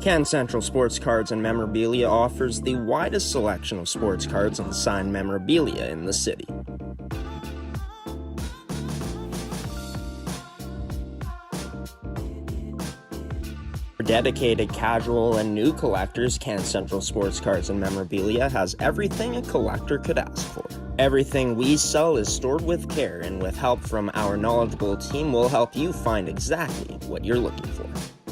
Can Central Sports Cards and Memorabilia offers the widest selection of sports cards and signed memorabilia in the city. For dedicated casual and new collectors, Can Central Sports Cards and Memorabilia has everything a collector could ask for. Everything we sell is stored with care, and with help from our knowledgeable team, we'll help you find exactly what you're looking for.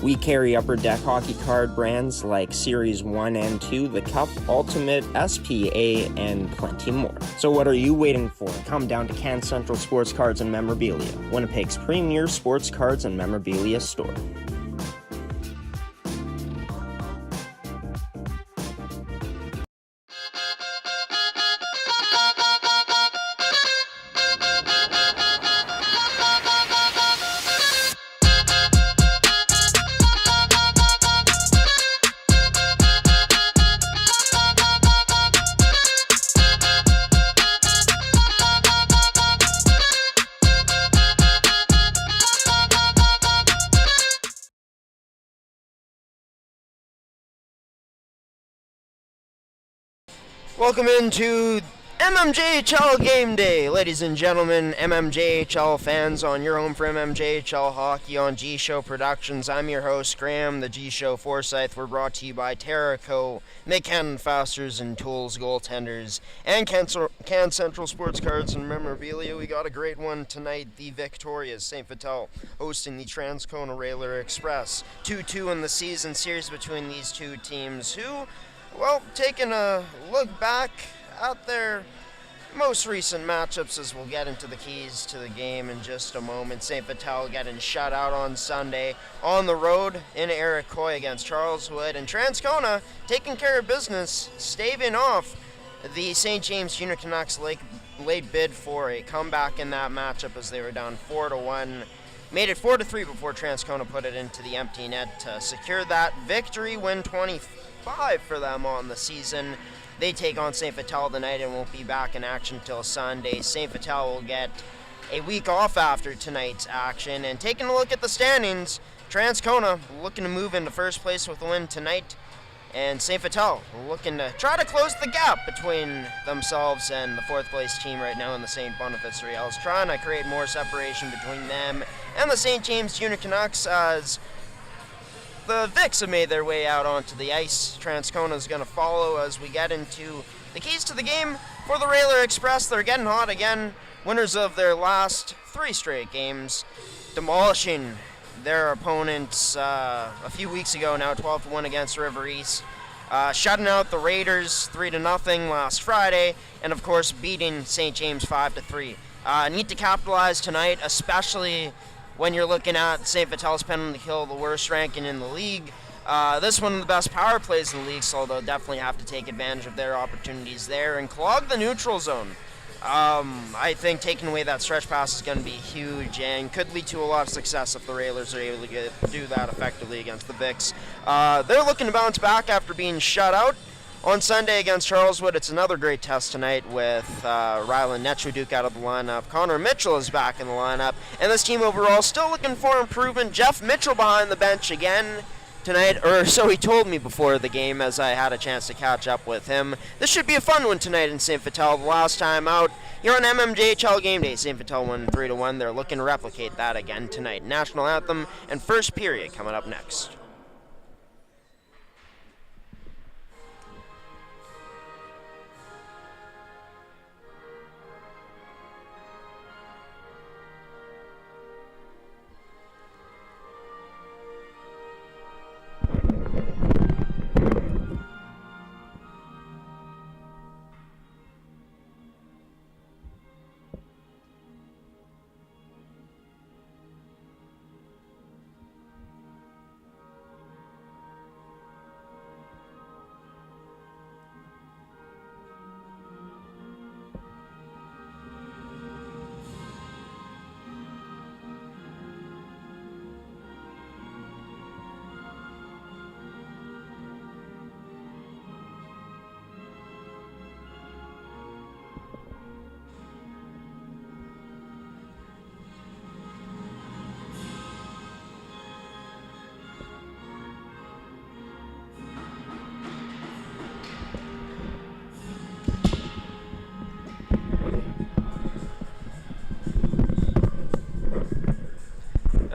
We carry Upper Deck hockey card brands like Series 1 and 2, The Cup, Ultimate, SPA, and plenty more. So what are you waiting for? Come down to Can Central Sports Cards and Memorabilia, Winnipeg's premier sports cards and memorabilia store. Welcome into mmjhl game day, ladies and gentlemen, mmjhl fans, on your home for mmjhl hockey on G Show Productions. I'm your host, Graham, the G Show Forsyth. We're brought to you by Terraco, McCann Fosters and Tools, Goaltenders, and Can Central Sports Cards and Memorabilia. We got a great one tonight. The victorious St. Vital hosting the Transcona Railer Express. 2-2 in the season series between these two teams, who, well, taking a look back at their most recent matchups as we'll get into the keys to the game in just a moment. St. Vital getting shut out on Sunday on the road in Iroquois against Charleswood, and Transcona taking care of business, staving off the St. James Junior Canucks late bid for a comeback in that matchup as they were down 4-1. Made it 4-3 before Transcona put it into the empty net to secure that victory, win 25 for them on the season. They take on St. Vital tonight and won't be back in action until Sunday. St. Vital will get a week off after tonight's action. And taking a look at the standings, Transcona looking to move into first place with a win tonight, and St. Vital looking to try to close the gap between themselves and the fourth place team right now in the St. Boniface Reals, trying to create more separation between them and the St. James Junior Canucks as the Vicks have made their way out onto the ice. Transcona is going to follow as we get into the keys to the game for the Railer Express. They're getting hot again, winners of their last 3 straight games, demolishing their opponents a few weeks ago now, 12-1 against River East, shutting out the Raiders 3-0 last Friday, and of course beating St. James 5-3. Need to capitalize tonight, especially when you're looking at St. Vital's penalty kill, the worst ranking in the league. This one of the best power plays in the league, so they'll definitely have to take advantage of their opportunities there and clog the neutral zone. I think taking away that stretch pass is going to be huge and could lead to a lot of success if the Railers are able to do that effectively against the Vicks. They're looking to bounce back after being shut out on Sunday against Charleswood. It's another great test tonight with Rylan Netruduke out of the lineup. Connor Mitchell is back in the lineup. And this team overall still looking for improvement. Jeff Mitchell behind the bench again tonight, or so he told me before the game as I had a chance to catch up with him. This should be a fun one tonight in St. Vital. The last time out here on mmjhl game day, St. Vital won 3-1. They're looking to replicate that again tonight. National anthem and first period coming up next.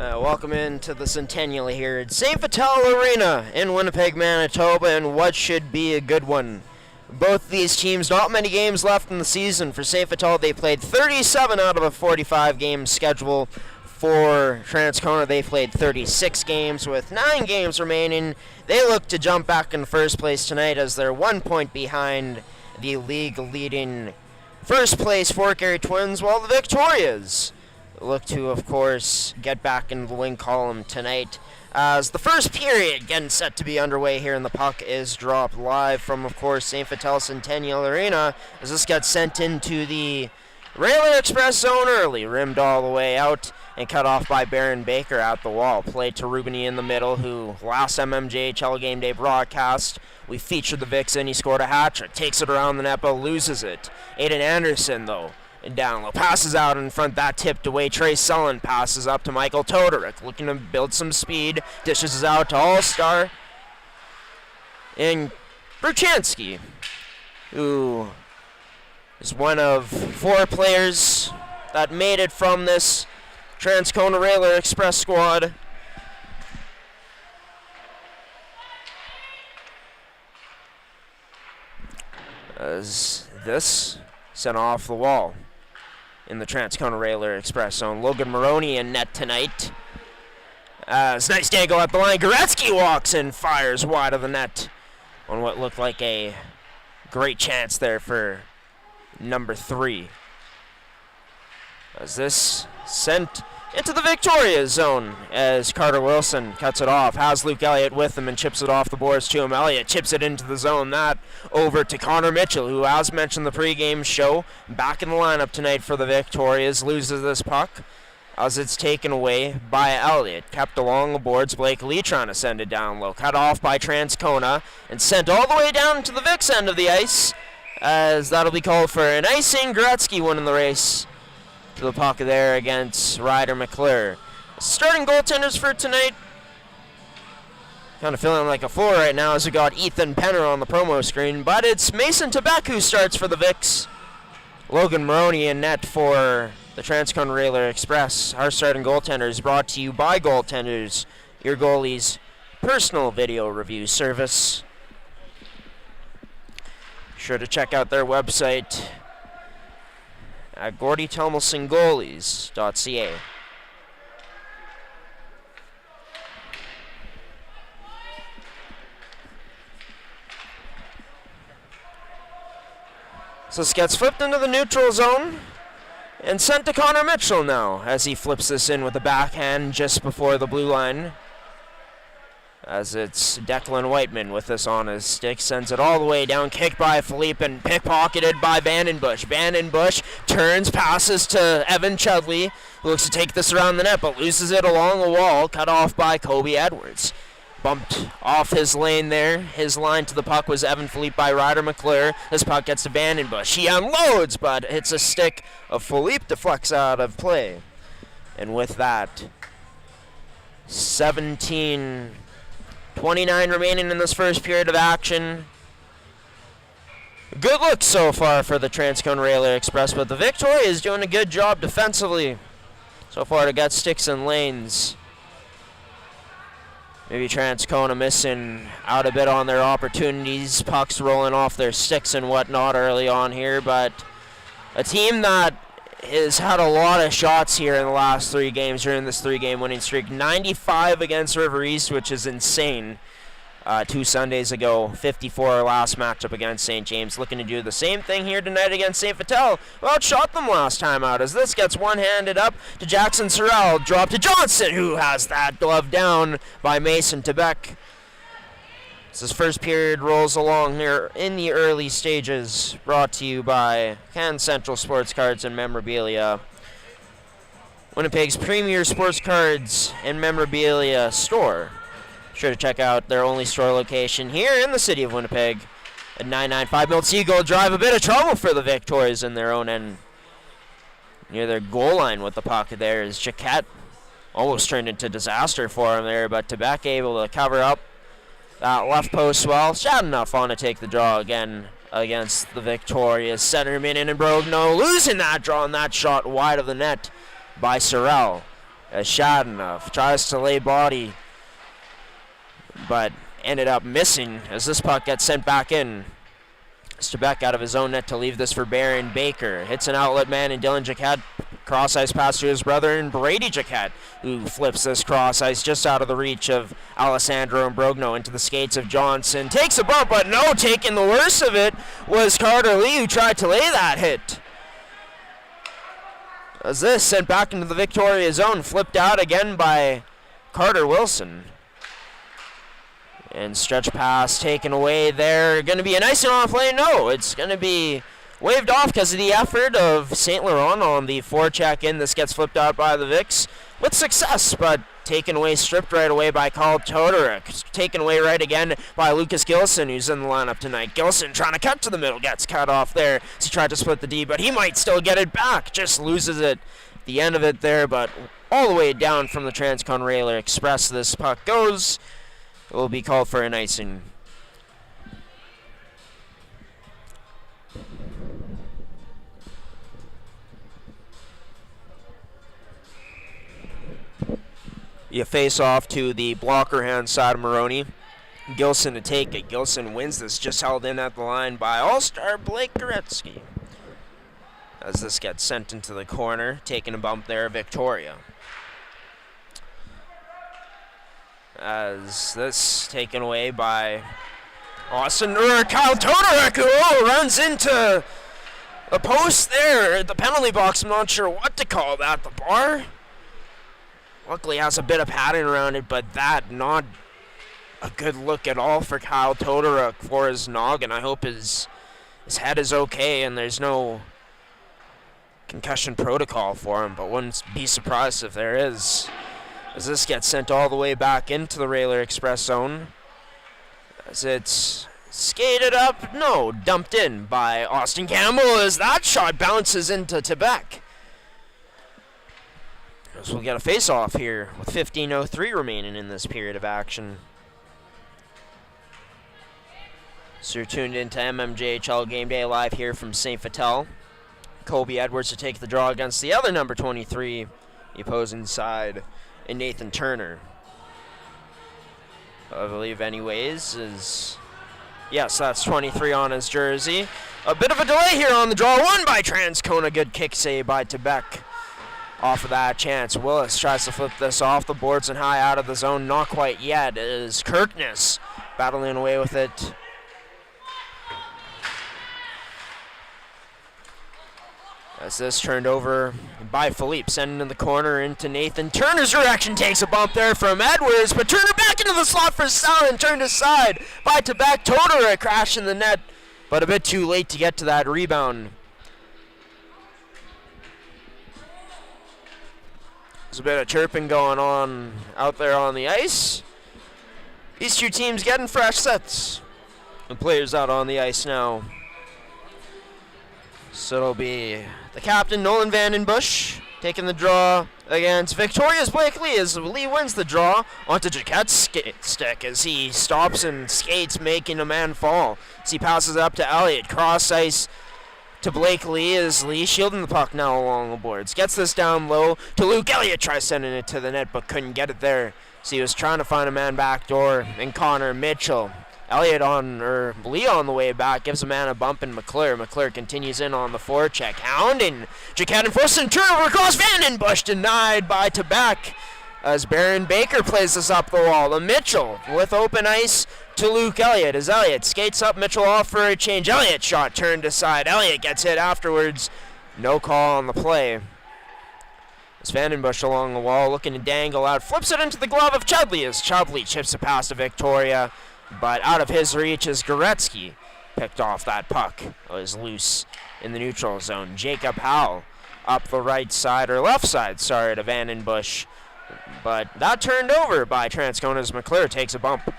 Welcome into the Centennial here at St. Vital Arena in Winnipeg, Manitoba, and what should be a good one. Both these teams, not many games left in the season. For St. Vital, they played 37 out of a 45-game schedule. For Transcona, they played 36 games with 9 games remaining. They look to jump back in first place tonight as they're 1 point behind the league-leading first place Fort Garry Twins, while the Victorias look to, of course, get back into the win column tonight as the first period getting set to be underway here, and the puck is dropped live from, of course, St. Vital Centennial Arena as this gets sent into the Railer Express zone early, rimmed all the way out and cut off by Baron Baker at the wall. Played to Rubini in the middle, who last mmjhl game day broadcast, we featured the Vixen. He scored a hat-trick, takes it around the net, but loses it. Aiden Anderson, though, and down low, passes out in front, that tipped away. Trey Sullen passes up to Michael Todorick, looking to build some speed, dishes it out to All-Star. And Bruchansky, who is one of 4 players that made it from this Transcona Railer Express squad. As this sent off the wall in the Transcona Railer Express zone. Logan Maroney in net tonight. As nice dangle at the line. Goretzky walks and fires wide of the net on what looked like a great chance there for number 3. As this sent into the Victoria zone as Carter Wilson cuts it off. Has Luke Elliott with him and chips it off the boards to him. Elliott chips it into the zone. That over to Connor Mitchell, who, as mentioned the pregame show, back in the lineup tonight for the Victorias, loses this puck as it's taken away by Elliott. Kept along the boards. Blake Lee trying to send it down low. Cut off by Transcona and sent all the way down to the Vic's end of the ice, as that'll be called for an icing. Gretzky winning the race to the puck there against Ryder McClure. Starting goaltenders for tonight, kind of feeling like a fool right now as we got Ethan Penner on the promo screen, but it's Mason Tebeck who starts for the Vics. Logan Maroney in net for the Transcona Railer Express. Our starting goaltenders brought to you by Goaltenders, your goalie's personal video review service. Sure to check out their website at GordyTomelsonGoalies.ca. So this gets flipped into the neutral zone and sent to Connor Mitchell now as he flips this in with the backhand just before the blue line. As it's Declan Whiteman with this on his stick, sends it all the way down, kicked by Philippe and pickpocketed by Vandenbush. Vandenbush turns, passes to Evan Chudley, who looks to take this around the net, but loses it along the wall, cut off by Kobe Edwards. Bumped off his lane there. His line to the puck was Evan Philippe by Ryder McClure. This puck gets to Vandenbush. He unloads, but hits a stick of Philippe, deflects out of play. And with that, 29 remaining in this first period of action. Good look so far for the Transcona Railer Express, but the Victoria is doing a good job defensively so far to get sticks and lanes. Maybe Transcona missing out a bit on their opportunities, pucks rolling off their sticks and whatnot early on here, but a team that has had a lot of shots here in the last 3 games during this 3-game winning streak. 95 against River East, which is insane. 2 Sundays ago, 54 last matchup against St. James. Looking to do the same thing here tonight against St. Vital. Well, outshot them last time out as this gets one-handed up to Jackson Sorrell. Drop to Johnson, who has that glove down by Mason Tebeck. As this first period rolls along here in the early stages, brought to you by Can Central Sports Cards and Memorabilia, Winnipeg's premier sports cards and memorabilia store. Sure to check out their only store location here in the city of Winnipeg at 995 Milt Seagull Drive. A bit of trouble for the Victorias in their own end. Near their goal line with the pocket there is Jaquette. Almost turned into disaster for him there, but Tebeck able to cover up that left post well. Shot enough on to take the draw again against the Victorias. Centerman in and Brogno losing that draw, and that shot wide of the net by Sorrell. as Shadanoff tries to lay body, but ended up missing as this puck gets sent back in. Stabek out of his own net to leave this for Baron Baker. Hits an outlet man and Dylan Jaquette. Cross ice pass to his brother and Brady Jaquette, who flips this cross ice just out of the reach of Alessandro Imbrogno into the skates of Johnson. Takes a bump, but no, taking the worst of it was Carter Lee, who tried to lay that hit. As this sent back into the Victoria zone, flipped out again by Carter Wilson. And stretch pass taken away there. Going to be a nice and on play? No, it's going to be waved off because of the effort of St. Laurent on the forecheck in. This gets flipped out by the Vicks with success, but taken away, stripped right away by Kyle Todoruk. Taken away right again by Lucas Gilson, who's in the lineup tonight. Gilson trying to cut to the middle, gets cut off there. He tried to split the D, but he might still get it back. Just loses it at the end of it there, but all the way down from the Transcon Railer Express this puck goes. It will be called for an icing. You face off to the blocker hand side of Maroney. Gilson to take it. Gilson wins this, just held in at the line by All-Star Blake Goretzky. As this gets sent into the corner, taking a bump there, Victoria. As this taken away by Kyle Todoruk, who runs into the post there at the penalty box. I'm not sure what to call that, the bar. Luckily has a bit of padding around it, but that not a good look at all for Kyle Todoruk for his noggin. I hope his head is okay and there's no concussion protocol for him, but wouldn't be surprised if there is. As this gets sent all the way back into the Railer Express zone. As it's skated up, no, dumped in by Austin Campbell as that shot bounces into Tebek. As we'll get a face-off here with 15:03 remaining in this period of action. So you're tuned into MMJHL Game Day live here from St. Vital. Colby Edwards to take the draw against the other number 23, the opposing side, and Nathan Turner. I believe anyways is, yes, that's 23 on his jersey. A bit of a delay here on the draw, won by Transcona. Good kick save by Tebek. Off of that chance, Willis tries to flip this off the boards and high out of the zone. Not quite yet. It is Kirkness battling away with it. As this turned over by Philippe, sending in the corner into Nathan Turner's direction. Takes a bump there from Edwards, but Turner back into the slot for Sal and turned aside by Tebek. Todoruk crash in the net, but a bit too late to get to that rebound. There's a bit of chirping going on out there on the ice. These two teams getting fresh sets. The players out on the ice now. So it'll be the captain, Nolan Vandenbush, taking the draw against Victoria's Blake Lee as Lee wins the draw onto Jaquette's stick as he stops and skates, making a man fall. As he passes up to Elliott, cross ice to Blake Lee as Lee shielding the puck now along the boards. Gets this down low to Luke Elliott, tries sending it to the net but couldn't get it there. So he was trying to find a man backdoor and Connor Mitchell. Elliott Lee on the way back, gives a man a bump in McClure. McClure continues in on the forecheck. Hounding Jaquette and forcing turnover across Vandenbush, denied by Tebek as Baron Baker plays this up the wall. To Mitchell with open ice to Luke Elliott as Elliott skates up, Mitchell off for a change. Elliott shot turned aside. Elliott gets hit afterwards. No call on the play. As Vandenbush along the wall looking to dangle out, flips it into the glove of Chudley as Chudley chips it past to Victoria. But out of his reach is Goretzky. Picked off that puck. It was loose in the neutral zone. Jacob Howell up the right side, or left side, sorry, to Vandenbush. But that turned over by Transcona's McClure. Takes a bump.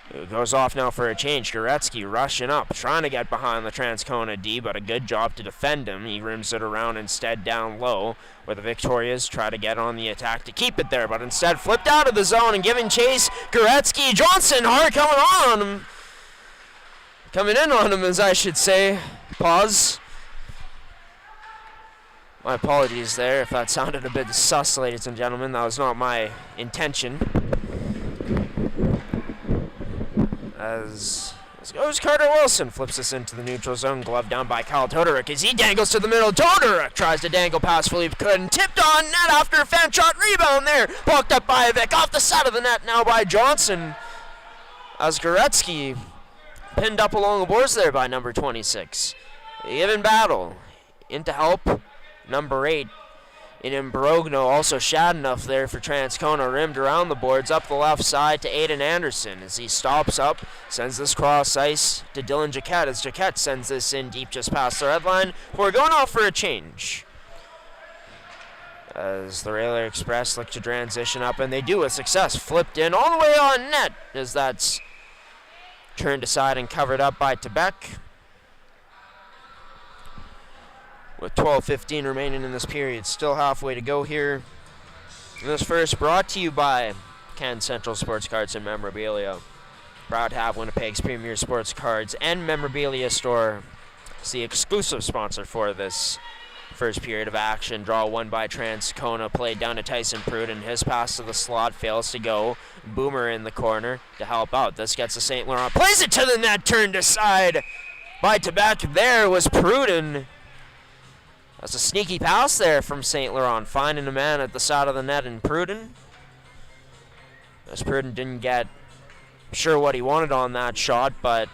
It goes off now for a change. Goretzky rushing up, trying to get behind the Transcona D, but a good job to defend him. He rims it around instead down low, where the Victorias try to get on the attack to keep it there, but instead flipped out of the zone and giving chase. Goretzky, Johnson, hard coming on him. Coming in on him, as I should say. Pause. My apologies there if that sounded a bit sus, ladies and gentlemen. That was not my intention. As goes Carter Wilson, flips this into the neutral zone, glove down by Kyle Todoruk as he dangles to the middle. Todoruk tries to dangle past Philippe, couldn't. Tipped on net after a fan shot rebound there. Poked up by Vic, off the side of the net now by Johnson. As Goretzky pinned up along the boards there by number 26. Even battle. Into help, number 8. In Imbrogno, also Shadenough there for Transcona, rimmed around the boards, up the left side to Aiden Anderson as he stops up, sends this cross ice to Dylan Jaquette as Jaquette sends this in deep just past the red line. We're going off for a change. As the Railer Express look to transition up, and they do with success. Flipped in all the way on net as that's turned aside and covered up by Tebek. With 12:15 remaining in this period, still halfway to go here. And this first brought to you by Can Central Sports Cards and Memorabilia. Proud to have Winnipeg's premier sports cards and memorabilia store as the exclusive sponsor for this first period of action. Draw one by Transcona, played down to Tyson Pruden. His pass to the slot fails to go. Boomer in the corner to help out. This gets to St. Laurent. Plays it to the net, turned aside by Tebek. There was Pruden. That's a sneaky pass there from St. Laurent, finding a man at the side of the net in Pruden. As Pruden didn't get sure what he wanted on that shot, but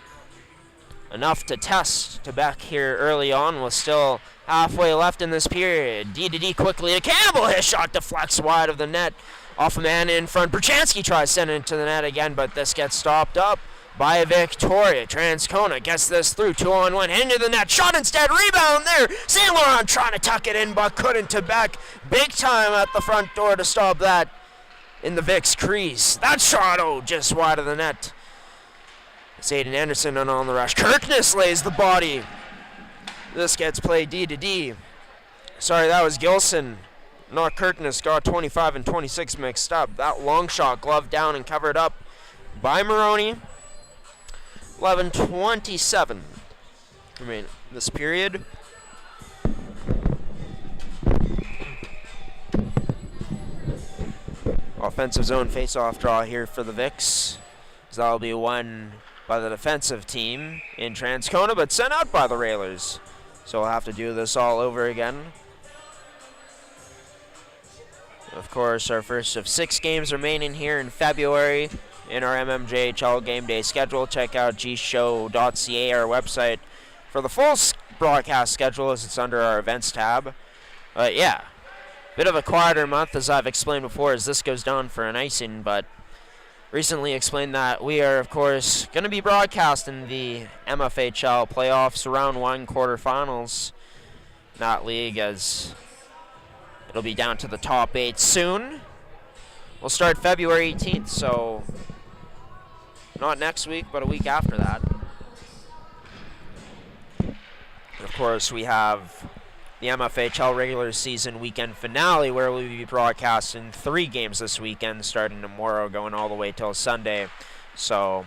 enough to test Tebek here early on, with still halfway left in this period. D quickly to Campbell, his shot deflects wide of the net. Off a man in front, Berchanski tries sending it to the net again, but this gets stopped up by Victoria. Transcona gets this through, 2-on-1, into the net, shot instead, rebound there. St. Laurent trying to tuck it in, but couldn't. Tebek, big time at the front door to stop that in the Vic's crease. That shot, just wide of the net. It's Aiden Anderson on the rush. Kirkness lays the body. This gets played D. Sorry, that was Gilson. Not Kirkness, got 25 and 26 mixed up. That long shot gloved down and covered up by Maroney. 11:27 remain this period. Offensive zone face-off draw here for the Vics. So that'll be won by the defensive team in Transcona, but sent out by the Railers. So we'll have to do this all over again. Of course, our first of 6 games remaining here in February in our MMJHL game day schedule. Check out mmjhl.ca, our website, for the full broadcast schedule, as it's under our events tab. Yeah, bit of a quieter month, as I've explained before, as this goes down for an icing, but recently explained that we are, of course, going to be broadcasting the MFHL playoffs, round 1 quarterfinals in that league, as it'll be down to the top 8 soon. We'll start February 18th, so not next week, but a week after that. And of course, we have the MFHL regular season weekend finale, where we'll be broadcasting 3 games this weekend, starting tomorrow, going all the way till Sunday. So,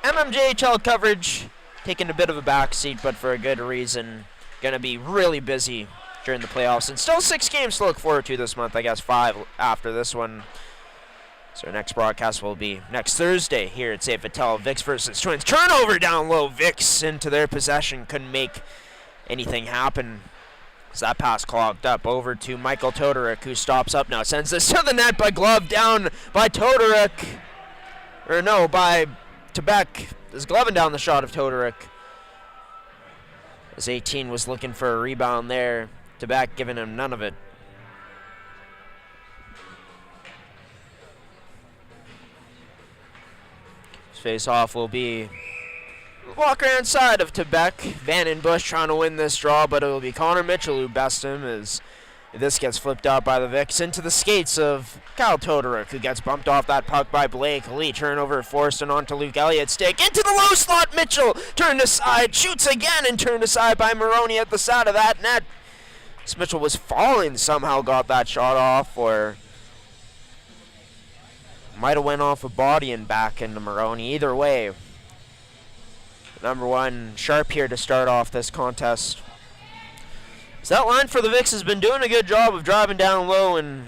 MMJHL coverage taking a bit of a backseat, but for a good reason. Going to be really busy during the playoffs, and still 6 games to look forward to this month. I guess 5 after this one. So our next broadcast will be next Thursday here at Safe Patel. Vics versus Twins. Turnover down low. Vics into their possession. Couldn't make anything happen. So that pass clogged up over to Michael Todoruk, who stops up now. Sends this to the net, but glove down by Todoruk. Or no, by Tebek. Is gloving down the shot of Todoruk. As 18 was looking for a rebound there. Tebek giving him none of it. Face-off will be Walker inside of Tebek. Vandenbush trying to win this draw, but it will be Connor Mitchell who bests him, as this gets flipped out by the Vics into the skates of Kyle Todoruk, who gets bumped off that puck by Blake Lee. Turnover forced and onto Luke Elliott's stick. Into the low slot, Mitchell turned aside, shoots again, and turned aside by Maroney at the side of that net. As Mitchell was falling, somehow got that shot off, or might have went off a body and back into Maroney. Either way, number 1 sharp here to start off this contest. So that line for the Vicks has been doing a good job of driving down low and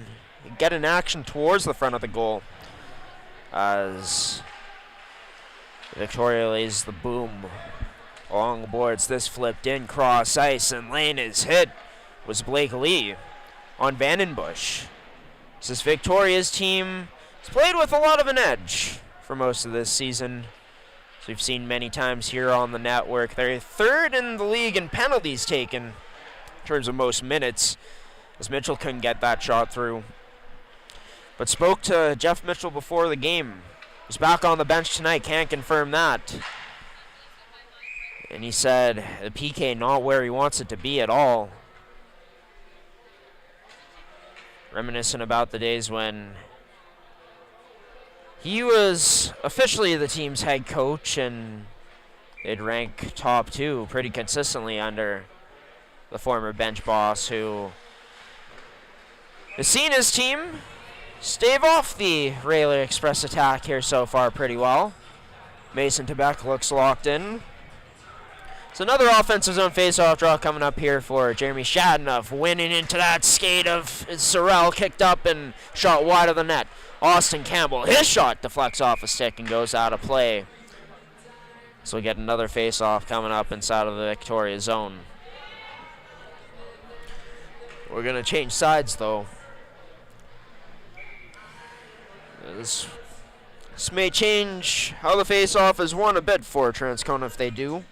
getting action towards the front of the goal. As Victoria lays the boom along the boards. This flipped in cross ice, and lane is hit. Was Blake Lee on Vandenbush. This Victoria's team has played with a lot of an edge for most of this season. As we've seen many times here on the network. They're third in the league in penalties taken in terms of most minutes, as Mitchell couldn't get that shot through. But spoke to Jeff Mitchell before the game. He's back on the bench tonight, can't confirm that. And he said the PK not where he wants it to be at all. Reminiscent about the days when he was officially the team's head coach and they'd rank top 2 pretty consistently under the former bench boss, who has seen his team stave off the Rayleigh Express attack here so far pretty well. Mason Tebeck looks locked in. It's another offensive zone face-off draw coming up here for Jeremy Shadenoff, winning into that skate of Sorrell, kicked up and shot wide of the net. Austin Campbell, his shot deflects off a stick and goes out of play. So we get another face-off coming up inside of the Victoria zone. We're going to change sides, though. This may change how the face-off is won a bit for Transcona if they do.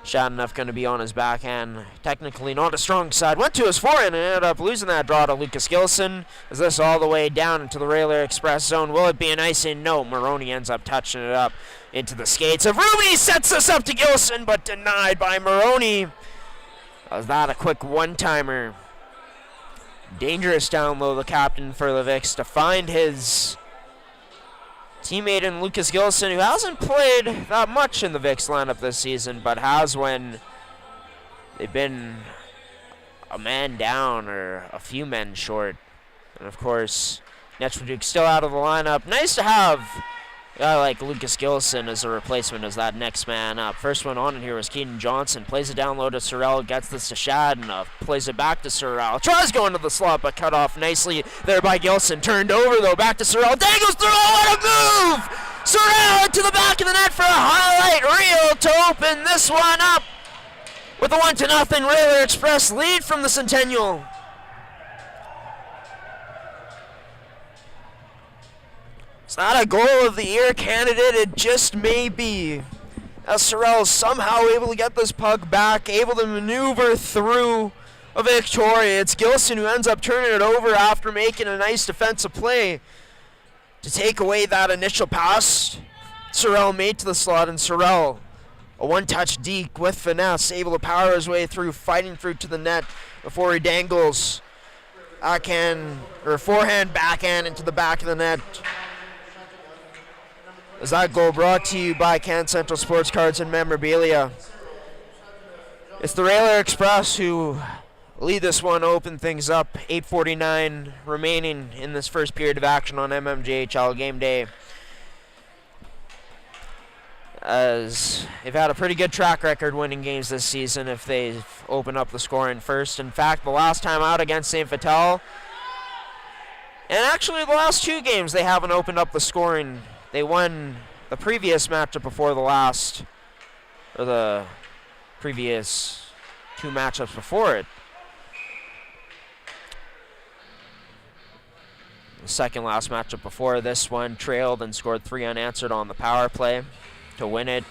Shadenoff going to be on his backhand. Technically not a strong side. Went to his forehand and ended up losing that draw to Lucas Gilson. Is this all the way down into the Rayleigh Express zone? Will it be an icing? No. Maroney ends up touching it up into the skates of Ruby. Sets this up to Gilson, but denied by Maroney. Was that a quick one-timer? Dangerous down low, the captain for the Vicks, to find his teammate in Lucas Gilson, who hasn't played that much in the Vicks lineup this season, but has when they've been a man down or a few men short. And of course, Netchford still out of the lineup. Nice to have a guy like Lucas Gilson as a replacement as that next man up. First one on in here was Keaton Johnson. Plays it down low to Sorrell, gets this to Shadenoff. Plays it back to Sorrell. Tries going to the slot, but cut off nicely there by Gilson. Turned over, though, back to Sorrell. Dangles through, what a move! Sorrell into the back of the net for a highlight reel to open this one up with a 1-0 Rayleigh Express lead from the Centennial. It's not a goal of the year candidate, it just may be. As Sorrell is somehow able to get this puck back, able to maneuver through a Victoria. It's Gilson who ends up turning it over after making a nice defensive play to take away that initial pass Sorrell made to the slot, and Sorrell, a one-touch deke with finesse, able to power his way through, fighting through to the net before he dangles forehand, backhand into the back of the net. Is that goal brought to you by Can Central Sports Cards and Memorabilia. It's the Rayleigh Express who lead this one, open things up. 8:49 remaining in this first period of action on mmjhl game day. As they've had a pretty good track record winning games this season if they open up the scoring first. In fact, the last time out against St. Vital, and actually the last 2 games they haven't opened up the scoring. They won the previous matchup before the last, or the previous 2 matchups before it. The second last matchup before this one, trailed and scored 3 unanswered on the power play to win it.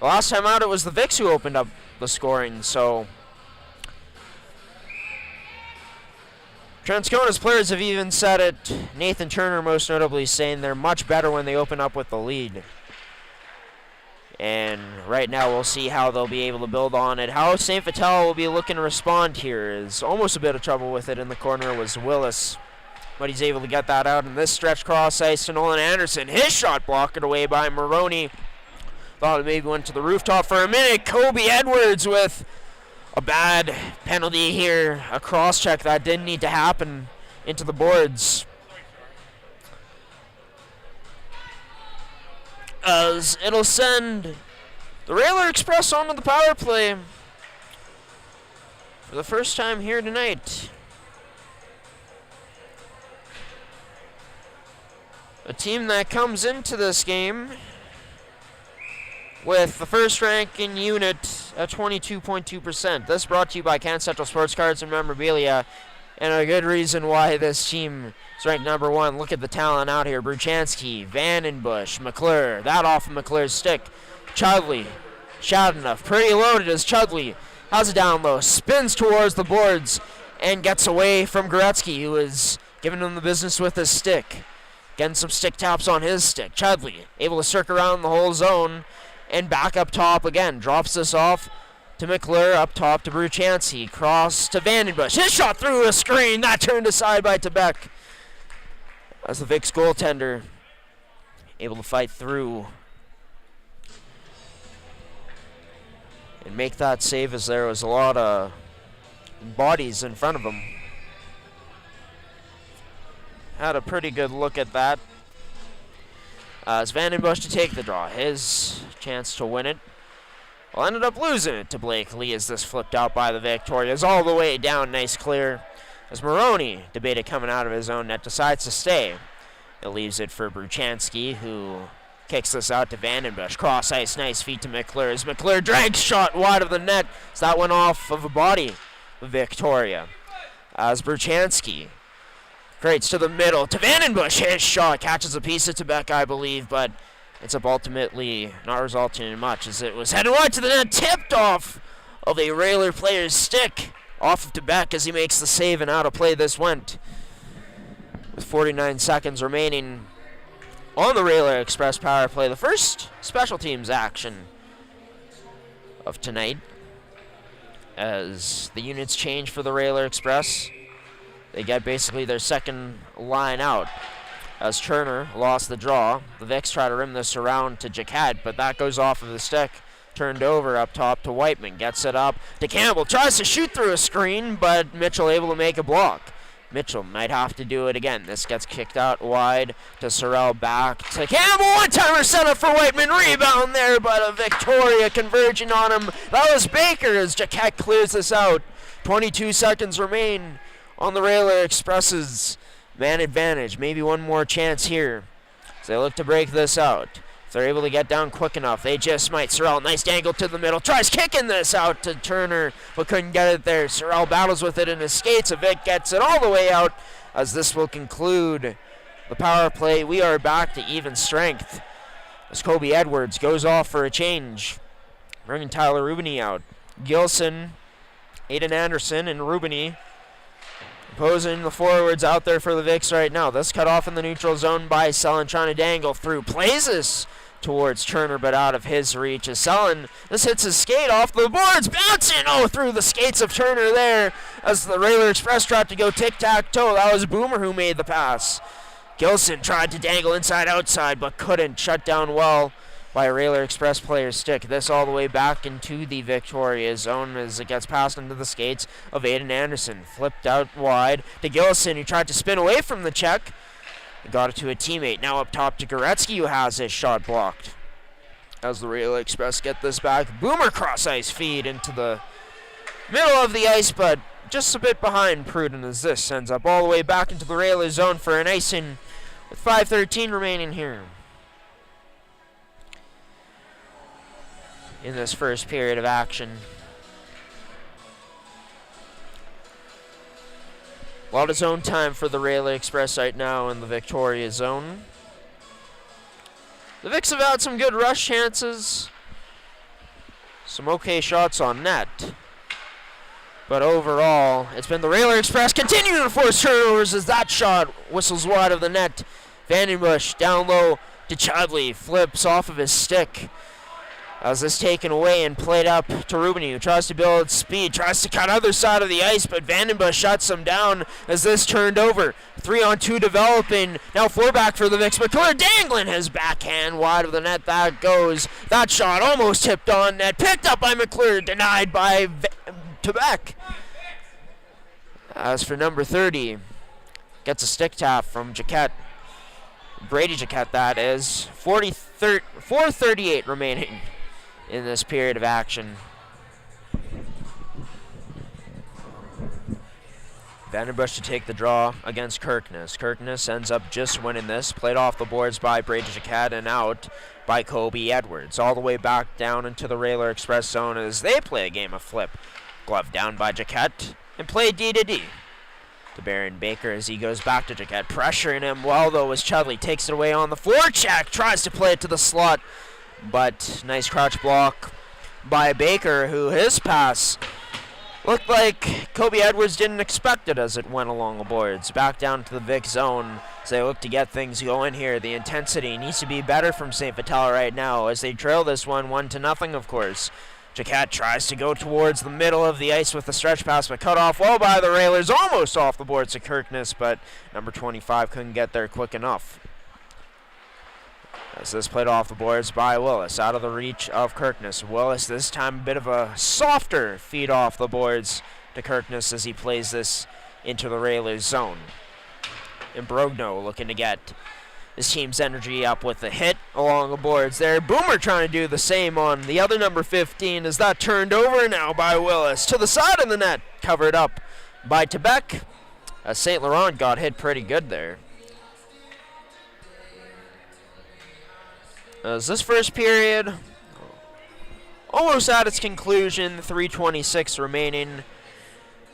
The last time out, it was the Vicks who opened up the scoring, so Transcona's players have even said it. Nathan Turner most notably saying they're much better when they open up with the lead. And right now we'll see how they'll be able to build on it. How St. Vital will be looking to respond here is almost a bit of trouble with it in the corner was Willis. But he's able to get that out in this stretch cross ice to Nolan Anderson. His shot blocked away by Maroney. Thought it maybe went to the rooftop for a minute. Kobe Edwards with a bad penalty here, a cross-check that didn't need to happen into the boards. As it'll send the Rayleigh Express onto the power play. for the first time here tonight. A team that comes into this game with the first ranking unit at 22.2%. This brought to you by Can Central Sports Cards and Memorabilia, and a good reason why this team is ranked number 1. Look at the talent out here. Bruchansky, Vandenbush, McClure. That off of McClure's stick. Chudley, Shadenough. Pretty loaded as Chudley has it down low. Spins towards the boards and gets away from Goretzky, who is giving him the business with his stick. Getting some stick taps on his stick. Chudley able to circle around the whole zone and back up top again. Drops this off to McClure, up top to Bruchansky. Cross to Vandenbush. His shot through a screen. That turned aside by Tebek. As the Vicks goaltender able to fight through and make that save, as there was a lot of bodies in front of him. Had a pretty good look at that. As Vandenbush to take the draw. His chance to win it. Well, ended up losing it to Blake Lee as this flipped out by the Victorias all the way down. Nice clear. As Maroney, debated coming out of his own net, decides to stay. It leaves it for Bruchansky, who kicks this out to Vandenbush. Cross ice, nice feet to McClure. As McClure drags shot wide of the net. So that went off of a body of Victoria. As Bruchansky creates to the middle to Vandenbush. His shot catches a piece of Tebek, I believe, but ends up ultimately not resulting in much, as it was headed wide to the net, tipped off of a Railer player's stick off of Tebek as he makes the save, and out of play this went. With 49 seconds remaining on the Railer Express power play, the first special teams action of tonight, as the units change for the Railer Express. They get basically their second line out. As Turner lost the draw, the Vicks try to rim this around to Jaquette, but that goes off of the stick. Turned over up top to Whiteman. Gets it up to Campbell. Tries to shoot through a screen, but Mitchell able to make a block. Mitchell might have to do it again. This gets kicked out wide to Sorrell, back to Campbell. One-timer set up for Whiteman. Rebound there, but a Victoria converging on him. That was Baker as Jaquette clears this out. 22 seconds remain on the Railer Express's man advantage. Maybe one more chance here as they look to break this out. If they're able to get down quick enough, they just might. Sorrell, nice angle to the middle. Tries kicking this out to Turner, but couldn't get it there. Sorrell battles with it in his skates. Vic gets it all the way out, as this will conclude the power play. We are back to even strength as Kobe Edwards goes off for a change, bringing Tyler Rubini out. Gilson, Aiden Anderson, and Rubini opposing the forwards out there for the Vicks right now. This cut off in the neutral zone by Sullen, trying to dangle through. Plays this towards Turner, but out of his reach. As Sullen, this hits his skate off the boards, bouncing through the skates of Turner there, as the Railer Express tried to go tic-tac-toe. That was Boomer who made the pass. Gilson tried to dangle inside-outside, but couldn't. Shut down well by a Railer Express player's stick. This all the way back into the Victoria zone as it gets passed into the skates of Aiden Anderson. Flipped out wide to Gilson, who tried to spin away from the check. Got it to a teammate. Now up top to Goretzky, who has his shot blocked. As the Railer Express get this back, Boomer cross-ice feed into the middle of the ice, but just a bit behind Pruden, as this sends up all the way back into the Railer zone for an icing with 5:13 remaining here in this first period of action. A lot of zone time for the Railer Express right now in the Victoria zone. The Vicks have had some good rush chances, some okay shots on net, but overall it's been the Railer Express continuing to force turnovers as that shot whistles wide of the net. Vandenbush down low to Chudley, flips off of his stick. As this taken away and played up to Rubini, who tries to build speed, tries to cut other side of the ice, but Vandenbush shuts him down as this turned over. 3-on-2 developing, now 4-back for the Vicks. McClure dangling his backhand wide of the net. That goes. That shot almost tipped on net, picked up by McClure, denied by Tebek. As for number 30, gets a stick tap from Jaquette. Brady Jaquette, that is. 4:38 remaining in this period of action. Vandenbush to take the draw against Kirkness. Kirkness ends up just winning this. Played off the boards by Brady Jacquet and out by Kobe Edwards. All the way back down into the Railer Express zone as they play a game of flip. Glove down by Jacquet and play D to D. To Baron Baker as he goes back to Jacquet. Pressuring him well though as Chudley takes it away on the forecheck. Tries to play it to the slot. But nice crouch block by Baker, who his pass looked like Kobe Edwards didn't expect it as it went along the boards. Back down to the Vic zone as they look to get things going here. The intensity needs to be better from St. Vital right now as they trail this one 1-0, of course. Jacquet tries to go towards the middle of the ice with the stretch pass, but cut off well by the Railers. Almost off the boards to Kirkness, but number 25 couldn't get there quick enough. As this played off the boards by Willis, out of the reach of Kirkness. Willis this time a bit of a softer feed off the boards to Kirkness as he plays this into the Railers zone. And Brogno looking to get his team's energy up with a hit along the boards there. Boomer trying to do the same on the other number 15 as that turned over now by Willis. To the side of the net, covered up by Tebec. St. Laurent got hit pretty good there. As this first period almost at its conclusion, 3:26 remaining.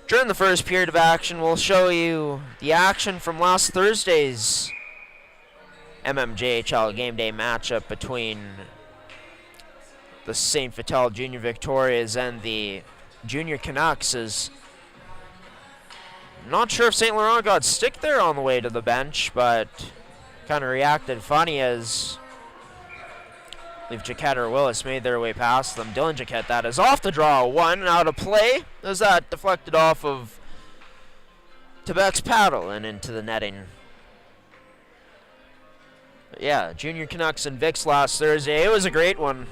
During the first period of action, we'll show you the action from last Thursday's mmjhl game day matchup between the St. Vital Junior Victorias and the Junior Canucks. Is not sure if St. Laurent got stick there on the way to the bench, but kind of reacted funny as I believe Jacquet or Willis made their way past them. Dylan Jacquet, that is off the draw. One out of play as that deflected off of Tebec's paddle and into the netting. But yeah, Junior Canucks and Vicks last Thursday. It was a great one.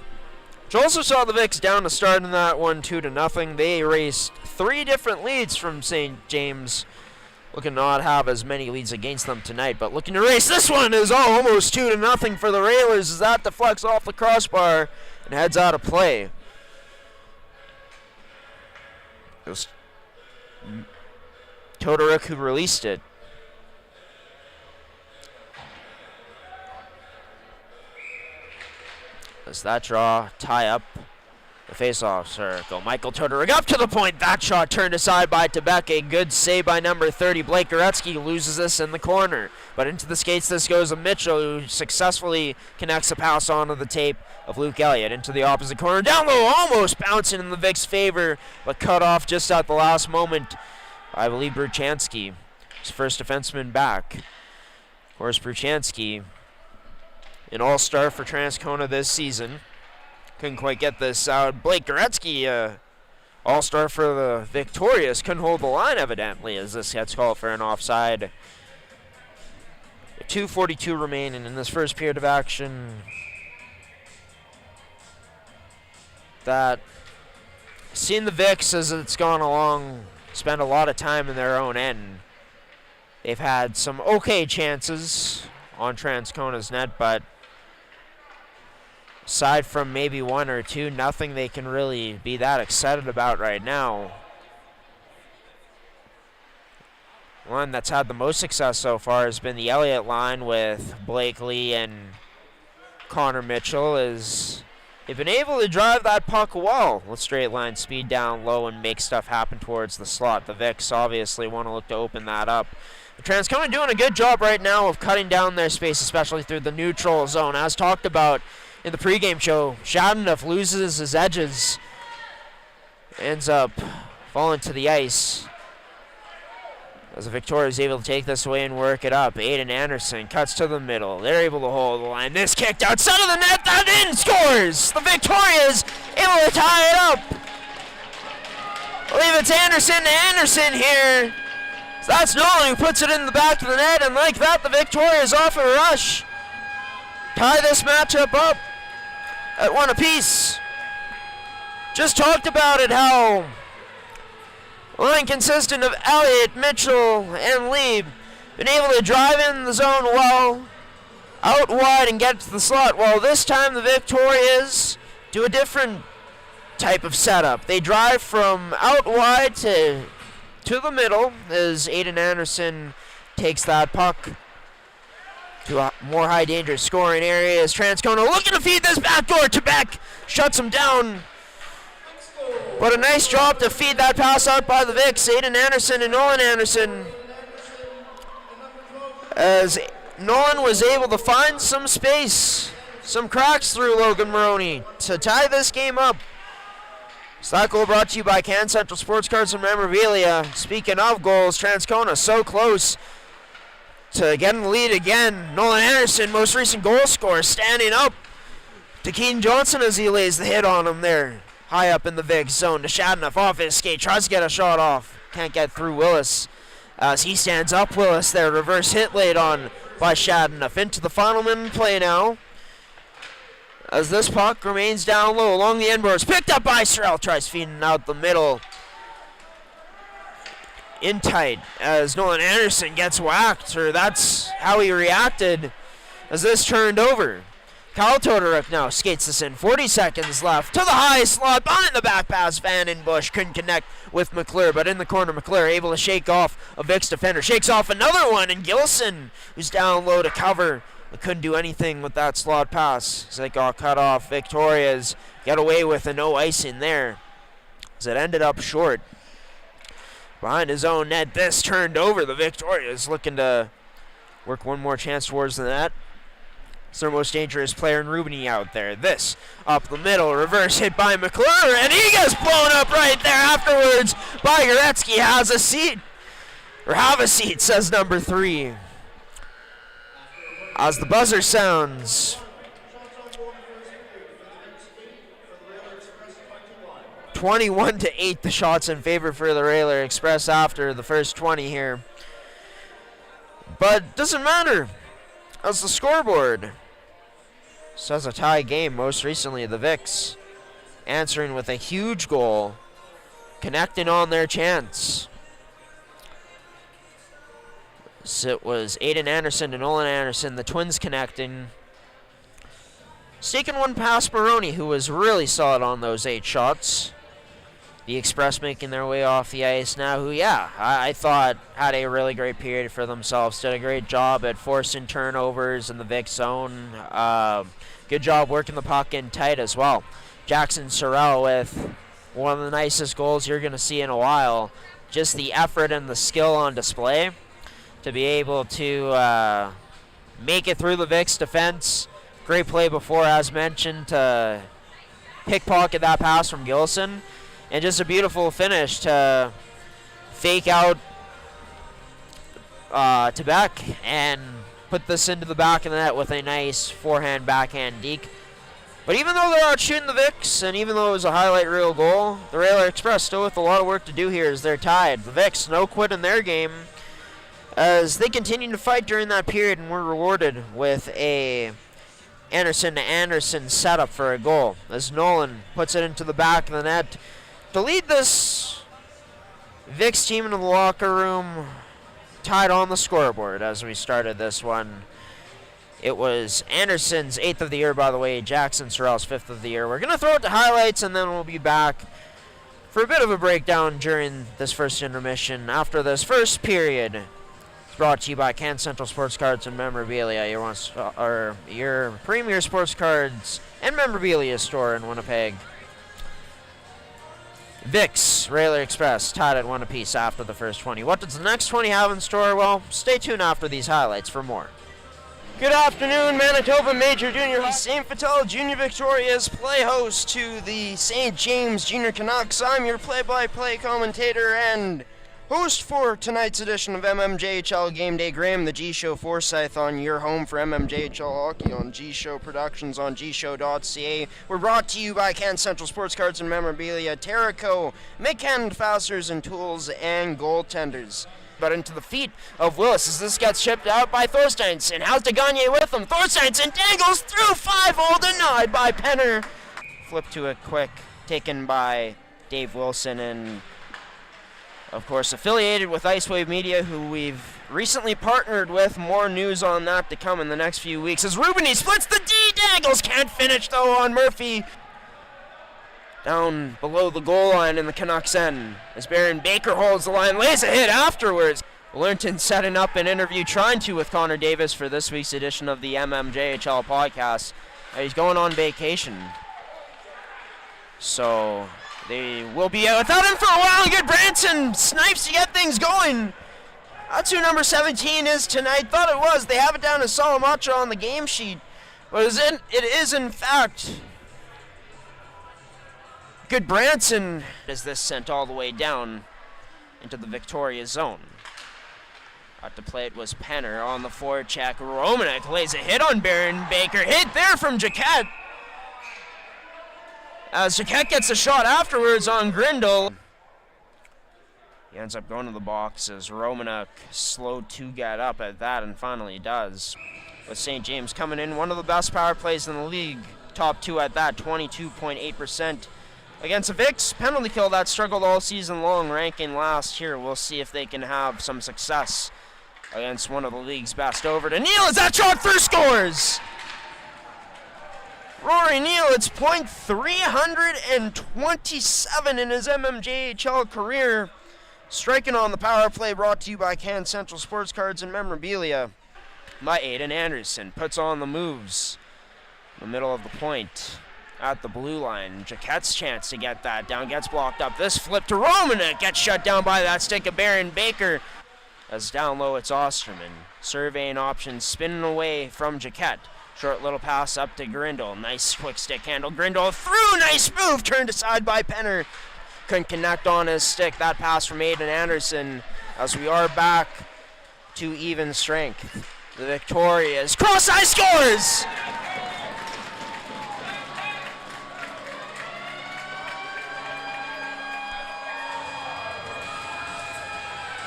Which also saw the Vicks down to start in that one 2-0. They erased 3 different leads from St. James. Looking to not have as many leads against them tonight, but looking to race this one is almost 2-0 for the Railers as that deflects off the crossbar and heads out of play. It was Todoruk who released it. As that draw tie up the face-off circle. Michael Todoruk up to the point. That shot turned aside by Tebec. A good save by number 30. Blake Goretzky loses this in the corner. But into the skates this goes of Mitchell, who successfully connects a pass onto the tape of Luke Elliott. Into the opposite corner. Down low, almost bouncing in the Vicks' favor, but cut off just at the last moment. I believe Bruchansky, his first defenseman back. Of course, Bruchansky, an all-star for Transcona this season. Couldn't quite get this out. Blake Goretzky, all-star for the Victorious, couldn't hold the line evidently as this gets called for an offside. 2:42 remaining in this first period of action. That, seeing the Vicks as it's gone along, spend a lot of time in their own end. They've had some okay chances on Transcona's net, but aside from maybe 1 or 2, nothing they can really be that excited about right now. One that's had the most success so far has been the Elliott line with Blake Lee and Connor Mitchell, as they've been able to drive that puck well with straight line speed down low and make stuff happen towards the slot. The Vicks obviously want to look to open that up. The Transcona doing a good job right now of cutting down their space, especially through the neutral zone. As talked about in the pregame show, Shadenough loses his edges, ends up falling to the ice. As the Victoria is able to take this away and work it up. Aiden Anderson cuts to the middle. They're able to hold the line. This kicked outside of the net. That in scores! The Victoria is able to tie it up. I believe it's Anderson to Anderson here. So that's Nolan who puts it in the back of the net, and like that, the Victoria is off a rush. Tie this matchup up at 1 apiece. Just talked about it, how line consistent of Elliott, Mitchell, and Lee been able to drive in the zone well, out wide and get to the slot. Well, this time the Victorias do a different type of setup. They drive from out wide to to the middle as Aiden Anderson takes that puck to a more high danger scoring areas. Transcona looking to feed this backdoor to Beck. Shuts him down. But a nice job to feed that pass out by the Vicks. Aiden Anderson and Nolan Anderson. As Nolan was able to find some space, some cracks through Logan Maroney to tie this game up. So that goal brought to you by Can Central Sports Cards and Memorabilia. Speaking of goals, Transcona so close to getting the lead again. Nolan Anderson, most recent goal scorer, standing up to Keaton Johnson as he lays the hit on him there. High up in the Vic zone to Shadnoff off his skate. Tries to get a shot off. Can't get through Willis. As he stands up, Willis there. Reverse hit laid on by Shadnoff. Into the final minute play now. As this puck remains down low along the end boards. Picked up by Sorrell. Tries feeding out the middle. In tight as Nolan Anderson gets whacked. Or that's how he reacted as this turned over. Kyle Todoruk now skates this in. 40 seconds left. To the high slot. Behind the back pass. Van in Bush couldn't connect with McClure. But in the corner, McClure able to shake off a Vicks defender. Shakes off another one. And Gilson, who's down low to cover, but couldn't do anything with that slot pass as it got cut off. Victoria's got away with a no icing there as it ended up short. Behind his own net, this turned over. The Victoria's looking to work one more chance towards the net. It's their most dangerous player in Rubini out there. This up the middle, reverse hit by McClure, and he gets blown up right there afterwards by Goretzky. Has a seat, or have a seat, says number 3. As the buzzer sounds, 21-8 the shots in favor for the Railer Express after the first 20 here. But doesn't matter, as the scoreboard says a tie game. Most recently the Vicks answering with a huge goal, connecting on their chance. So it was Aiden Anderson and Nolan Anderson, the Twins connecting. Sneaking one past Maroney, who was really solid on those 8 shots. The Express making their way off the ice now, who, I thought had a really great period for themselves. Did a great job at forcing turnovers in the Vic zone. Good job working the puck in tight as well. Jackson Sorrell with one of the nicest goals you're going to see in a while. Just the effort and the skill on display to be able to make it through the Vicks defense. Great play before, as mentioned, to pickpocket that pass from Gilson. And just a beautiful finish to fake out to Beck and put this into the back of the net with a nice forehand backhand deke. But even though they're out shooting the Vicks, and even though it was a highlight reel goal, the Railer Express still with a lot of work to do here as they're tied. The Vicks no quit in their game as they continue to fight during that period and were rewarded with a Anderson to Anderson setup for a goal as Nolan puts it into the back of the net to lead this Vicks team into the locker room, tied on the scoreboard as we started this one. It was Anderson's 8th of the year, by the way, Jackson Sorrell's 5th of the year. We're going to throw it to highlights, and then we'll be back for a bit of a breakdown during this first intermission. After this first period, it's brought to you by Can Central Sports Cards and Memorabilia, your premier sports cards and memorabilia store in Winnipeg. Vicks, Railer Express, tied at 1 apiece after the first 20. What does the next 20 have in store? Well, stay tuned after these highlights for more. Good afternoon, Manitoba Major Junior. St. Vital Junior Victoria's play host to the St. James Junior Canucks. I'm your play-by-play commentator and host for tonight's edition of MMJHL Game Day. Graham, the G-Show Forsyth, on your home for MMJHL Hockey on G-Show Productions on mmjhl.ca. We're brought to you by Can Central Sports Cards and Memorabilia, Terraco, Mid-Canada Fasteners and Tools, and Goaltenders. But into the feet of Willis as this gets chipped out by Thorsteinson. How's DeGagne with him? Thorsteinson dangles through 5-hole, denied by Penner. Flip to it quick, taken by Dave Wilson, and of course affiliated with Icewave Media, who we've recently partnered with. More news on that to come in the next few weeks as Rubini splits the D, dangles, can't finish though on Murphy. down below the goal line in the Canucks end. As Baron Baker holds the line, lays a hit afterwards. Lernton setting up an interview, trying to with Connor Davis for this week's edition of the mmjhl podcast. He's going on vacation, so they will be without him for a while. Good Branson snipes to get things going. That's who number 17 is tonight. Thought it was. They have it down as Salamacho on the game sheet, but it is in fact Good Branson. Is this sent all the way down into the Victoria zone? Out to play it was Penner on the forecheck. Romanek lays a hit on Baron Baker. Hit there from Jaquette. As Jaquette gets a shot afterwards on Grindle. He ends up going to the box as Romanek slowed to get up at that and finally does. With St. James coming in, one of the best power plays in the league. Top two at that, 22.8%. Against a Vicks penalty kill that struggled all season long, ranking last here. We'll see if they can have some success against one of the league's best. Over to Neal as that shot through scores! Rory Neal, it's .327 in his mmjhl career. Striking on the power play, brought to you by Can Central Sports Cards and Memorabilia. By Aiden Anderson, puts on the moves in the middle of the point at the blue line. Jaquette's chance to get that down, gets blocked up. This flip to Romanek, gets shut down by that stick of Baron Baker. As down low, it's Osterman. Surveying options, spinning away from Jaquette. Short little pass up to Grindle. Nice quick stick handle. Grindle through, nice move, turned aside by Penner. Couldn't connect on his stick. That pass from Aiden Anderson as we are back to even strength. The Victorias cross-eye scores!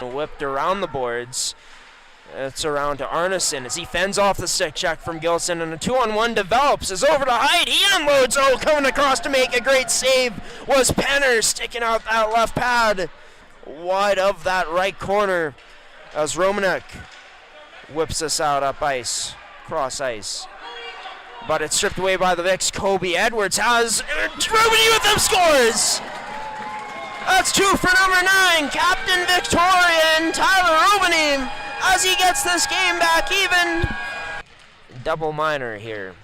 Whipped around the boards. It's around to Arneson as he fends off the stick check from Gilson, and a 2-on-1 develops. Is over to Hyde. He unloads. Oh, coming across to make a great save was Penner, sticking out that left pad wide of that right corner as Romanek whips us out up ice, cross ice. But it's stripped away by the Vicks. Kobe Edwards has Rubini with them scores! That's two for number 9, Captain Victorian Tyler Rubini, as he gets this game back even. Double minor here.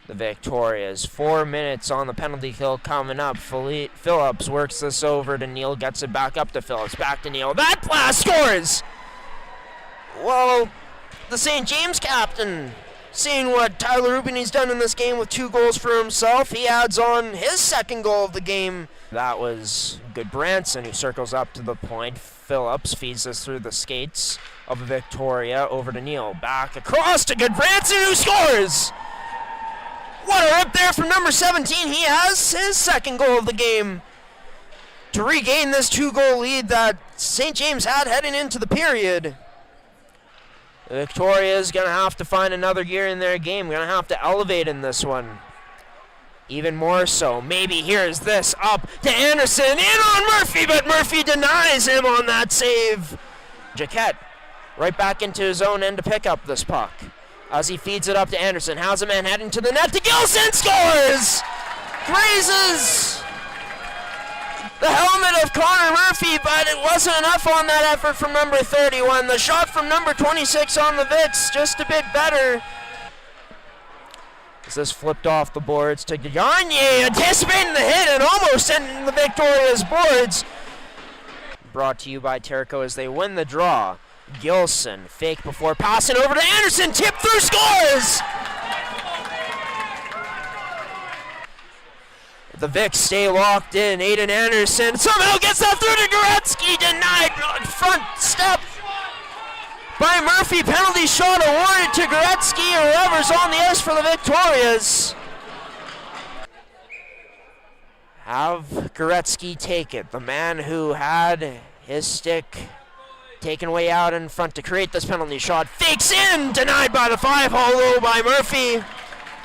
The Victorias, 4 minutes on the penalty kill coming up. Phillips works this over to Neal, gets it back up to Phillips, back to Neal. That blast scores! Well, the St. James captain, seeing what Tyler Rubini's done in this game with 2 goals for himself, he adds on his second goal of the game. That was Good Branson, who circles up to the point. Phillips feeds us through the skates of Victoria over to Neal. Back across to Good Branson, who scores! What a rip there from number 17. He has his second goal of the game to regain this 2-goal lead that St. James had heading into the period. Victoria is going to have to find another gear in their game. Going to have to elevate in this one. Even more so. Maybe here's this up to Anderson. In on Murphy, but Murphy denies him on that save. Jaquette right back into his own end to pick up this puck. As he feeds it up to Anderson. How's a man heading to the net to Gilson? Scores! Grazes the helmet of Connor Murphy, but it wasn't enough on that effort from number 31. The shot from number 26 on the Vicks, just a bit better. As this flipped off the boards to Gagne, anticipating the hit and almost sending the Victoria's boards. Brought to you by Terrico as they win the draw. Gilson, fake before passing over to Anderson, tip through, scores! The Vicks stay locked in. Aiden Anderson somehow gets that through to Goretzky, denied front step by Murphy. Penalty shot awarded to Goretzky, or whoever's on the ice for the Victorias. Have Goretzky take it. The man who had his stick taken way out in front to create this penalty shot. Fakes in, denied by the 5-hole low by Murphy.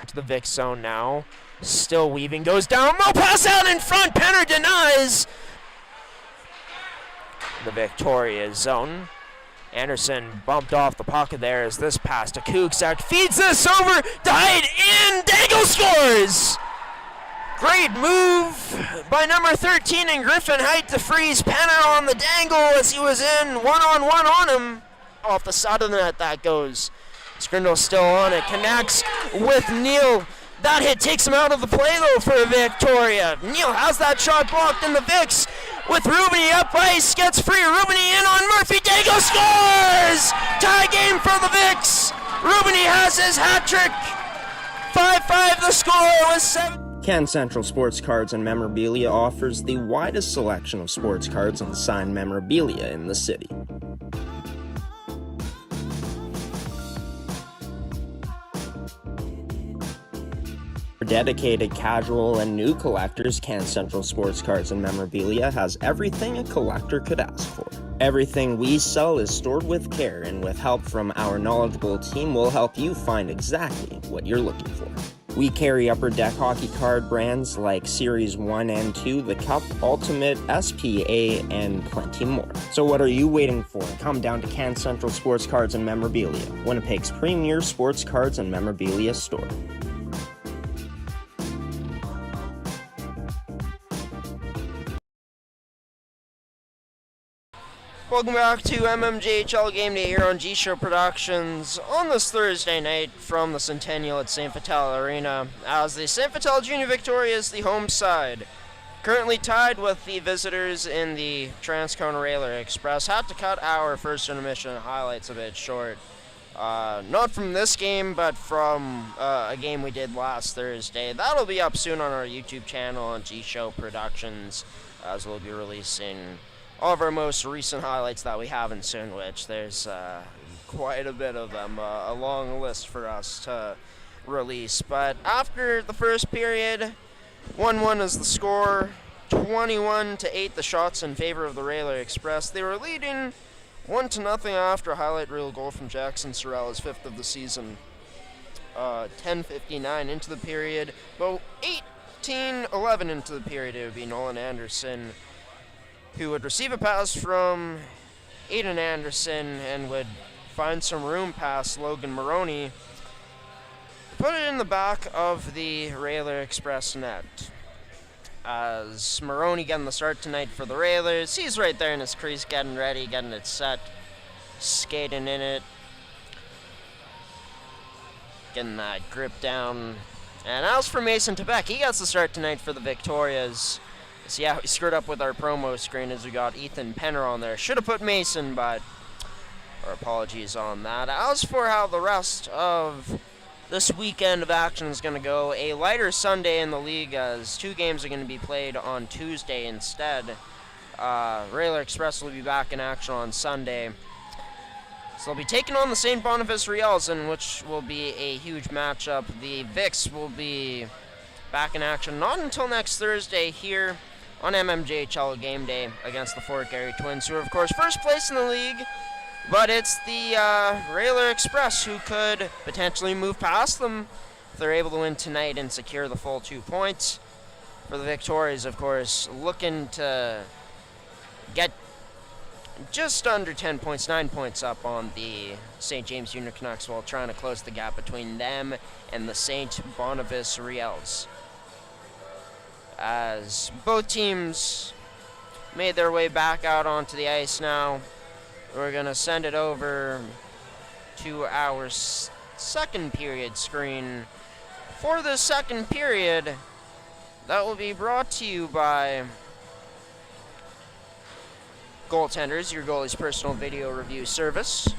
To the Vicks zone now. Still weaving, goes down, low pass out in front, Penner denies. The Victoria zone. Anderson bumped off the pocket there as this pass to Kuksak feeds this over to Hyde, in, Daigle scores! Great move by number 13 in Griffin Height to freeze Penner on the dangle as he was in one-on-one on him. Off the side of the net that goes. Skrindal still on it, connects with Neal. That hit takes him out of the play though for Victoria. Neal has that shot blocked in the Vicks with Rubini up ice, gets free. Rubini in on Murphy. Dago scores! Tie game for the Vicks. Rubini has his hat trick. 5-5 the score with 7. Can Central Sports Cards and Memorabilia offers the widest selection of sports cards and signed memorabilia in the city. For dedicated casual and new collectors, Can Central Sports Cards and Memorabilia has everything a collector could ask for. Everything we sell is stored with care, and with help from our knowledgeable team, we'll help you find exactly what you're looking for. We carry Upper Deck hockey card brands like Series 1 and 2, The Cup, Ultimate, SPA, and plenty more. So what are you waiting for? Come down to Can Central Sports Cards and Memorabilia, Winnipeg's premier sports cards and memorabilia store. Welcome back to mmjhl Game Day here on G Show Productions on this Thursday night from the Centennial at St. Vital Arena, as the St. Vital Junior Victoria is the home side. Currently tied with the visitors in the Transcona Railer Express. Had to cut our first intermission highlights a bit short. Not from this game, but from a game we did last Thursday. That'll be up soon on our YouTube channel on G Show Productions, as we'll be releasing all of our most recent highlights that we haven't soon, which there's quite a bit of them, a long list for us to release. But after the first period, 1-1 is the score, 21-8 the shots in favor of the Railer Express. They were leading 1-0 after a highlight reel goal from Jackson Sorrell, his 5th of the season. 10:59 into the period, but 18-11 into the period, it would be Nolan Anderson who would receive a pass from Aiden Anderson and would find some room past Logan Maroney, put it in the back of the Railer Express net. As Maroney getting the start tonight for the Railers, he's right there in his crease getting ready, getting it set, skating in it, getting that grip down. And as for Mason Tebeck, he gets the start tonight for the Victorias. See how we screwed up with our promo screen as we got Ethan Penner on there. Should have put Mason, but our apologies on that. As for how the rest of this weekend of action is going to go, a lighter Sunday in the league as 2 games are going to be played on Tuesday instead. Railer Express will be back in action on Sunday. So they'll be taking on the St. Boniface Riels, in which will be a huge matchup. The Vicks will be back in action not until next Thursday here on mmjhl Game Day against the Fort Garry Twins, who are, of course, first place in the league. But it's the Railer Express who could potentially move past them if they're able to win tonight and secure the full 2 points. For the Victorias, of course, looking to get just under 10 points, 9 points up on the St. James Junior Canucks while trying to close the gap between them and the St. Boniface Riels. As both teams made their way back out onto the ice now, we're going to send it over to our second period screen. For the second period, that will be brought to you by Goaltenders, your goalie's personal video review service.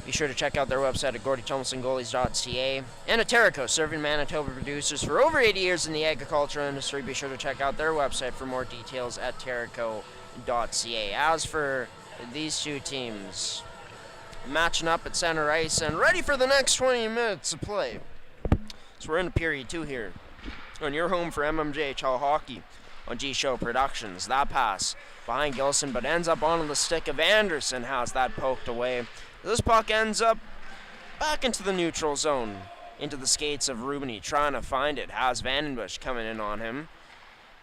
Be sure to check out their website at gordytomlinsongoalies.ca. And Aterico, serving Manitoba producers for over 80 years in the agricultural industry. Be sure to check out their website for more details at aterico.ca. As for these two teams, matching up at center ice and ready for the next 20 minutes of play. So we're in period 2 here on your home for mmjhl hockey on G Show Productions. That pass behind Gilson, but ends up on the stick of Anderson, has that poked away. This puck ends up back into the neutral zone, into the skates of Rubini, trying to find it. Has Vandenbush coming in on him,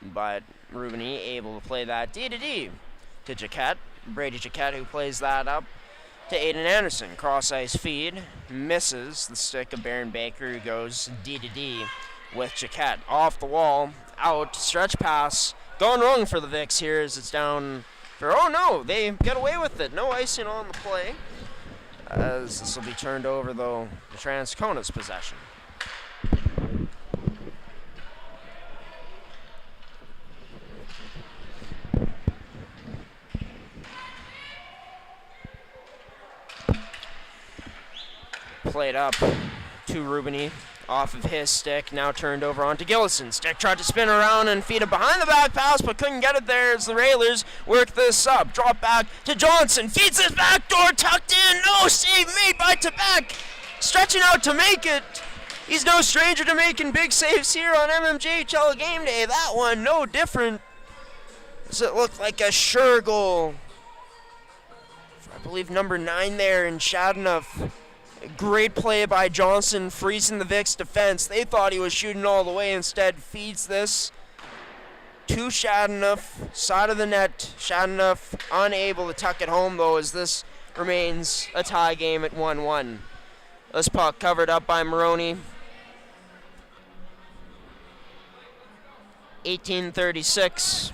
but Rubini able to play that D to Jaquette. Brady Jaquette, who plays that up to Aiden Anderson. Cross ice feed, misses the stick of Baron Baker, who goes D with Jaquette off the wall, out, stretch pass, going wrong for the Vicks here as it's down for, oh no, they get away with it. No icing on the play, as this will be turned over though to Transcona's possession. Played up to Rubini off of his stick, now turned over onto Gillison. Stick tried to spin around and feed it behind the back pass, but couldn't get it there as the Railers work this up. Drop back to Johnson, feeds his backdoor, tucked in, no save made by Tebek. Stretching out to make it. He's no stranger to making big saves here on MMJHL game day. That one no different. Does it look like a sure goal? I believe number 9 there in Shadenough. Great play by Johnson, freezing the Vicks defense. They thought he was shooting all the way. Instead, feeds this to Shadenough, side of the net. Shadenough unable to tuck it home, though, as this remains a tie game at 1-1. This puck covered up by Maroney. 18:36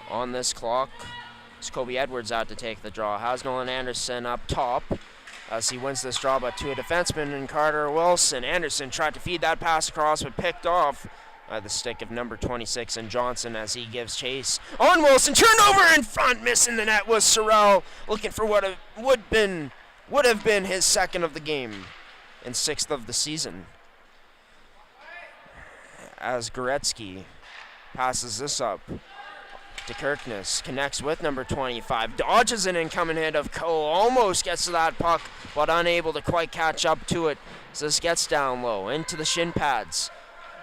on this clock. It's Kobe Edwards out to take the draw. Has Nolan Anderson up top as he wins this draw, but to a defenseman in Carter Wilson. Anderson tried to feed that pass across, but picked off by the stick of number 26 and Johnson as he gives chase on Wilson. Turnover in front, missing the net was Sorrell, looking for what would have been his second of the game and 6th of the season. As Goretzky passes this up to Kirkness, connects with number 25, dodges an incoming hit of Cole, almost gets to that puck, but unable to quite catch up to it. So this gets down low, into the shin pads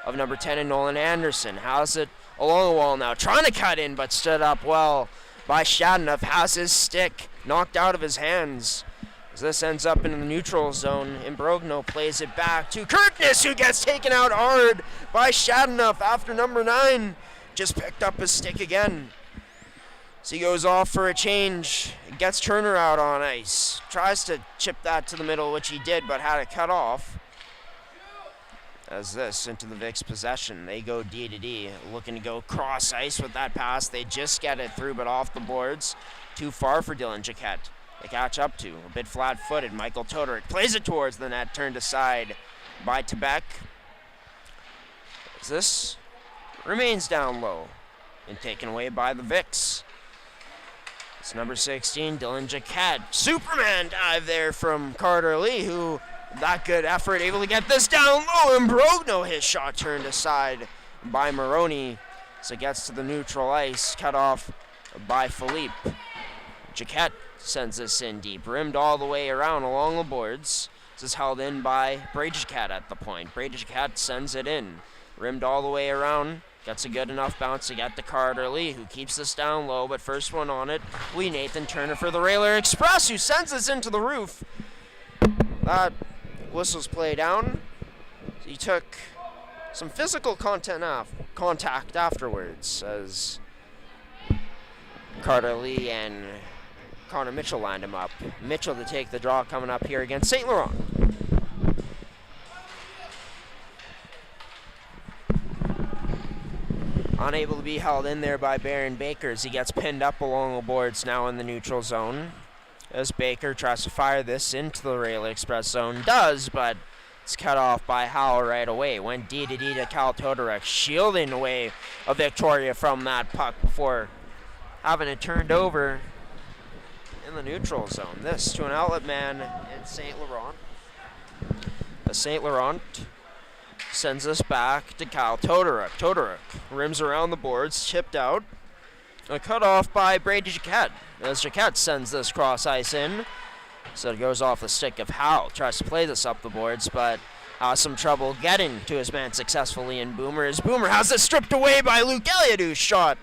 of number 10 and Nolan Anderson. Has it along the wall now, trying to cut in, but stood up well by Shadenough. Has his stick knocked out of his hands. As this ends up in the neutral zone, Imbrogno plays it back to Kirkness, who gets taken out hard by Shadenough after number 9 just picked up his stick again. So he goes off for a change, gets Turner out on ice, tries to chip that to the middle, which he did, but had it cut off. As this into the Vicks possession, they go D to D, looking to go cross ice with that pass. They just get it through, but off the boards. Too far for Dylan Jaquette. They catch up to, a bit flat-footed. Michael Todoric plays it towards the net, turned aside by Tebek. As this remains down low and taken away by the Vicks. It's number 16, Dylan Jaquette. Superman dive there from Carter Lee, who, that good effort, able to get this down low. And Brogno, his shot turned aside by Maroney. So it gets to the neutral ice, cut off by Philippe. Jaquette sends this in deep, rimmed all the way around along the boards. This is held in by Brady Jaquette at the point. Brady Jaquette sends it in, rimmed all the way around. Gets a good enough bounce to get to Carter Lee, who keeps this down low, but first one on it, Lee Nathan Turner for the Railer Express, who sends this into the roof. That whistle's play down. He took some physical contact afterwards, as Carter Lee and Connor Mitchell lined him up. Mitchell to take the draw coming up here against St. Laurent. Unable to be held in there by Baron Baker as he gets pinned up along the boards now in the neutral zone. As Baker tries to fire this into the Rail Express zone, does, but it's cut off by Howell right away. Went D to D to Cal Todorek, shielding away a Victoria from that puck before having it turned over in the neutral zone. This to an outlet man in St. Laurent. St. Laurent sends this back to Kyle Todorek. Todorek rims around the boards, chipped out. A cut off by Brady Jaquette. As Jaquette sends this cross ice in. So it goes off the stick of Howell. Tries to play this up the boards, but has some trouble getting to his man successfully in Boomer. As Boomer has it stripped away by Luke Elliott, whose shot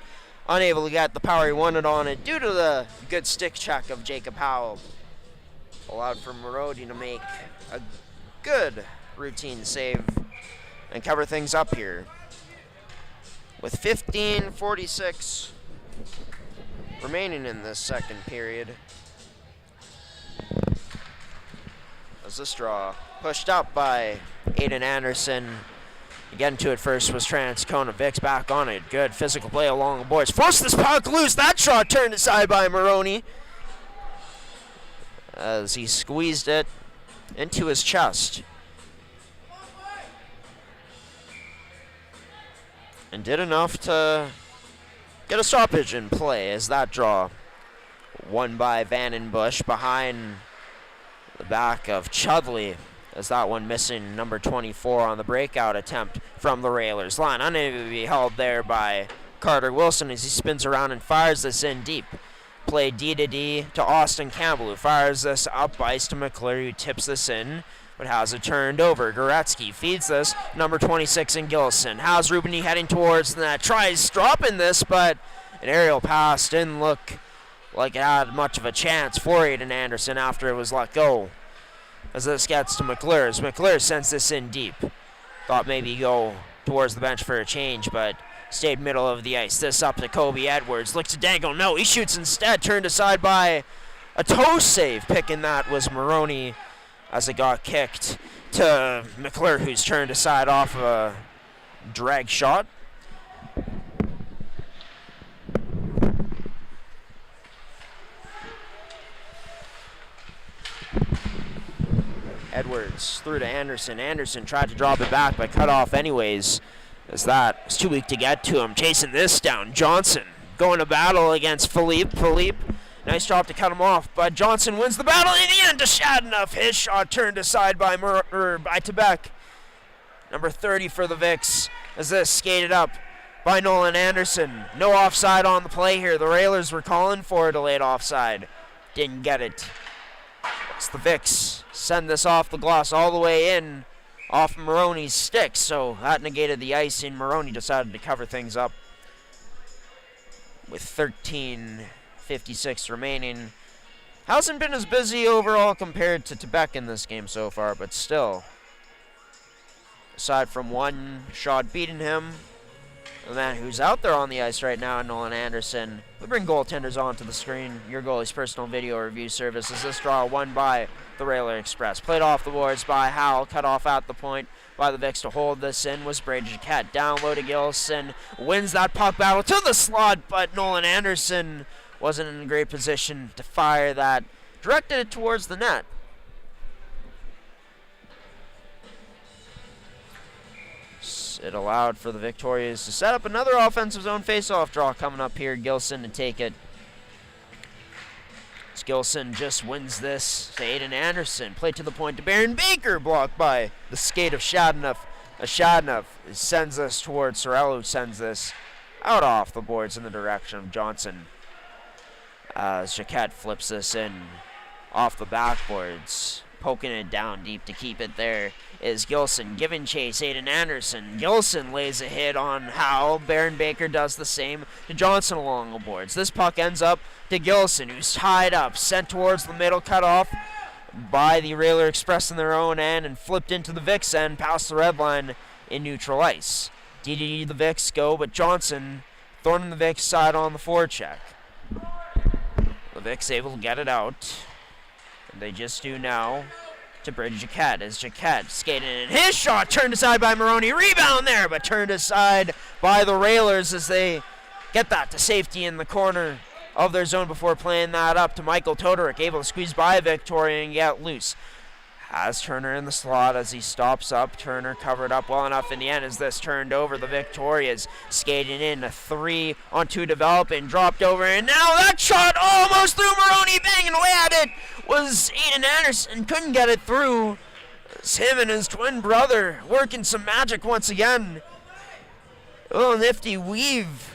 unable to get the power he wanted on it due to the good stick check of Jacob Howell. Allowed for Marodi to make a good routine save and cover things up here. With 15:46 remaining in this second period. As this draw Pushed up by Aiden Anderson. Getting to it first was Transcona. Vicks back on it. Good physical play along the boards. Forced this puck loose. That shot turned aside by Maroney as he squeezed it into his chest. And did enough to get a stoppage in play as that draw won by Vandenbush behind the back of Chudley, as that one missing number 24 on the breakout attempt from the Railers line. Unable to be held there by Carter Wilson as he spins around and fires this in deep. Play D to D to Austin Campbell, who fires this up ice to McClure, who tips this in, but has it turned over. Goretzky feeds this, number 26 in Gilson. How's Rubini heading towards the net? Tries dropping this, but an aerial pass didn't look like it had much of a chance for Aiden Anderson after it was let go. As this gets to McClure, as McClure sends this in deep. Thought maybe go towards the bench for a change, but stayed middle of the ice. This up to Kobe Edwards. Looks to Dangle. No, he shoots instead. Turned aside by a toe save. Picking that was Maroney as it got kicked to McClure, who's turned aside off a drag shot. Edwards through to Anderson. Anderson tried to drop it back, but cut off anyways, as that was too weak to get to him. Chasing this down, Johnson going to battle against Philippe. Nice drop to cut him off, but Johnson wins the battle in the end to Shadenough. His shot turned aside by Tebek. Number 30 for the Vicks, as this skated up by Nolan Anderson. No offside on the play here. The Railers were calling for a delayed offside. Didn't get it. It's the Vicks. Send this off the gloss all the way in off Maroney's stick, so that negated the icing. Maroney decided to cover things up with 13:56 remaining. Hasn't been as busy overall compared to Tebek in this game so far, but still, aside from one shot beating him, the man who's out there on the ice right now, Nolan Anderson. We bring goaltenders onto the screen. Your goalie's personal video review service. As this draw won by the Railer Express. Played off the boards by Howell. Cut off at the point by the Vicks to hold this in was Brady Jaquette. Down low to Gilson. Wins that puck battle to the slot, but Nolan Anderson wasn't in a great position to fire that. Directed it towards the net. It allowed for the Victorias to set up another offensive zone face-off draw coming up here. Gilson to take it. Gilson just wins this to Aiden Anderson. Played to the point to Baron Baker, blocked by the skate of Shadenough. Shadenough sends this towards Sorello, who sends this out off the boards in the direction of Johnson. Jaquette flips this in off the backboards. Poking it down deep to keep it there is Gilson. Giving chase, Aiden Anderson. Gilson lays a hit on Howell. Baron Baker does the same to Johnson along the boards. This puck ends up to Gilson, who's tied up. Sent towards the middle, cut off by the Railer Express in their own end and flipped into the Vicks end, past the red line in neutral ice. DDD the Vicks go, but Johnson throwing the Vicks side on the forecheck. The Vicks able to get it out. They just do now to Brady Jaquette as Jaquette skating in. His shot turned aside by Maroney. Rebound there, but turned aside by the Railers as they get that to safety in the corner of their zone before playing that up to Michael Todoric. Able to squeeze by Victoria and get loose. Has Turner in the slot as he stops up. Turner covered up well enough in the end as this turned over. The Victorias skating in a 3-on-2 developing, dropped over, and now that shot almost through Maroney, banging away at it was Aiden Anderson. Couldn't get it through. It's him and his twin brother working some magic once again. A little nifty weave.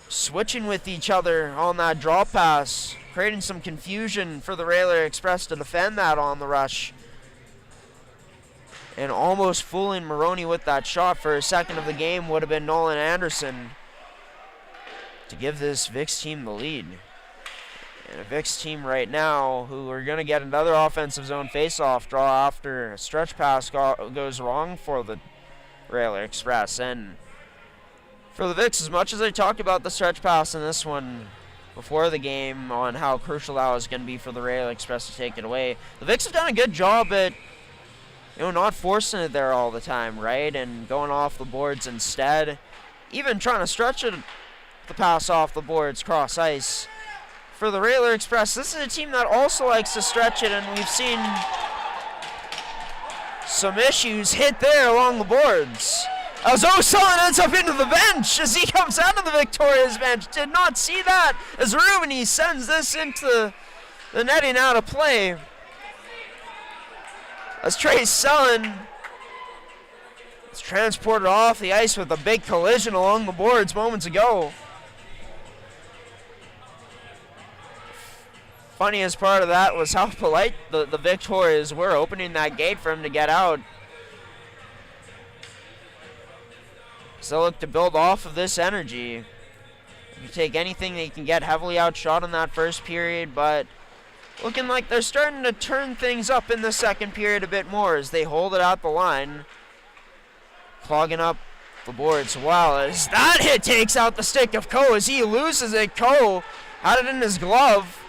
Switching with each other on that draw pass, creating some confusion for the Railer Express to defend that on the rush. And almost fooling Maroney with that shot for a second of the game would have been Nolan Anderson to give this Vicks team the lead. And a Vicks team right now who are going to get another offensive zone face-off draw after a stretch pass goes wrong for the Railer Express. And for the Vicks, as much as I talked about the stretch pass in this one, before the game on how crucial that was going to be for the Rail Express to take it away. The Vics have done a good job at, not forcing it there all the time, right? And going off the boards instead. Even trying to stretch it, the pass off the boards, cross ice. For the Rail Express, this is a team that also likes to stretch it, and we've seen some issues hit there along the boards. As O'Sullivan ends up into the bench as he comes out of the Victoria's bench. Did not see that as Rubini sends this into the netting out of play. As Trey Sullen is transported off the ice with a big collision along the boards moments ago. Funniest part of that was how polite the Victorias were opening that gate for him to get out. So look to build off of this energy. If you take anything, they can get heavily outshot in that first period, but looking like they're starting to turn things up in the second period a bit more as they hold it out the line. Clogging up the boards. Wow, as that hit takes out the stick of Coe as he loses it. Coe had it in his glove.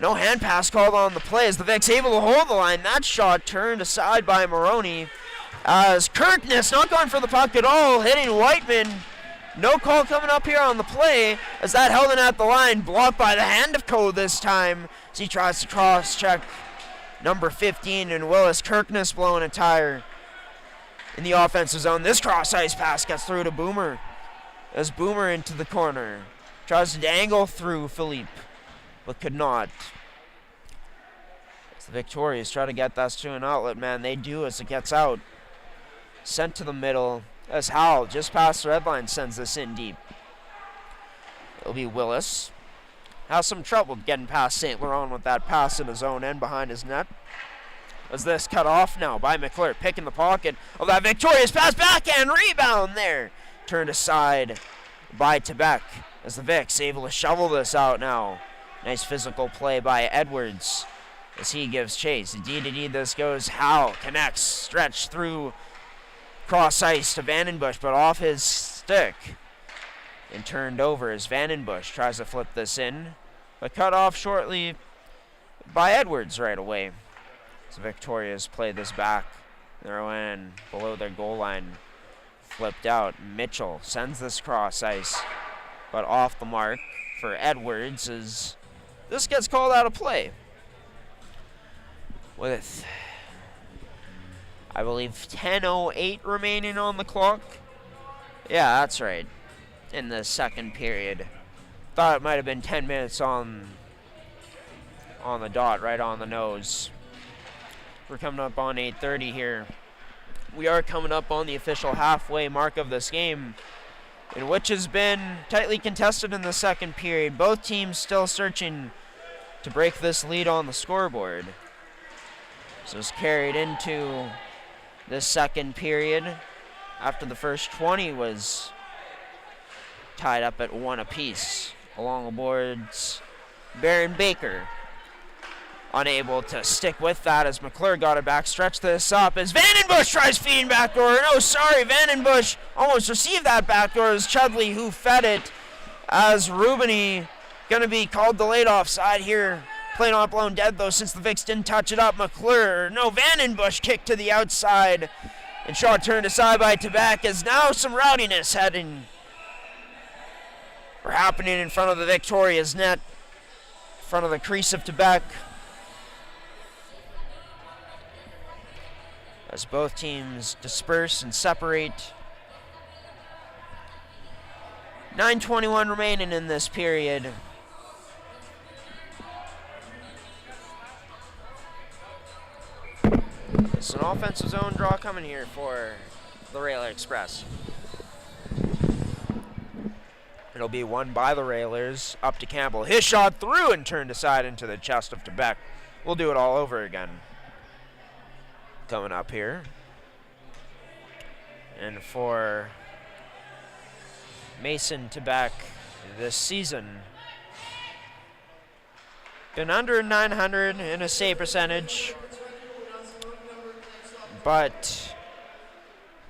No hand pass called on the play as the Vics able to hold the line. That shot turned aside by Maroney. As Kirkness not going for the puck at all, hitting Whiteman. No call coming up here on the play as that held in at the line, blocked by the hand of Coe this time as he tries to cross-check number 15 and Willis. Kirkness blowing a tire in the offensive zone. This cross-ice pass gets through to Boomer as Boomer into the corner. Tries to dangle through Philippe, but could not. As the Victorias try to get that to an outlet, man, they do as it gets out. Sent to the middle as Howell just past the red line sends this in deep. It'll be Willis. Has some trouble getting past St. Laurent with that pass in his own end behind his net. As this cut off now by McClure, picking the pocket of that Victoria's pass, backhand rebound there. Turned aside by Quebec as the Vics able to shovel this out now. Nice physical play by Edwards as he gives chase. D this goes. Howell connects, stretched through cross ice to Vandenbush, but off his stick and turned over as Vandenbush tries to flip this in, but cut off shortly by Edwards right away. So Victoria's play this back. They're in below their goal line. Flipped out. Mitchell sends this cross ice, but off the mark for Edwards as this gets called out of play. With, I believe, 10:08 remaining on the clock. Yeah, that's right. In the second period. Thought it might have been 10 minutes on the dot, right on the nose. We're coming up on 8:30 here. We are coming up on the official halfway mark of this game, in which has been tightly contested in the second period. Both teams still searching to break this lead on the scoreboard. So it's carried into this second period after the first 20 was tied up at 1 apiece. Along the boards, Baron Baker unable to stick with that as McClure got it back, stretched this up as Vandenbush tries feeding backdoor. No, sorry, Vandenbush almost received that backdoor as Chudley who fed it, as Rubini going to be called delayed offside here. Play not blown dead though since the Vics didn't touch it up. McClure, no, Vandenbush kicked to the outside and shot turned aside by Quebec as now some rowdiness happening in front of the Victoria's net, in front of the crease of Quebec. As both teams disperse and separate. 9:21 remaining in this period. It's an offensive zone draw coming here for the Rail Express. It'll be won by the Railers, up to Campbell. His shot through and turned aside into the chest of Quebec. We'll do it all over again. Coming up here. And for Mason Quebec this season, been under 900 in a save percentage, but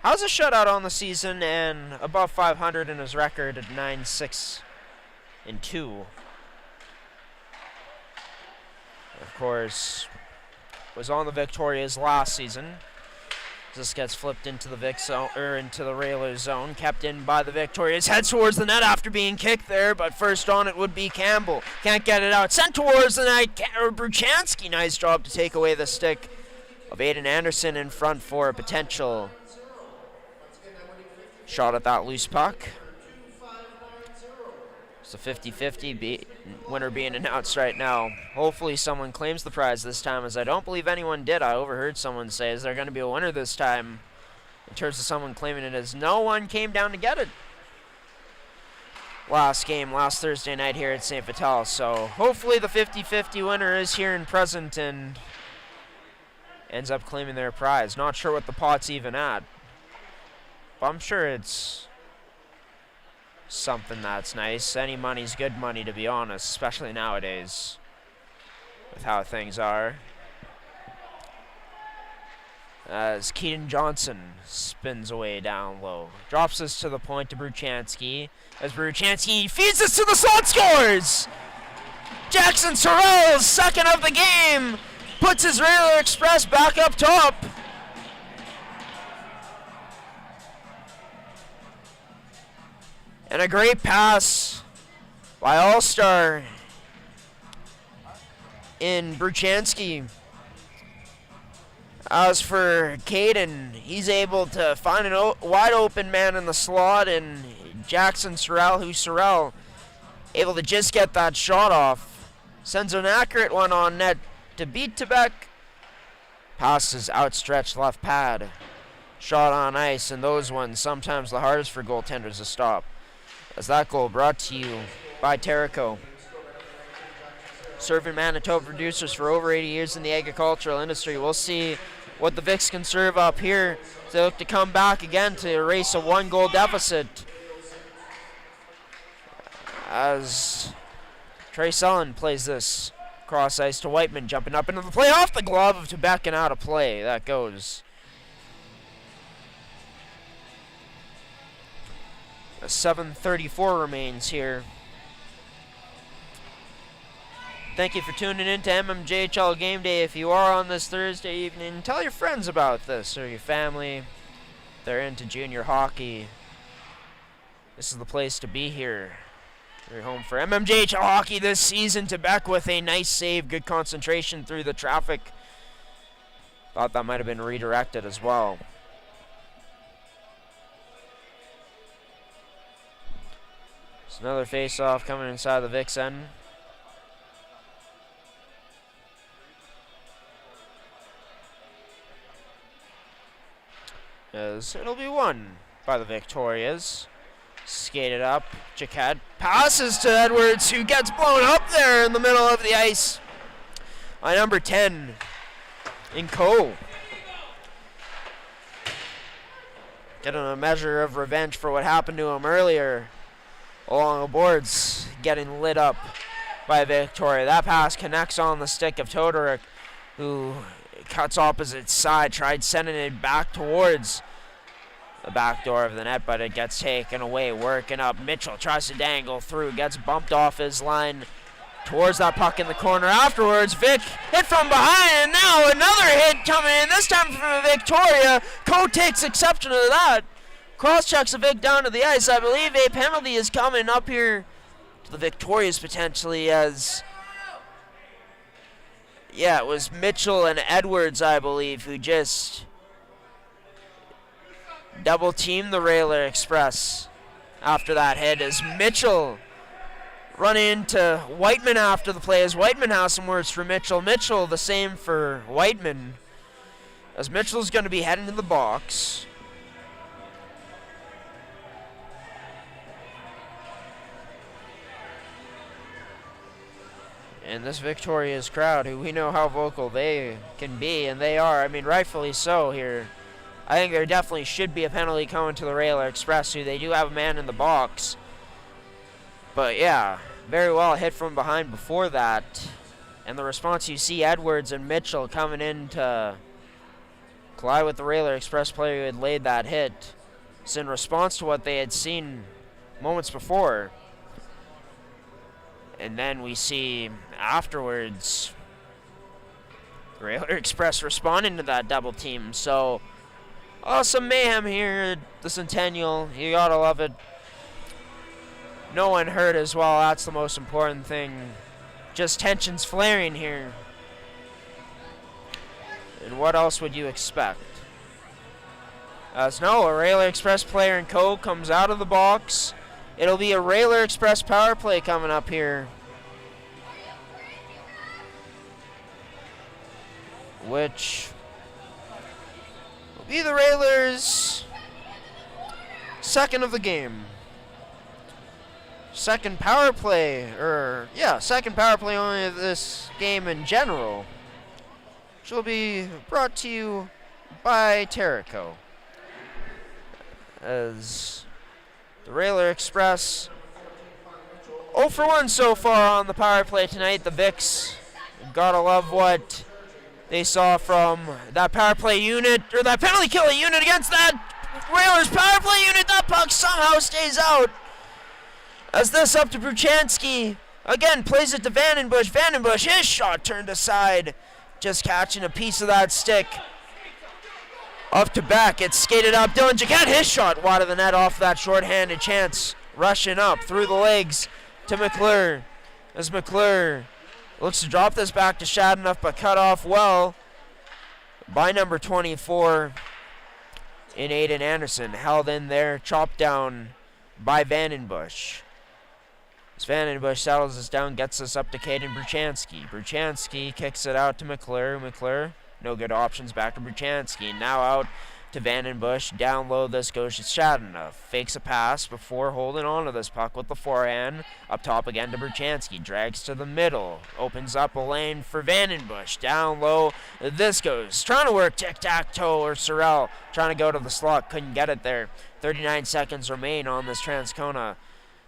has a shutout on the season and above 500 in his record at 9-6 Of course, was on the Victorias last season. This gets flipped into the Vic zone, or into the Railers zone, kept in by the Victorias. Heads towards the net after being kicked there, but first on it would be Campbell. Can't get it out. Sent towards the net. Bruchansky, nice job to take away the stick of Aiden Anderson in front for a potential shot at that loose puck. It's a 50-50 winner being announced right now. Hopefully someone claims the prize this time, as I don't believe anyone did. I overheard someone say, is there going to be a winner this time? In terms of someone claiming it, as no one came down to get it last Thursday night here at St. Vital. So hopefully the 50-50 winner is here and present and ends up claiming their prize. Not sure what the pot's even at, but I'm sure it's something that's nice. Any money's good money, to be honest, especially nowadays with how things are. As Keaton Johnson spins away down low. Drops this to the point to Bruchansky. As Bruchansky feeds this to the slot, scores! Jackson Sorrell's second of the game puts his Railer Express back up top. And a great pass by All-Star in Bruchansky. As for Caden, he's able to find a wide open man in the slot, and Jackson Sorrell, able to just get that shot off. Sends an accurate one on net to beat Tebek. Passes outstretched left pad. Shot on ice, and those ones sometimes the hardest for goaltenders to stop. As that goal brought to you by Terrico. Serving Manitoba producers for over 80 years in the agricultural industry. We'll see what the Vics can serve up here. They look to come back again to erase a 1-goal deficit. As Trey Sullen plays this cross ice to Whiteman, jumping up into the play off the glove of Tebek and out of play. That goes. A 7:34 remains here. Thank you for tuning in to mmjhl Game Day. If you are on this Thursday evening, tell your friends about this, or your family. If they're into junior hockey, this is the place to be here. You're home for mmjhl hockey this season. Tebek with a nice save, good concentration through the traffic. Thought that might have been redirected as well. It's another face-off coming inside the Vic's end. As it'll be won by the Victorias. Skated up, Jaquette passes to Edwards, who gets blown up there in the middle of the ice by number 10 in Cole. Getting a measure of revenge for what happened to him earlier along the boards, getting lit up by Victoria. That pass connects on the stick of Todoric, who cuts opposite side, tried sending it back towards the back door of the net, but it gets taken away. Working up, Mitchell tries to dangle through, gets bumped off his line towards that puck in the corner. Afterwards, Vic hit from behind, and now another hit coming in, this time from Victoria. Coe takes exception to that. Cross-checks the Vic down to the ice. I believe a penalty is coming up here to the Victorias potentially, as it was Mitchell and Edwards, I believe, who just double-teamed the Railer Express after that hit, as Mitchell run into Whiteman after the play, as Whiteman has some words for Mitchell. Mitchell the same for Whiteman, as Mitchell's going to be heading to the box. And this Victoria's crowd, who we know how vocal they can be, and they are, I mean, rightfully so here. I think there definitely should be a penalty coming to the Railer Express, who they do have a man in the box. But yeah, very well hit from behind before that. And the response, you see Edwards and Mitchell coming in to collide with the Railer Express player who had laid that hit. It's in response to what they had seen moments before. And then we see afterwards Railer Express responding to that double team. So, some mayhem here at the Centennial. You gotta love it. No one hurt as well. That's the most important thing. Just tensions flaring here. And what else would you expect? As no, a Railer Express player in code comes out of the box. It'll be a Railer Express power play coming up here, which will be the Railers' second of the game. Second power play, second power play only of this game in general, which will be brought to you by Terrico. As the Railer Express 0 for 1 so far on the power play tonight. The Vics, gotta love what they saw from that power play unit, or that penalty kill unit against that Railers power play unit. That puck somehow stays out. As this up to Bruchansky, again plays it to Vandenbush. Vandenbush, his shot turned aside, just catching a piece of that stick. Up to back, it's skated up. Dylan Jaquette, his shot wide of the net off that short-handed chance. Rushing up through the legs to McClure. As McClure looks to drop this back to Shadenough, but cut off well by number 24 in Aiden Anderson. Held in there, chopped down by Vandenbush. As Vandenbush settles us down, gets us up to Caden Bruchansky. Bruchansky kicks it out to McClure. McClure, no good options, back to Bruchansky. Now out to Vandenbush. Down low, this goes to Shadenough. Fakes a pass before holding on to this puck with the forehand. Up top again to Bruchansky. Drags to the middle. Opens up a lane for Vandenbush. Down low, this goes. Trying to work tic-tac-toe, or Sorrell trying to go to the slot. Couldn't get it there. 39 seconds remain on this Transcona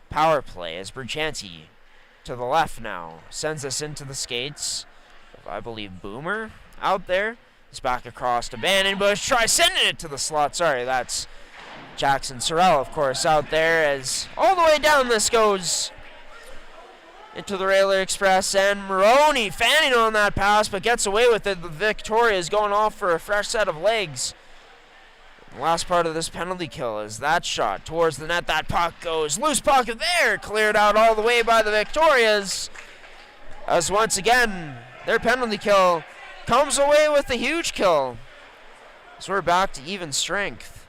power play as Bruchansky to the left now. Sends us into the skates. I believe Boomer out there. It's back across to Vandenbush. Try sending it to the slot. Sorry, that's Jackson Sorrell, of course, out there. As all the way down this goes into the Railer Express. And Maroney fanning on that pass, but gets away with it. The Victoria is going off for a fresh set of legs. The last part of this penalty kill is that shot towards the net. That puck goes loose. Puck there, cleared out all the way by the Victorias. As once again, their penalty kill comes away with a huge kill. So we're back to even strength.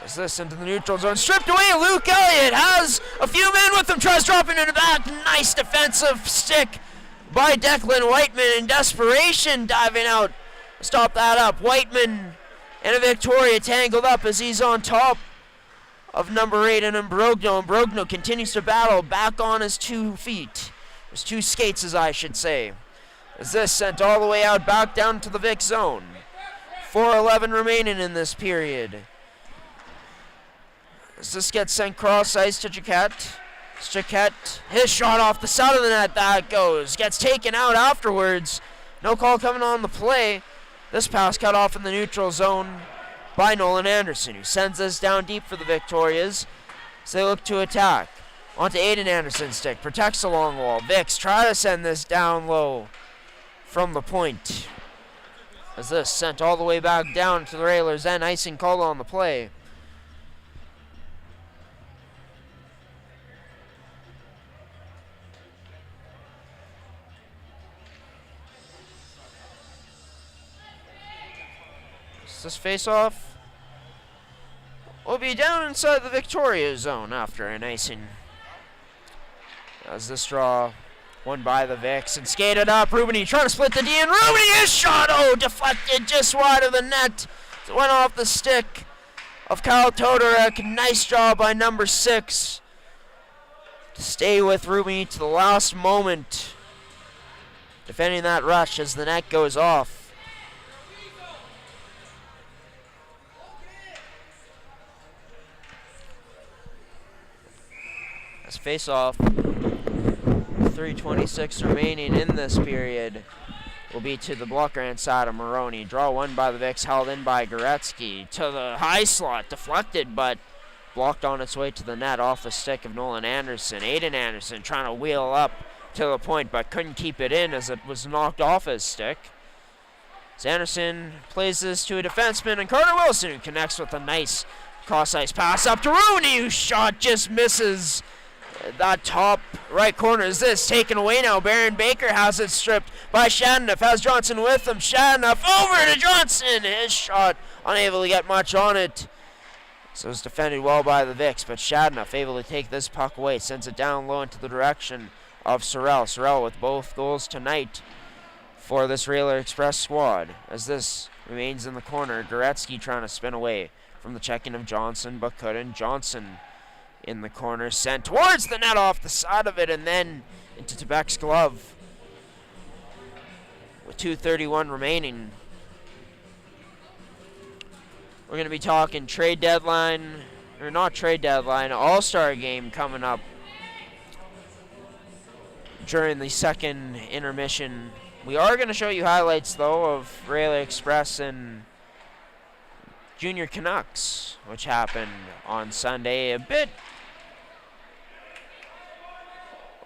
As this into the neutral zone, stripped away. Luke Elliott has a few men with him, tries dropping in the back. Nice defensive stick by Declan Whiteman in desperation, diving out. Stop that up. Whiteman and a Victoria tangled up as he's on top of number 8 and Brogno. And Brogno continues to battle back on his 2 feet. His 2 skates, as I should say. As this sent all the way out back down to the Vic zone. 4:11 remaining in this period. As this gets sent cross ice to Jaquette. Jaquette, his shot off the side of the net. That goes. Gets taken out afterwards. No call coming on the play. This pass cut off in the neutral zone by Nolan Anderson, who sends us down deep for the Victorias. So they look to attack. Onto Aiden Anderson's stick. Protects the long wall. Vicks try to send this down low from the point. As this sent all the way back down to the Railers. Then icing called on the play. This face-off will be down inside the Victoria zone after an icing. As this draw won by the Vics and skated up. Rubini trying to split the D, and Rubini, his shot, deflected just wide of the net. It went off the stick of Kyle Todorek. Nice job by number 6 to stay with Rubini to the last moment, defending that rush as the net goes off. Face off. 3:26 remaining in this period will be to the blocker inside of Maroney. Draw one by the Vics, held in by Goretzky to the high slot, deflected, but blocked on its way to the net off the stick of Nolan Anderson. Aiden Anderson trying to wheel up to the point, but couldn't keep it in as it was knocked off his stick. As Anderson plays this to a defenseman, and Carter Wilson, who connects with a nice cross-ice pass up to Rooney, whose shot just misses that top right corner. Is this taken away now? Baron Baker has it stripped by Shadenough, has Johnson with him. Shadenough over to Johnson. His shot unable to get much on it. So it's defended well by the Vicks, but Shadenough able to take this puck away, sends it down low into the direction of Sorrell. Sorrell with both goals tonight for this Railer Express squad. As this remains in the corner, Goretzky trying to spin away from the check-in of Johnson, but couldn't. Johnson in the corner, sent towards the net off the side of it, and then into Tebek's glove. With 2:31 remaining. We're going to be talking trade deadline, or not trade deadline, All-Star game coming up during the second intermission. We are going to show you highlights, though, of Railer Express and Junior Canucks, which happened on Sunday. A bit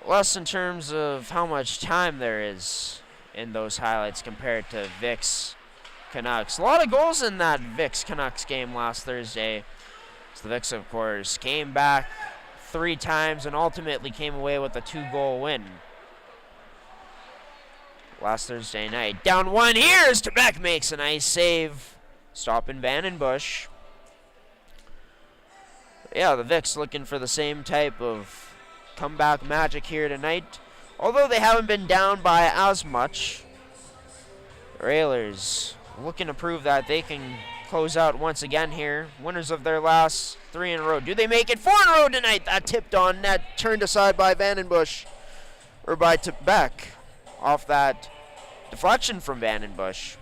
less in terms of how much time there is in those highlights compared to Vicks Canucks. A lot of goals in that Vicks Canucks game last Thursday. So the Vicks, of course, came back 3 times and ultimately came away with a 2-goal win last Thursday night. Down 1 here as Tebek makes a nice save, stopping Vandenbush. Yeah, the Vicks looking for the same type of comeback magic here tonight. Although they haven't been down by as much, Railers looking to prove that they can close out once again here. Winners of their last 3 in a row. Do they make it 4 in a row tonight? That tipped on net, turned aside by Vandenbush, or by Tebek, off that deflection from Vandenbush.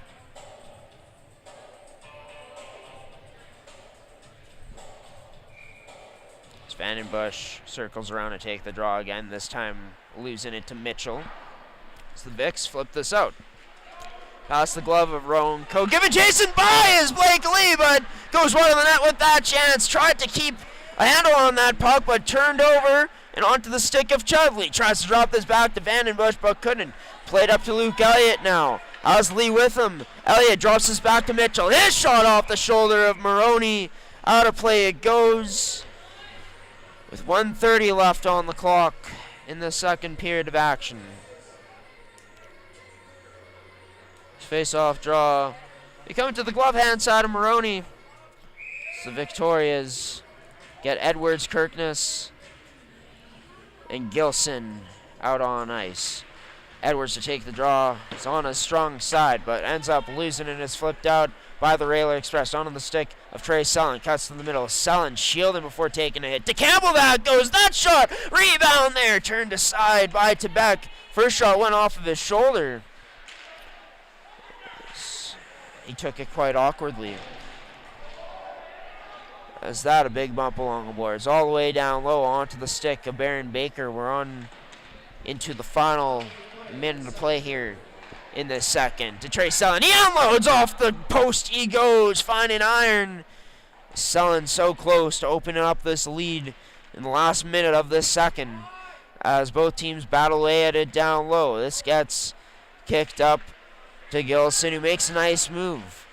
Vandenbush circles around to take the draw again, this time losing it to Mitchell. As the Vicks flip this out. Past the glove of Rowan Coe. Given Jason by is Blake Lee, but goes wide of the net with that chance. Tried to keep a handle on that puck, but turned over and onto the stick of Chudley. Tries to drop this back to Vandenbush, but couldn't. Played up to Luke Elliott now. Has Lee with him. Elliott drops this back to Mitchell. His shot off the shoulder of Maroney. Out of play it goes. With 1:30 left on the clock in the second period of action. Face-off draw. We come to the glove hand side of Maroney. So the Victorias get Edwards, Kirkness, and Gilson out on ice. Edwards to take the draw. It's on a strong side, but ends up losing it. Is flipped out by the Railer Express onto the stick of Trey Sullen. Cuts to the middle. Sullen shielding before taking a hit. To Campbell that goes. That shot. Rebound there. Turned aside by Tebek. First shot went off of his shoulder. He took it quite awkwardly. As that a big bump along the boards. All the way down low onto the stick of Baron Baker. We're on into the final minute of play here in this second. To Trey Sullen. He unloads off the post. He goes, finding iron. Sullen so close to opening up this lead in the last minute of this second as both teams battle away at it down low. This gets kicked up to Gilson, who makes a nice move.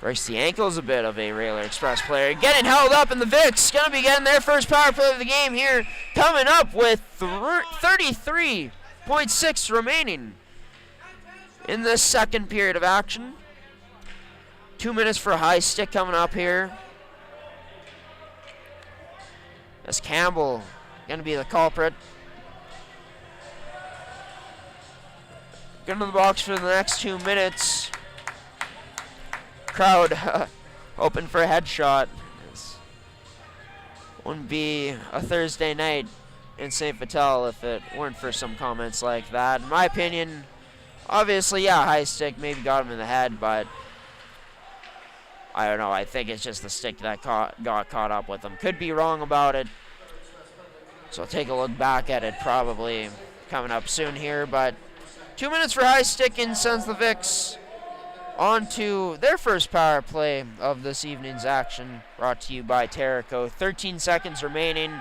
Breaks the ankles a bit of a Railer Express player. Getting held up in the Vicks. Going to be getting their first power play of the game here. Coming up with 33.6 remaining in this second period of action. 2 minutes for a high stick coming up here. As Campbell going to be the culprit. Going to the box for the next 2 minutes. Crowd hoping for a headshot. This wouldn't be a Thursday night in St. Vital if it weren't for some comments like that. In my opinion, obviously, yeah, high stick maybe got him in the head, but I don't know. I think it's just the stick that got caught up with him. Could be wrong about it. So I'll take a look back at it probably coming up soon here, but 2 minutes for high stick in sends the Vicks On to their first power play of this evening's action, brought to you by Terrico. 13 seconds remaining,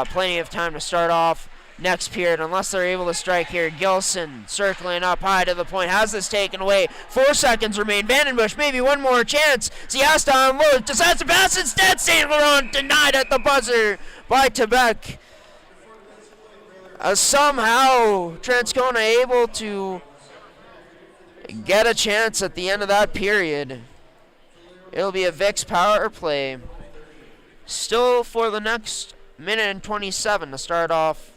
plenty of time to start off next period, unless they're able to strike here. Gilson circling up high to the point, has this taken away. 4 seconds remain. Vandenbush, maybe one more chance. So he has to unload, decides to pass instead. St. Laurent denied at the buzzer by Quebec. Somehow, Transcona able to get a chance at the end of that period. It'll be a Vicks power play. Still for the next minute and 27 to start off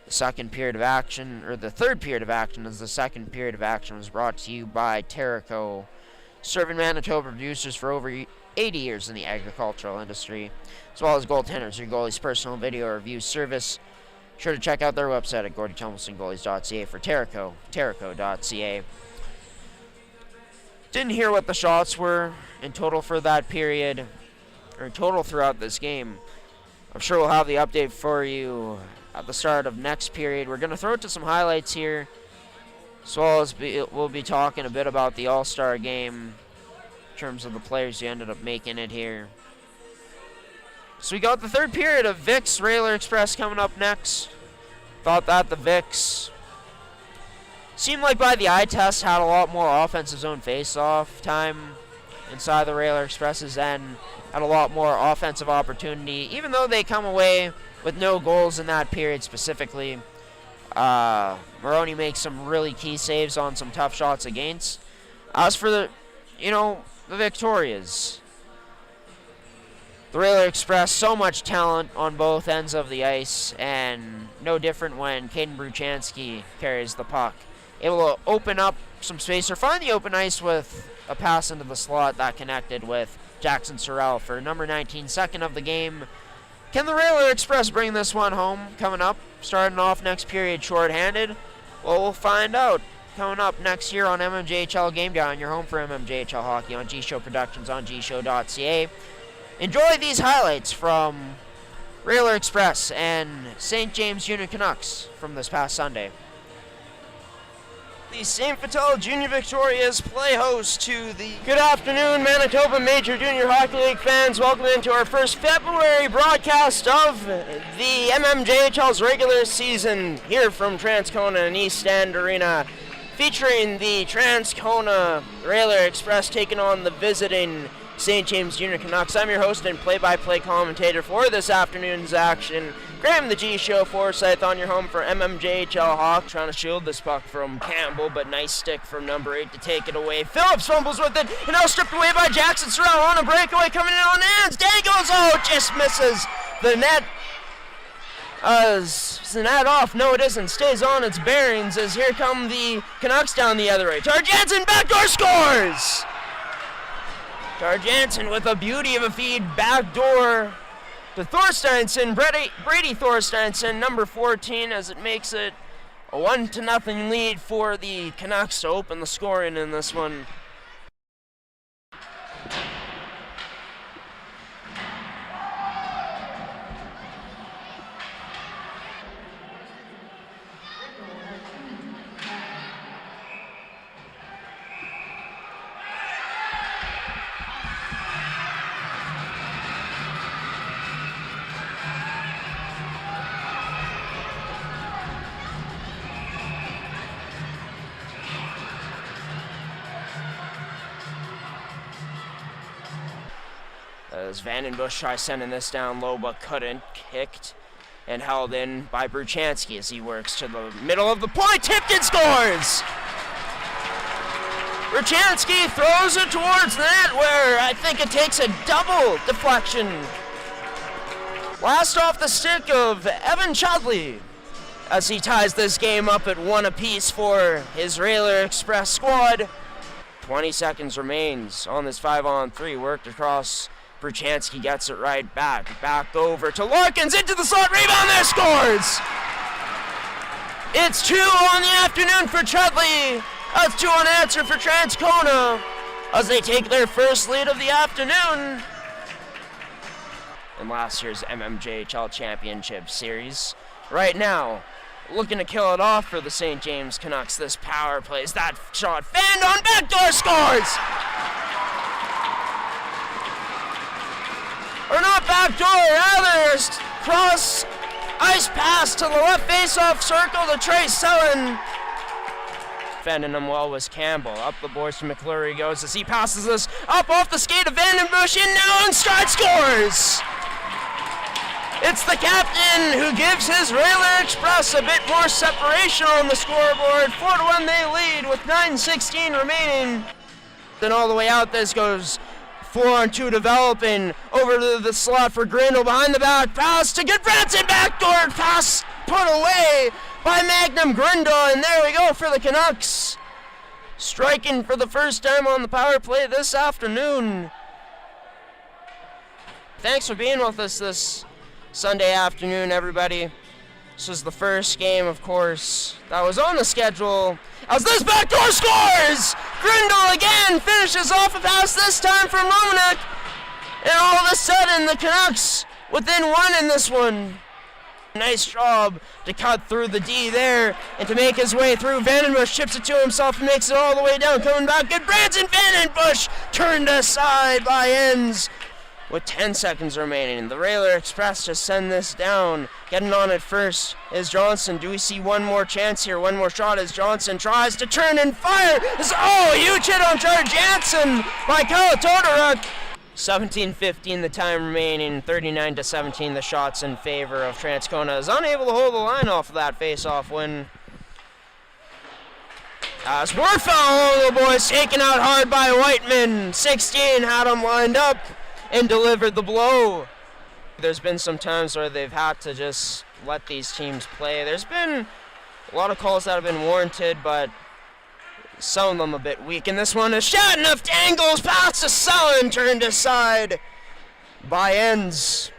the second period of action, or the third period of action, as the second period of action was brought to you by Terrico, serving Manitoba producers for over 80 years in the agricultural industry, as well as goaltenders, your goalie's personal video review service. Sure to check out their website at GordyTumblesonGoalies.ca for Terrico, Terrico.ca. Didn't hear what the shots were in total for that period, or in total throughout this game. I'm sure we'll have the update for you at the start of next period. We're going to throw it to some highlights here, as well as we'll be talking a bit about the All-Star game in terms of the players who ended up making it here. So we got the third period of Vicks Railer Express coming up next. Thought that the Vicks seemed like by the eye test had a lot more offensive zone face-off time inside the Railer Expresses and had a lot more offensive opportunity, even though they come away with no goals in that period specifically. Maroney makes some really key saves on some tough shots against. As for the Victorias, the Railer Express, so much talent on both ends of the ice, and no different when Caden Bruchansky carries the puck. Able to open up some space or find the open ice with a pass into the slot that connected with Jackson Sorrell for number 19, second of the game. Can the Railer Express bring this one home coming up? Starting off next period shorthanded? Well, we'll find out. Coming up next year on mmjhl Game Day, on your home for mmjhl Hockey on G-Show Productions on gshow.ca. Enjoy these highlights from Railer Express and St. James Junior Canucks from this past Sunday. The St. Vital Junior Victorias play host to the Good Afternoon Manitoba Major Junior Hockey League fans. Welcome into our first February broadcast of the MMJHL's regular season here from Transcona and East End Arena, featuring the Transcona Railer Express taking on the visiting St. James Junior Canucks. I'm your host and play-by-play commentator for this afternoon's action, Graham the G-Show Forsyth, on your home for MMJHL Hawk. Trying to shield this puck from Campbell, but nice stick from number 8 to take it away. Phillips fumbles with it, and now stripped away by Jackson Sorrell on a breakaway, coming in on hands. Dangles, just misses the net. Is the net off? No, it isn't. Stays on its bearings as here come the Canucks down the other way. Tar Jansen backdoor scores! Tar Jansen with a beauty of a feed, backdoor to Thorsteinson, Brady Thorsteinson, number 14, as it makes it a 1-0 lead for the Canucks to open the scoring in this one. As Vandenbush tries sending this down low, but couldn't. Kicked and held in by Bruchansky as he works to the middle of the point. Tipped and scores! Bruchansky throws it towards the net, where I think it takes a double deflection. Last off the stick of Evan Chudley as he ties this game up at 1 apiece for his Railer Express squad. 20 seconds remains on this 5-on-3, worked across. Bruchansky gets it right back over to Larkins, into the slot, rebound there, scores! It's 2 on the afternoon for Chudley. That's 2 unanswered for Transcona as they take their first lead of the afternoon in last year's MMJHL Championship Series. Right now, looking to kill it off for the St. James Canucks. This power plays that shot. Fanned on backdoor, scores! Or not backdoor, rather cross ice pass to the left face-off circle to Trey Sullen. Defending him well was Campbell. Up the boards to McClure goes as he passes this up off the skate of Vandenbush, in now, and Stride scores! It's the captain who gives his Railer Express a bit more separation on the scoreboard. 4-1 they lead with 9:16 remaining. Then all the way out, this goes 4-on-2 developing over to the slot for Grindle, behind the back pass to Goodbranson, backdoor pass put away by Magnum Grindle, and there we go for the Canucks. Striking for the first time on the power play this afternoon. Thanks for being with us this Sunday afternoon, everybody. This was the first game, of course, that was on the schedule. As this backdoor scores! Grindle again finishes off a pass, this time from Romanek. And all of a sudden, the Canucks within one in this one. Nice job to cut through the D there and to make his way through. Vandenbush chips it to himself and makes it all the way down. Coming back, good Branson Vandenbush turned aside by Ends. With 10 seconds remaining, the Railer Express just send this down. Getting on it first is Johnson. Do we see one more chance here? One more shot as Johnson tries to turn and fire. Huge hit on Charlie Jansen by Kyle Todoruk. 17:15 the time remaining, 39-17 the shots in favor of Transcona. Is unable to hold the line off of that face-off win. As Warfel, the boys taken out hard by Whiteman. 16 had him lined up and delivered the blow. There's been some times where they've had to just let these teams play. There's been a lot of calls that have been warranted, but some of them a bit weak. And this one is Shattuck dangles past to Sullen, turned aside by Ends.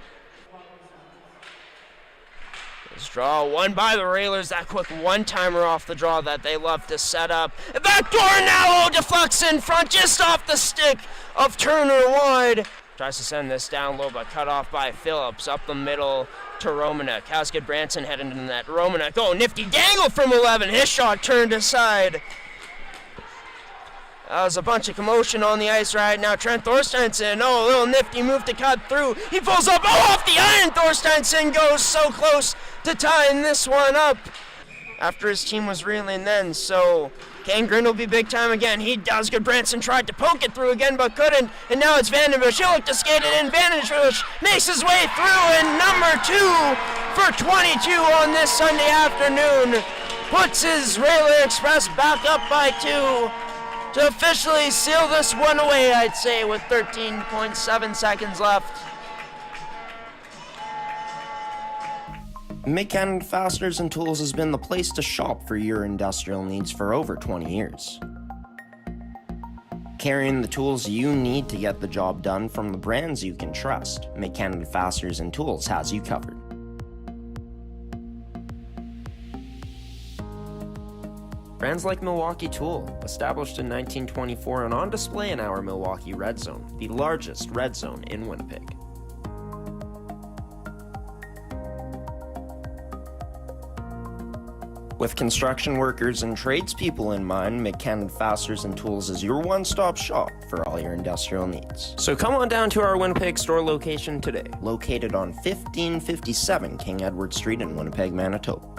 This draw won by the Railers. That quick one-timer off the draw that they love to set up. Backdoor now, deflects in front, just off the stick of Turner wide. Tries to send this down low, but cut off by Phillips. Up the middle to Romanek. How's Branson heading into that? Romanek, nifty dangle from 11. His shot turned aside. There's a bunch of commotion on the ice right now. Trent Thorsteinson, a little nifty move to cut through. He pulls up, off the iron. Thorsteinson goes so close to tying this one up after his team was reeling then. So can Grindle be big time again? He does. Branson tried to poke it through again, but couldn't. And now it's Vandenbush. He'll look to skate it in. Vandenbush makes his way through, and number 2 for 22 on this Sunday afternoon puts his Railer Express back up by 2. To officially seal this one away, I'd say, with 13.7 seconds left. Mid-Canada Fasteners and Tools has been the place to shop for your industrial needs for over 20 years. Carrying the tools you need to get the job done from the brands you can trust, Mid-Canada Fasteners and Tools has you covered. Brands like Milwaukee Tool, established in 1924 and on display in our Milwaukee Red Zone, the largest red zone in Winnipeg. With construction workers and tradespeople in mind, Mid-Canada Fasteners and Tools is your one-stop shop for all your industrial needs. So come on down to our Winnipeg store location today, located on 1557 King Edward Street in Winnipeg, Manitoba.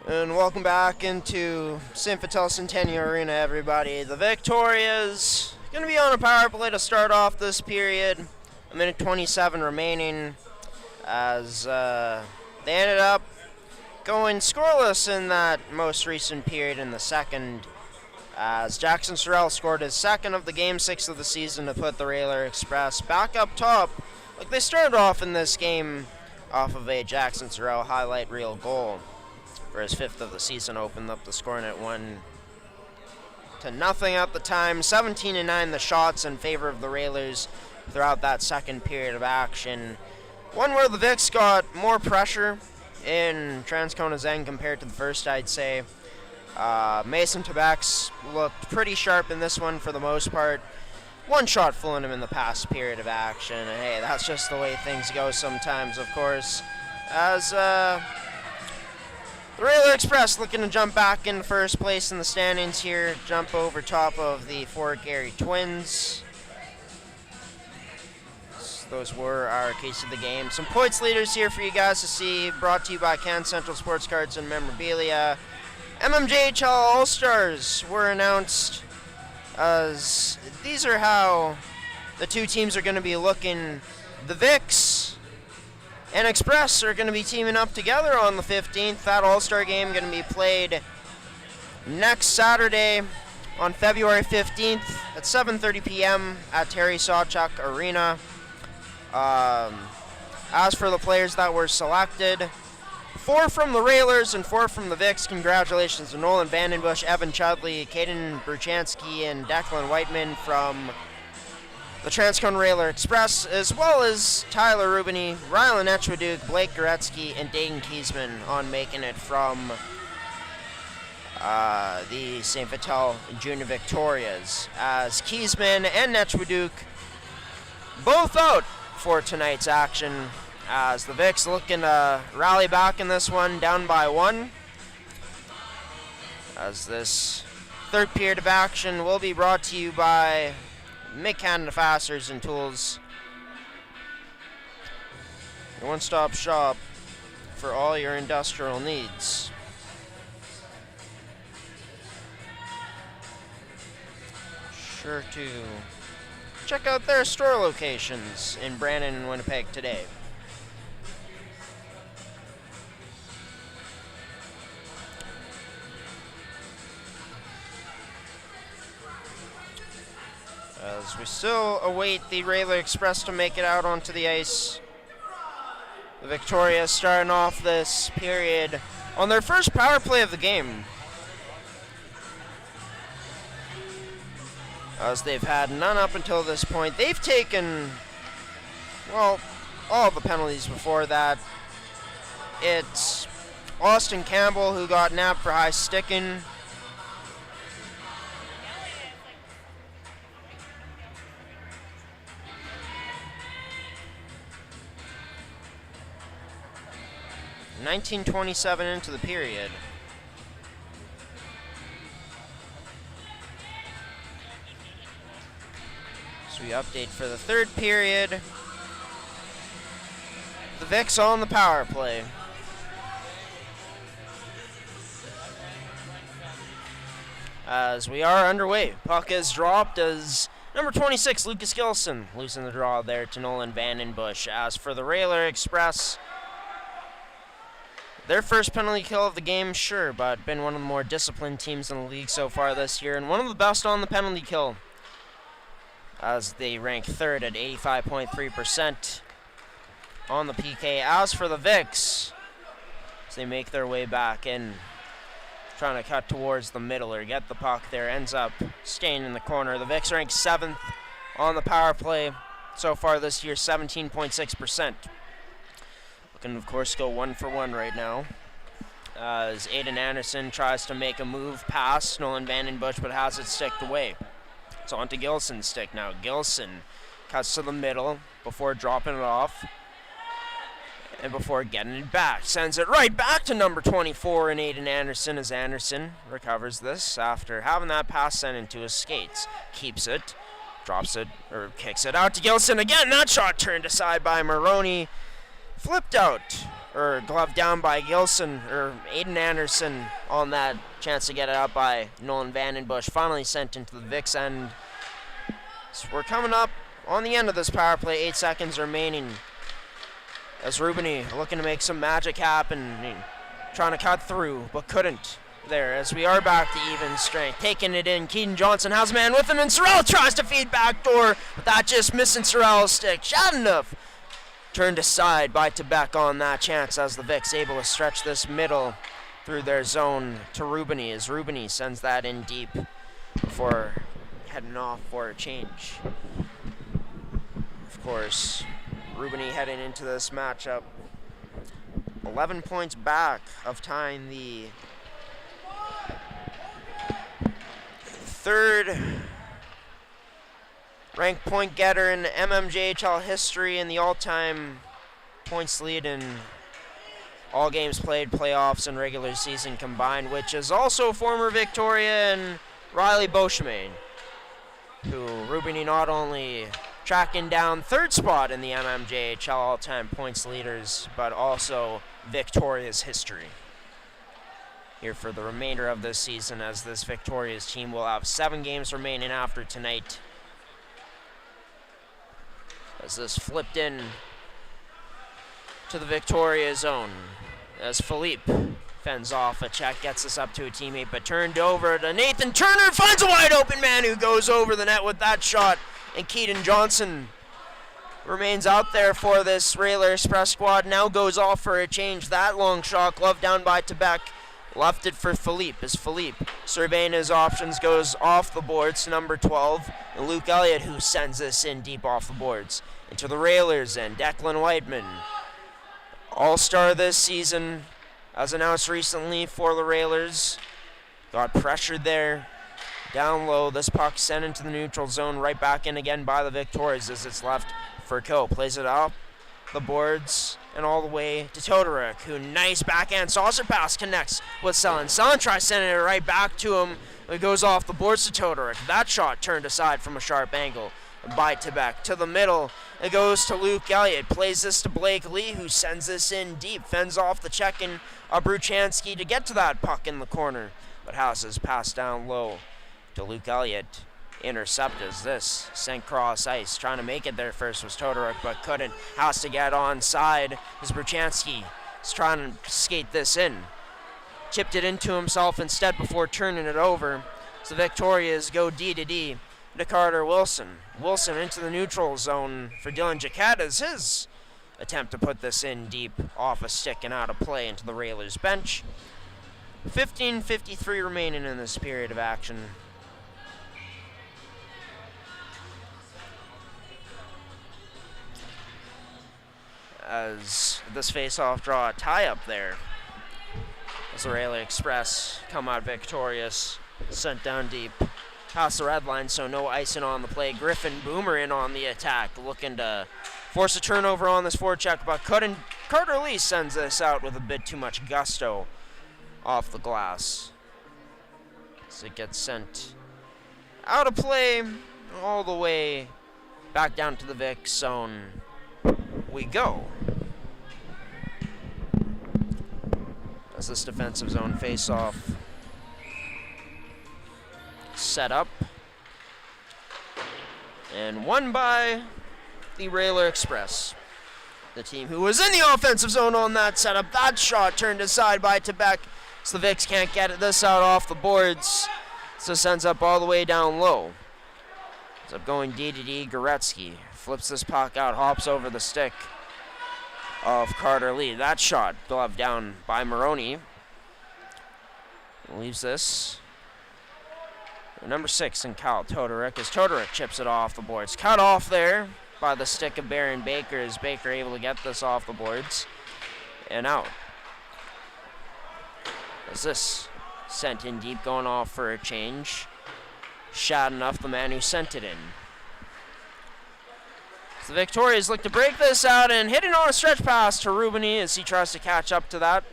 And welcome back into St. Vital Centennial Arena, everybody. The Victorias going to be on a power play to start off this period. A minute 27 remaining as they ended up going scoreless in that most recent period in the second, as Jackson Sorrell scored his second of the game, 6 of the season, to put the Railer Express back up top. Like they started off in this game off of a Jackson Sorrell highlight reel goal for his 5th of the season, opened up the scoring at 1-0 at the time. 17-9 the shots in favor of the Railers throughout that second period of action. One where the Vics got more pressure in Transcona's end compared to the first, I'd say. Mason Tabex looked pretty sharp in this one for the most part. One shot fooling him in the past period of action. And hey, that's just the way things go sometimes, of course. As the Railer Express looking to jump back in first place in the standings here. Jump over top of the Fort Garry Twins. Those were our case of the game. Some points leaders here for you guys to see, brought to you by Can Central Sports Cards and Memorabilia. mmjhl All-Stars were announced, as these are how the two teams are going to be looking. The Vics and Express are going to be teaming up together on the 15th. That All-Star game going to be played next Saturday on February 15th at 7:30 p.m. at Terry Sawchuk Arena. As for the players that were selected, 4 from the Railers and 4 from the Vics. Congratulations to Nolan Vandenbush, Evan Chudley, Caden Bruchansky, and Declan Whiteman from the Transcon Railer Express, as well as Tyler Rubini, Rylan Etchwaduk, Blake Goretzky, and Dayton Kiesman on making it from the St. Vital Junior Victorias, as Kiesman and Etchwaduk both out for tonight's action, as the Vics looking to rally back in this one, down by 1. As this third period of action will be brought to you by Mid-Canada Fasteners and Tools, your one-stop shop for all your industrial needs. Sure to check out their store locations in Brandon and Winnipeg today. As we still await the Railer Express to make it out onto the ice. The Victorias starting off this period on their first power play of the game, as they've had none up until this point. They've taken, well, all the penalties before that. It's Austin Campbell who got nabbed for high sticking. .1927 into the period. So we update for the third period. The Vics on the power play. As we are underway, puck is dropped as number 26, Lucas Gilson, losing the draw there to Nolan Vandenbush. As for the Railer Express, their first penalty kill of the game, sure, but been one of the more disciplined teams in the league so far this year, and one of the best on the penalty kill, as they rank third at 85.3% on the PK. As for the Vics, as they make their way back in, trying to cut towards the middle or get the puck there, ends up staying in the corner. The Vics rank 7th on the power play so far this year, 17.6%. Can of course go 1 for 1 right now, as Aiden Anderson tries to make a move past Nolan Vandenbush, but has it sticked away. It's on to Gilson's stick now. Gilson cuts to the middle before dropping it off, and before getting it back, sends it right back to number 24 and Aiden Anderson, as Anderson recovers this after having that pass sent into his skates. Keeps it, drops it, or kicks it out to Gilson again. That shot turned aside by Maroney. Flipped out or gloved down by Gilson, or Aiden Anderson on that chance to get it up by Nolan Vandenbush. Finally sent into the Vicks end. So we're coming up on the end of this power play, 8 seconds remaining. As Rubini looking to make some magic happen, trying to cut through, but couldn't there, as we are back to even strength. Taking it in, Keaton Johnson has a man with him, and Sorrell tries to feed backdoor, but that just missing Sorrell's stick. Shadenough turned aside by Tebek on that chance, as the Vicks able to stretch this middle through their zone to Rubini, as Rubini sends that in deep before heading off for a change. Of course, Rubini heading into this matchup 11 points back of tying the third ranked point getter in MMJHL history in the all-time points lead in all games played, playoffs, and regular season combined, which is also former Victoria and Riley Beauchemin, who Rubini not only tracking down third spot in the MMJHL all-time points leaders, but also Victoria's history here for the remainder of this season, as this Victoria's team will have 7 games remaining after tonight. As this flipped in to the Victoria zone, as Philippe fends off a check, gets this up to a teammate, but turned over to Nathan Turner, finds a wide open man who goes over the net with that shot, and Keaton Johnson remains out there for this Railer Express squad. Now goes off for a change. That long shot, gloved down by Tebek, left it for Philippe, as Philippe, surveying his options, goes off the boards to number 12, and Luke Elliott, who sends this in deep off the boards into the Railers, and Declan Whiteman, all-star this season, as announced recently for the Railers, got pressured there. Down low, this puck sent into the neutral zone, right back in again by the Victorias, as it's left for Coe. Plays it up the boards and all the way to Todoruk, who nice backhand saucer pass connects with Selin. Selin tries sending it right back to him. It goes off the boards to Todoruk. That shot turned aside from a sharp angle by Tebek. To the middle, it goes to Luke Elliott. Plays this to Blake Lee, who sends this in deep. Fends off the check-in of Bruchansky to get to that puck in the corner, but House has passed down low to Luke Elliott. Intercept as this sent cross ice. Trying to make it there first was Todoruk, but couldn't. Has to get onside as Bruchansky is trying to skate this in. Chipped it into himself instead before turning it over. So the Victorias go D to D to Carter Wilson. Wilson into the neutral zone for Dylan Jaquette as his attempt to put this in deep off a stick and out of play into the Railers bench. 15:53 remaining in this period of action. As this face-off draw a tie-up there, as the Railer Express come out victorious, sent down deep past the red line, so no icing on the play. Griffin Boomer in on the attack, looking to force a turnover on this forecheck, but couldn't. Carter Lee sends this out with a bit too much gusto off the glass, as it gets sent out of play all the way back down to the Vic zone. We go. As this defensive zone face-off set up and won by the Railer Express, the team who was in the offensive zone on that setup. That shot turned aside by Tebek, so the Vicks can't get this out off the boards, so sends up all the way down low. Ends up going D to D. Goretzky flips this puck out, hops over the stick of Carter Lee. That shot gloved down by Maroney. Leaves this number 6 in Kyle Todoruk, as Todoruk chips it off the boards. Cut off there by the stick of Baron Baker, as Baker able to get this off the boards and out. As this sent in deep, going off for a change. Shadenough, the man who sent it in. So the Victorias look to break this out, and hitting on a stretch pass to Rubini as he tries to catch up to that.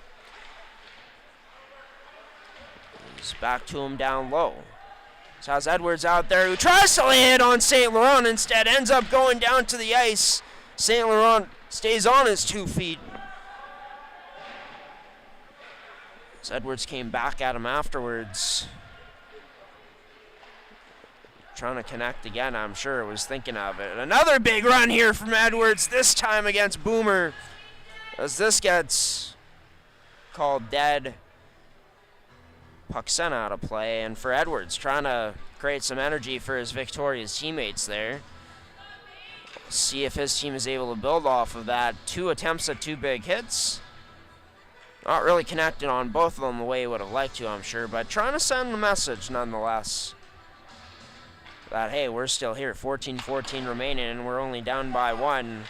He's back to him down low. So has Edwards out there, who tries to lay it on St. Laurent, instead ends up going down to the ice. St. Laurent stays on his 2 feet As Edwards came back at him afterwards. Trying to connect again, I'm sure, was thinking of it. Another big run here from Edwards, this time against Boomer, as this gets called dead. Puck sent out of play, and for Edwards, trying to create some energy for his Victoria's teammates there. See if his team is able to build off of that. 2 attempts at 2 big hits. Not really connected on both of them the way he would have liked to, I'm sure, but trying to send a message nonetheless. That, hey, we're still here, 14-14 remaining, and we're only down by 1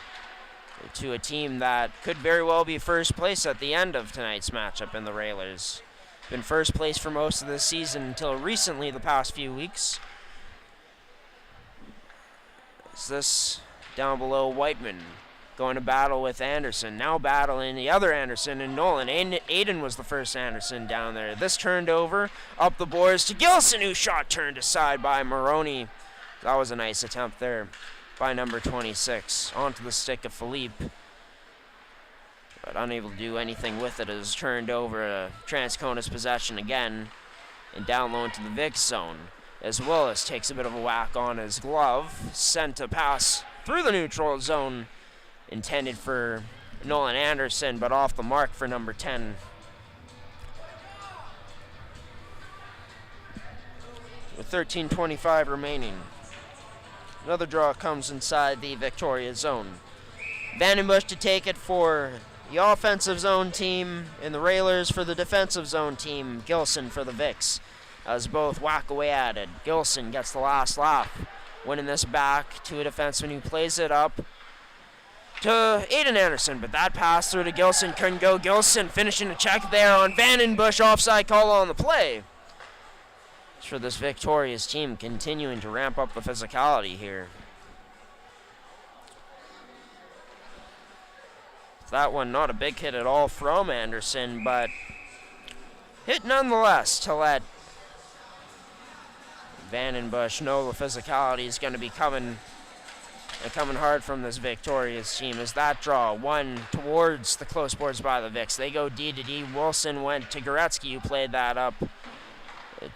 to a team that could very well be first place at the end of tonight's matchup in the Railers. Been first place for most of this season until recently, the past few weeks. Is this down below Whiteman going to battle with Anderson, now battling the other Anderson and Nolan. Aiden was the first Anderson down there. This turned over, up the boards to Gilson, whose shot turned aside by Maroney. That was a nice attempt there by number 26. Onto the stick of Philippe, but unable to do anything with it. It was turned over to Transcona's possession again, and down low into the Vic zone. As Willis takes a bit of a whack on his glove, sent a pass through the neutral zone, intended for Nolan Anderson, but off the mark for number 10. With 13:25 remaining. Another draw comes inside the Victoria zone. Vandenbush to take it for the offensive zone team, and the Railers for the defensive zone team. Gilson for the Vics, as both whack away at it. Gilson gets the last laugh, winning this back to a defenseman who plays it up to Aiden Anderson, but that pass through to Gilson couldn't go. Gilson finishing a check there on Vandenbush, offside call on the play. It's for this Victoria's team continuing to ramp up the physicality here. That one not a big hit at all from Anderson, but hit nonetheless to let Vandenbush know the physicality is going to be coming hard from this Victoria's team. As that draw, one towards the close boards by the Vics. They go D to D. Wilson went to Goretzky, who played that up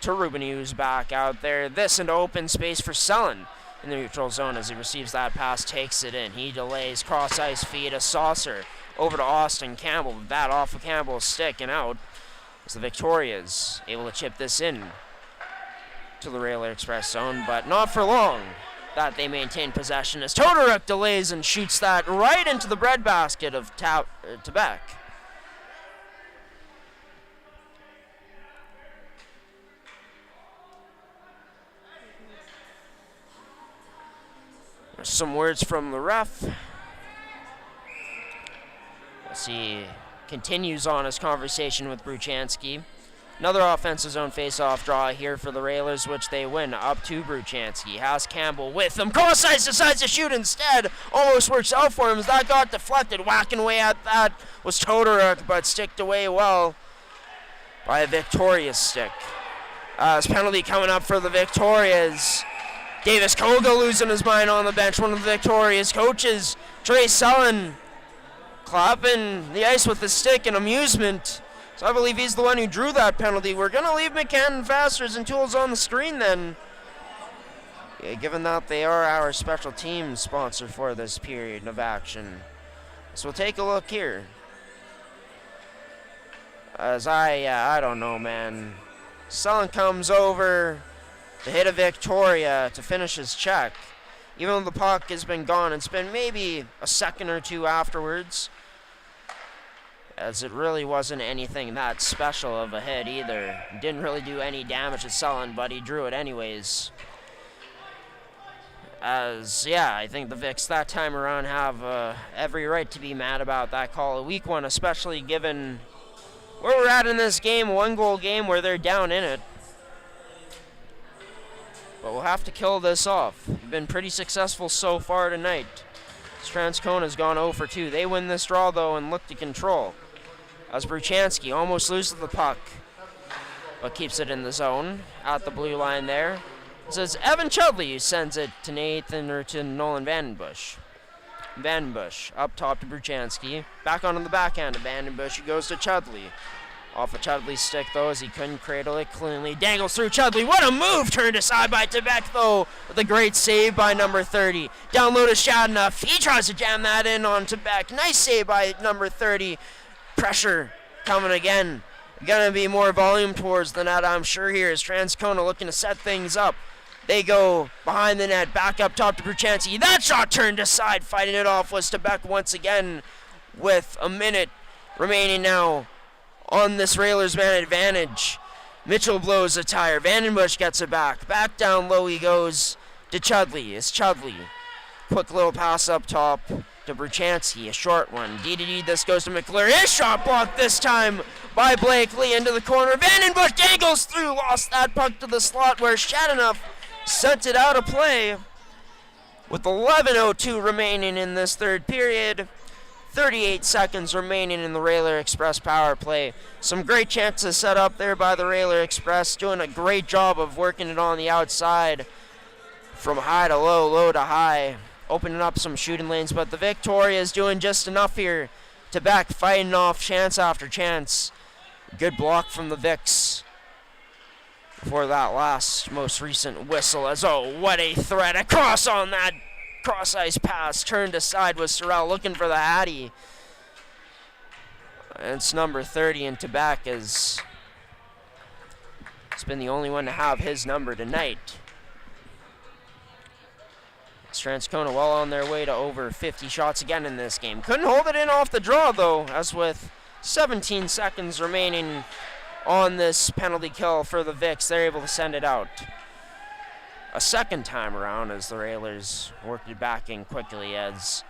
to Ruben, who's back out there. This into open space for Sullen in the neutral zone as he receives that pass, takes it in. He delays, cross ice feed, a saucer over to Austin Campbell. That off of Campbell's stick and out as the Victorias able to chip this in to the Railer Express zone, but not for long that they maintain possession as Todoruk delays and shoots that right into the breadbasket of Tebek. There's some words from the ref. As he continues on his conversation with Bruchansky. Another offensive zone face-off draw here for the Railers, which they win up to Bruchansky. Has Campbell with him. Cross ice, decides to shoot instead. Almost works out for him as that got deflected. Whacking away at that was Todoruk, but sticked away well by a Victoria's stick. As penalty coming up for the Victorias. Davis Koga losing his mind on the bench. One of the Victoria's coaches, Trey Sullen, clapping the ice with his stick in amusement. So I believe he's the one who drew that penalty. We're going to leave McCann Fasteners and Tools on the screen then. Yeah, given that they are our special team sponsor for this period of action. So we'll take a look here. As I don't know, man. Sullen comes over to hit a Victoria to finish his check. Even though the puck has been gone, it's been maybe a second or two afterwards, as it really wasn't anything that special of a hit either. Didn't really do any damage to Sullen, but he drew it anyways. As, yeah, I think the Vics that time around have every right to be mad about that call. A weak one, especially given where we're at in this game, a one-goal game where they're down in it. But we'll have to kill this off. We've been pretty successful so far tonight. Transcona's gone 0 for 2. They win this draw, though, and look to control. As Bruchansky almost loses the puck, but keeps it in the zone at the blue line there. It says Evan Chudley, who sends it to Nathan or to Nolan Vandenbush. Vandenbush up top to Bruchansky. Back onto the backhand of Vandenbush, who goes to Chudley. Off of Chudley's stick, though, as he couldn't cradle it cleanly. Dangles through Chudley. What a move! Turned aside by Tebek, though, with a great save by number 30. Down low to Shadenough. He tries to jam that in on Tebek. Nice save by number 30. Pressure coming again. Gonna be more volume towards the net, I'm sure, here, as Transcona looking to set things up. They go behind the net, back up top to Bruchanski. That shot turned aside. Fighting it off was Tebek once again, with a minute remaining now on this Railers man advantage. Mitchell blows a tire. Vandenbush gets it back. Back down low he goes to Chudley. It's Chudley. Quick little pass up top to Bruchanski. A short one. DDD, this goes to McClure. His shot blocked this time by Blakely into the corner. Vandenbush dangles through. Lost that puck to the slot where Shadenough sent it out of play. With 11:02 remaining in this third period. 38 seconds remaining in the Railer Express power play. Some great chances set up there by the Railer Express, doing a great job of working it on the outside from high to low, low to high, opening up some shooting lanes, but the Victoria is doing just enough here. Tebek fighting off chance after chance. Good block from the Vics before that most recent whistle, as what a threat across on that cross-ice pass. Turned aside was Sorrell looking for the Hattie. And it's number 30, and Tebek has been the only one to have his number tonight. Transcona well on their way to over 50 shots again in this game. Couldn't hold it in off the draw, though, as with 17 seconds remaining on this penalty kill for the Vics, they're able to send it out a second time around as the Railers worked it back in quickly, as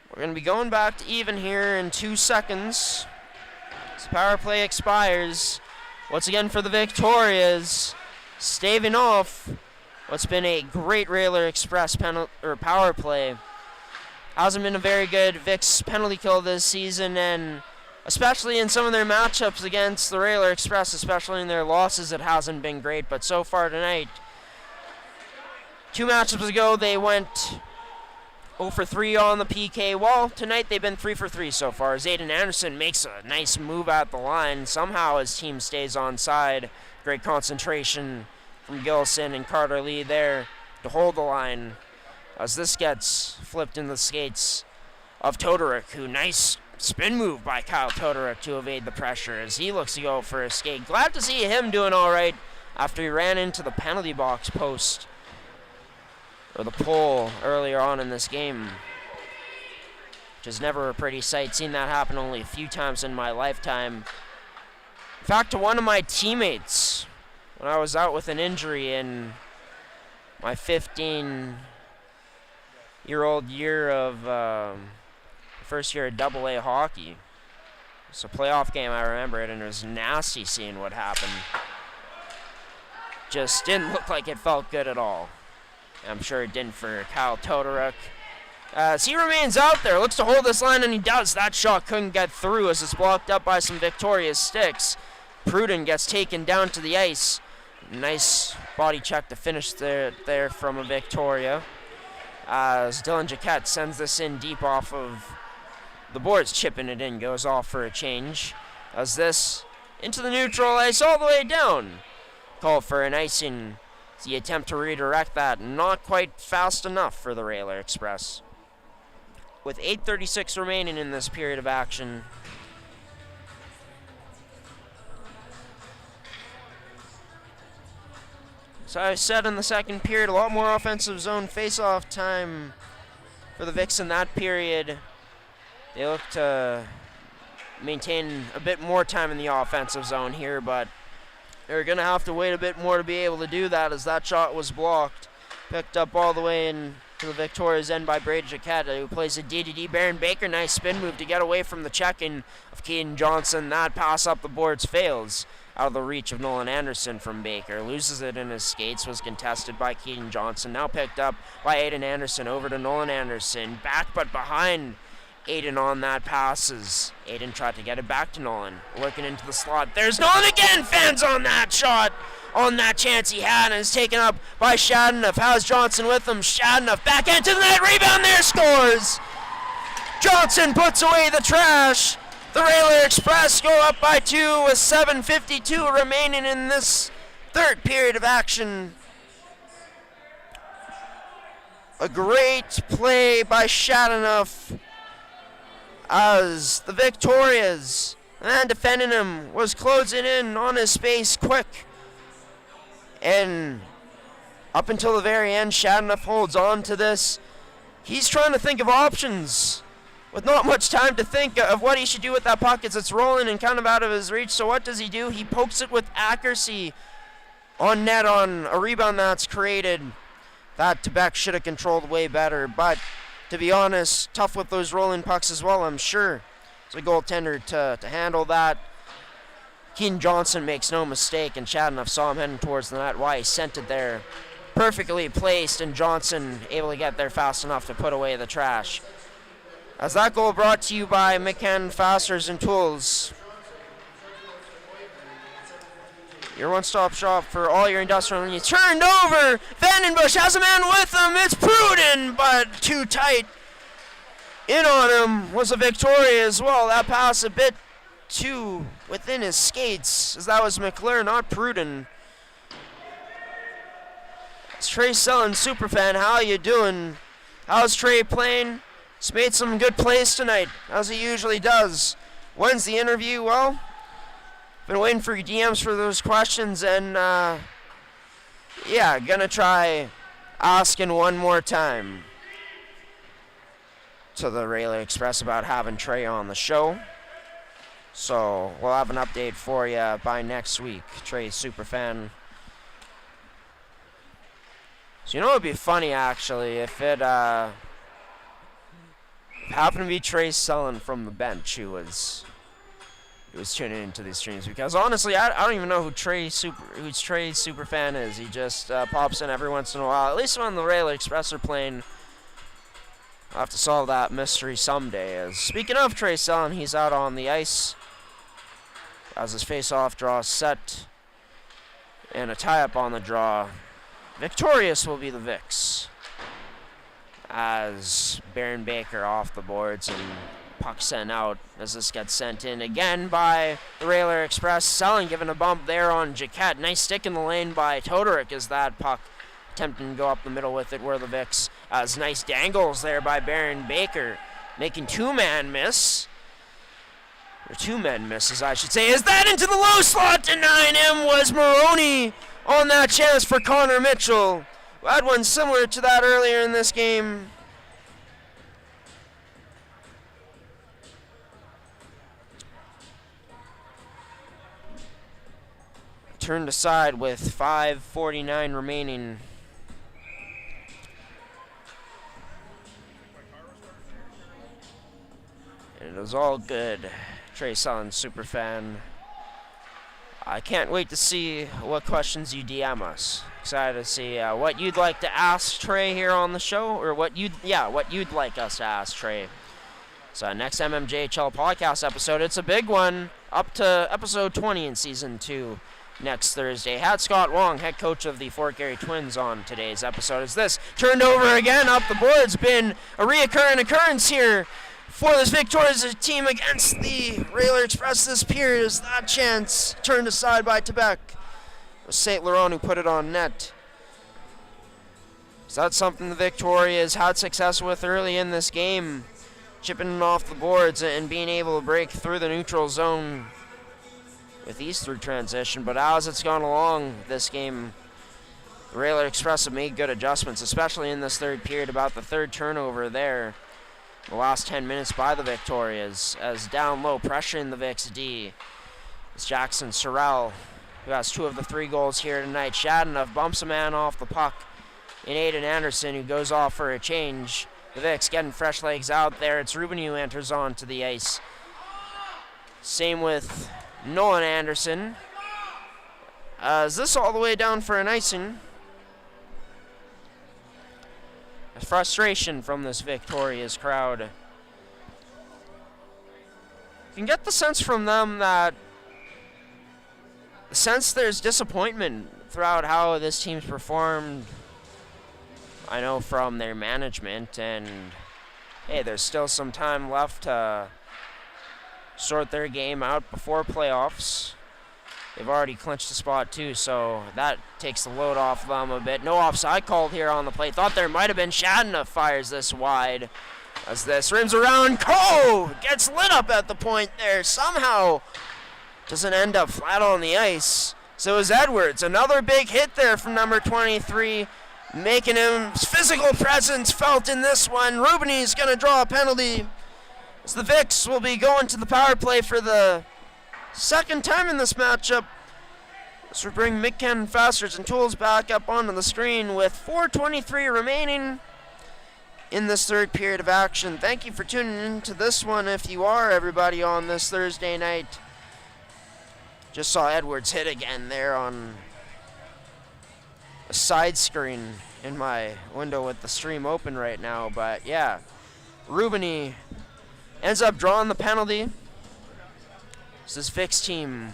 we're going to be going back to even here in 2 seconds. As power play expires. Once again for the Victorias, staving off what's been a great Railer Express power play. Hasn't been a very good Vic's penalty kill this season, and especially in some of their matchups against the Railer Express, especially in their losses, it hasn't been great. But so far tonight, 2 matchups ago, they went 0 for 3 on the PK wall. Tonight, they've been 3 for 3 so far, as Aiden Anderson makes a nice move at the line. Somehow his team stays onside. Great concentration from Gilson and Carter Lee there to hold the line, as this gets flipped in the skates of Todoruk, who nice spin move by Kyle Todoruk to evade the pressure as he looks to go for a skate. Glad to see him doing all right after he ran into the penalty box post, or the pole, earlier on in this game, which is never a pretty sight. Seen that happen only a few times in my lifetime. In fact, to one of my teammates when I was out with an injury in my 15-year-old year of first year of AA hockey. It's a playoff game, I remember it, and it was nasty seeing what happened. Just didn't look like it felt good at all. I'm sure it didn't for Kyle Todoruk. As he remains out there, looks to hold this line, and he does. That shot couldn't get through as it's blocked up by some Victoria's sticks. Pruden gets taken down to the ice. Nice body check to finish there from a Victoria. As Dylan Jaquette sends this in deep off of the boards, chipping it in, goes off for a change. As this into the neutral ice all the way down. Call for an icing. The attempt to redirect that, not quite fast enough for the Railer Express. With 8:36 remaining in this period of action. So I said in the second period, a lot more offensive zone face-off time for the Vics in that period. They look to maintain a bit more time in the offensive zone here, but they're going to have to wait a bit more to be able to do that, as that shot was blocked. Picked up all the way in to the Victoria's end by Brady Jaquette, who plays a DDD. Baron Baker, nice spin move to get away from the check-in of Keaton Johnson. That pass up the boards fails, out of the reach of Nolan Anderson from Baker. Loses it in his skates, was contested by Keaton Johnson. Now picked up by Aiden Anderson, over to Nolan Anderson. Back but behind Aiden on that passes. Aiden tried to get it back to Nolan. Working into the slot. There's Nolan again! Fans on that shot! On that chance he had, and is taken up by Shadenough. Has Johnson with him. Shadenough back into the net. Rebound there, scores! Johnson puts away the trash. The Railer Express go up by 2 with 7:52 remaining in this third period of action. A great play by Shadanoff as the Victorias, the man defending him, was closing in on his space quick. And up until the very end, Shadanoff holds on to this. He's trying to think of options with not much time to think of what he should do with that puck as it's rolling and kind of out of his reach. So what does he do? He pokes it with accuracy on net on a rebound that's created. That Tebek should have controlled way better, but to be honest, tough with those rolling pucks as well, I'm sure. It's a goaltender to handle that. Keaton Johnson makes no mistake, and Shadanoff saw him heading towards the net. Why he sent it there. Perfectly placed, and Johnson able to get there fast enough to put away the trash. As that goal brought to you by McCann Fasteners and Tools. Your one-stop shop for all your industrial needs. Turned over. Vandenbush has a man with him. It's Pruden, but too tight. In on him was a Victoria as well. That pass a bit too within his skates, as that was McClure, not Pruden. It's Trey Sullen, Superfan. How you doing? How's Trey playing? He's made some good plays tonight, as he usually does. When's the interview? Well, been waiting for your DMs for those questions, and yeah, gonna try asking one more time to the Railer Express about having Trey on the show. So we'll have an update for you by next week. Trey's Superfan. So you know it would be funny actually if it happened to be Trey Sullen from the bench who was tuning into these streams, because honestly I don't even know who Trey's Superfan is. He just pops in every once in a while. At least when the Railer Express are playing. I'll have to solve that mystery someday. As speaking of Trey Sullen, he's out on the ice as his face-off draw set and a tie-up on the draw. Victorious will be the Vicks as Baron Baker off the boards and puck sent out as this gets sent in again by the Railer Express. Sullen giving a bump there on Jaquette. Nice stick in the lane by Todoric as that puck attempting to go up the middle with it were the Vicks. As nice dangles there by Baron Baker, making two-man miss. Or two-men misses, I should say. Is that into the low slot? Denying him was Maroney on that chance for Connor Mitchell. We had one similar to that earlier in this game. Turned aside with 5:49 remaining. And it was all good. Trey Sullen, Superfan. I can't wait to see what questions you DM us. Excited to see what you'd like to ask Trey here on the show, or what you'd like us to ask Trey. So next MMJHL podcast episode, it's a big one, up to episode 20 in season 2 next Thursday. Had Scott Wong, head coach of the Fort Garry Twins, on today's episode. As this turned over again up the boards, been a reoccurring occurrence here for this Victoria's team against the Railer Express this period, as that chance turned aside by Tebek. It was St. Laurent who put it on net. So that's something the Victorias had success with early in this game, chipping off the boards and being able to break through the neutral zone with ease through transition. But as it's gone along this game, the Railer Express have made good adjustments, especially in this third period. About the third turnover there the last 10 minutes by the Victorias, as down low, pressuring the Vicks D. It's Jackson Sorrell, who has 2 of the 3 goals here tonight. Shadanoff bumps a man off the puck in Aiden Anderson, who goes off for a change. The Vicks getting fresh legs out there. It's Ruben who enters onto the ice. Same with Nolan Anderson. Is this all the way down for an icing? Frustration from this Victoria's crowd. You can get the sense from them that there's disappointment throughout how this team's performed. I know from their management, and hey, there's still some time left to sort their game out before playoffs. They've already clinched a spot too, so that takes the load off them a bit. No offside called here on the play. Thought there might have been. Shadna fires this wide as this rims around. Coe gets lit up at the point there. Somehow doesn't end up flat on the ice. So is Edwards. Another big hit there from number 23, making his physical presence felt in this one. Rubini's going to draw a penalty, as the Vicks will be going to the power play for the second time in this matchup. This will bring McCann Fasteners and Tools back up onto the screen with 4:23 remaining in this third period of action. Thank you for tuning into this one if you are, everybody, on this Thursday night. Just saw Edwards hit again there on a side screen in my window with the stream open right now. But yeah, Rubini ends up drawing the penalty. This Vicks team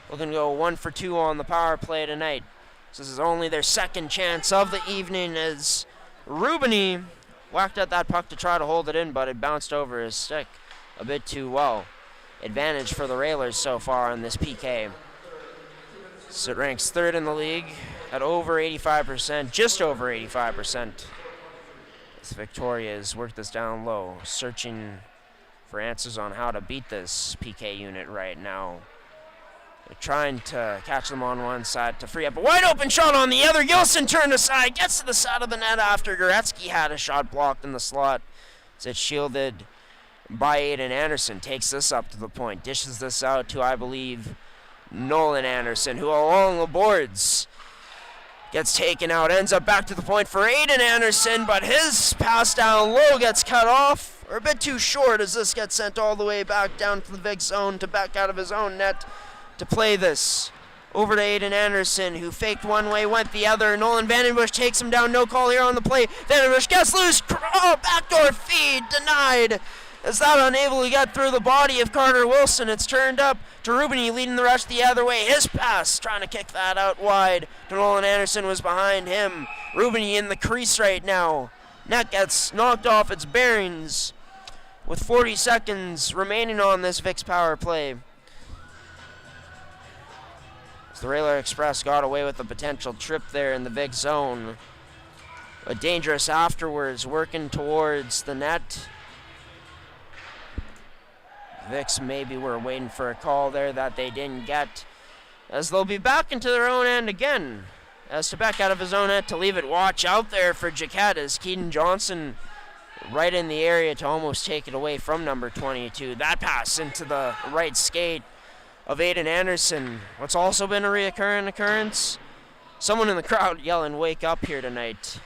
looking to go 1 for 2 on the power play tonight. This is only their second chance of the evening, as Rubini whacked at that puck to try to hold it in, but it bounced over his stick a bit too well. Advantage for the Railers so far in this PK. So it ranks third in the league at over 85%, just over 85%. As Victoria has worked this down low, searching for answers on how to beat this PK unit right now. They're trying to catch them on one side to free up a wide open shot on the other. Gilson turned aside, gets to the side of the net after Goretzky had a shot blocked in the slot. It's shielded by Aiden Anderson. Takes this up to the point, dishes this out to, I believe, Nolan Anderson, who along the boards gets taken out, ends up back to the point for Aiden Anderson, but his pass down low gets cut off, or a bit too short, as this gets sent all the way back down to the Vic zone to back out of his own net to play this over to Aiden Anderson, who faked one way, went the other. Nolan Vandenbush takes him down, no call here on the play. Vandenbush gets loose, backdoor feed, denied. As that unable to get through the body of Carter Wilson, it's turned up to Rubini, leading the rush the other way. His pass, trying to kick that out wide to Nolan Anderson, was behind him. Rubini in the crease right now. Net gets knocked off its bearings with 40 seconds remaining on this Vicks power play. As the Railer Express got away with a potential trip there in the Vic zone. A dangerous afterwards, working towards the net. Vicks maybe were waiting for a call there that they didn't get, as they'll be back into their own end again. As to back out of his own net to leave it. Watch out there for Jaquette, as Keaton Johnson right in the area to almost take it away from number 22. That pass into the right skate of Aiden Anderson. What's also been a reoccurring occurrence? Someone in the crowd yelling, "Wake up" here tonight,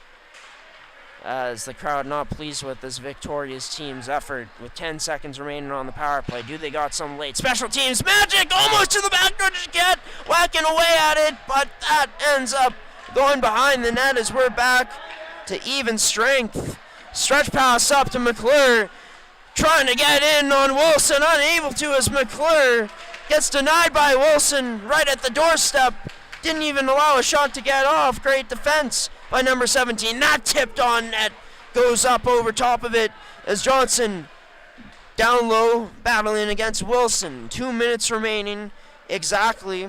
as the crowd not pleased with this Victoria's team's effort with 10 seconds remaining on the power play. Do they got some late special teams magic? Almost to the back door to get whacking away at it, but that ends up going behind the net as we're back to even strength. Stretch pass up to McClure, trying to get in on Wilson, unable to, as McClure gets denied by Wilson right at the doorstep. Didn't even allow a shot to get off. Great defense by number 17. That tipped on net, goes up over top of it as Johnson down low battling against Wilson. 2 minutes remaining exactly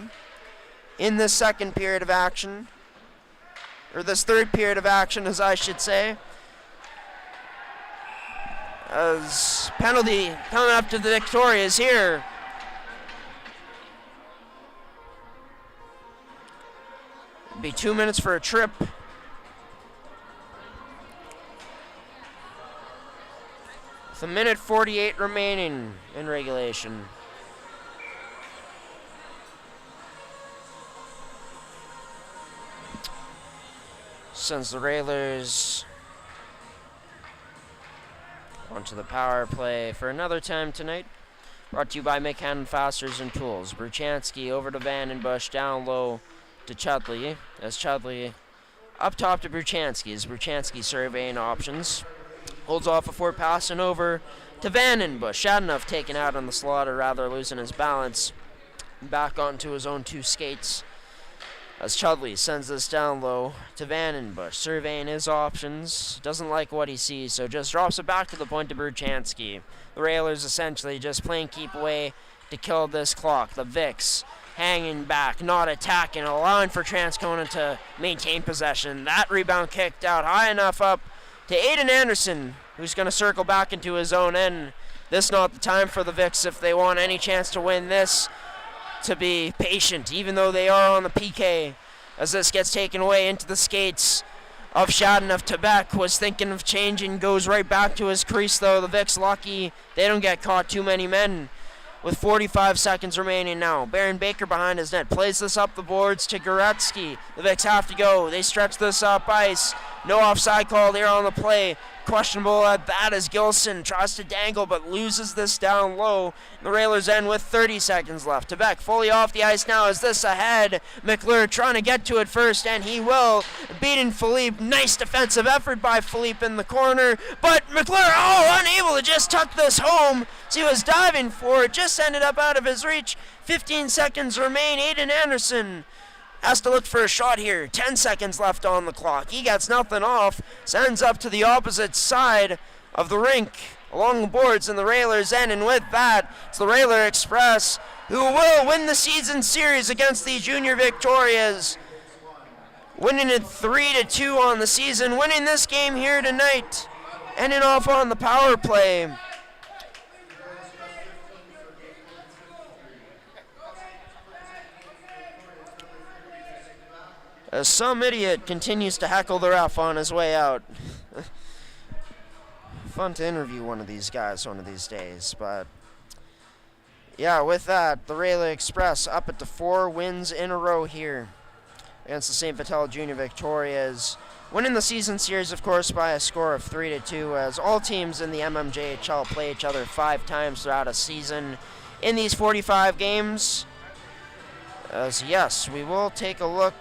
in this second period of action, or this third period of action, as I should say. As penalty coming up to the Victorias here. Be 2 minutes for a trip. With a minute 48 remaining in regulation. Sends the Railers onto the power play for another time tonight. Brought to you by McCann Fasteners and Tools. Bruchansky over to Vandenbush, down low to Chudley, as Chudley up top to Bruchansky, as Bruchansky surveying options. Holds off before passing over to Vandenbush. Shadenough taken out on the slot, or rather losing his balance. Back onto his own two skates As Chudley sends this down low to Vandenbush, surveying his options. Doesn't like what he sees, so just drops it back to the point to Berchanski. The Railers essentially just playing keep away to kill this clock. The Vicks hanging back, not attacking, allowing for Transcona to maintain possession. That rebound kicked out high enough up to Aiden Anderson, who's going to circle back into his own end. This not the time for the Vicks if they want any chance to win this, to be patient, even though they are on the PK, as this gets taken away into the skates of Shadden of Quebec. Was thinking of changing, goes right back to his crease though. The Vicks lucky they don't get caught too many men with 45 seconds remaining now. Baron Baker behind his net plays this up the boards to Goretzky. The Vicks have to go. They stretch this up ice. No offside call here on the play. Questionable at that as Gilson tries to dangle but loses this down low. The Railers end with 30 seconds left. Quebec fully off the ice now. Is this ahead? McClure trying to get to it first, and he will. Beating Philippe. Nice defensive effort by Philippe in the corner. But McClure, unable to just tuck this home. So he was diving for it. Just ended up out of his reach. 15 seconds remain. Aiden Anderson has to look for a shot here. 10 seconds left on the clock. He gets nothing off. Sends up to the opposite side of the rink along the boards, and the Railers end. And with that, it's the Railer Express who will win the season series against the Junior Victorias. Winning it 3-2 on the season. Winning this game here tonight. Ending off on the power play. As some idiot continues to heckle the ref on his way out. Fun to interview one of these guys one of these days, but yeah, with that, the Railer Express up at the 4 wins in a row here against the St. Vital Junior Victorias. Winning the season series, of course, by a score of 3-2, as all teams in the mmjhl play each other 5 times throughout a season in these 45 games. As yes, we will take a look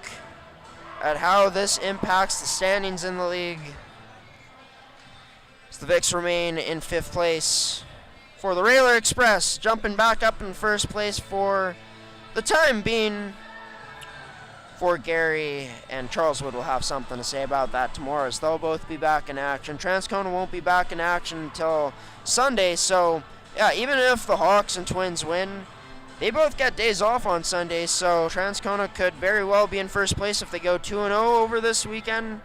at how this impacts the standings in the league. As the Vicks remain in 5th place. For the Railer Express, jumping back up in 1st place for the time being. For Gary and Charleswood will have something to say about that tomorrow, as they'll both be back in action. Transcona won't be back in action until Sunday, so yeah, even if the Hawks and Twins win, they both get days off on Sunday, so Transcona could very well be in 1st place if they go 2-0 over this weekend.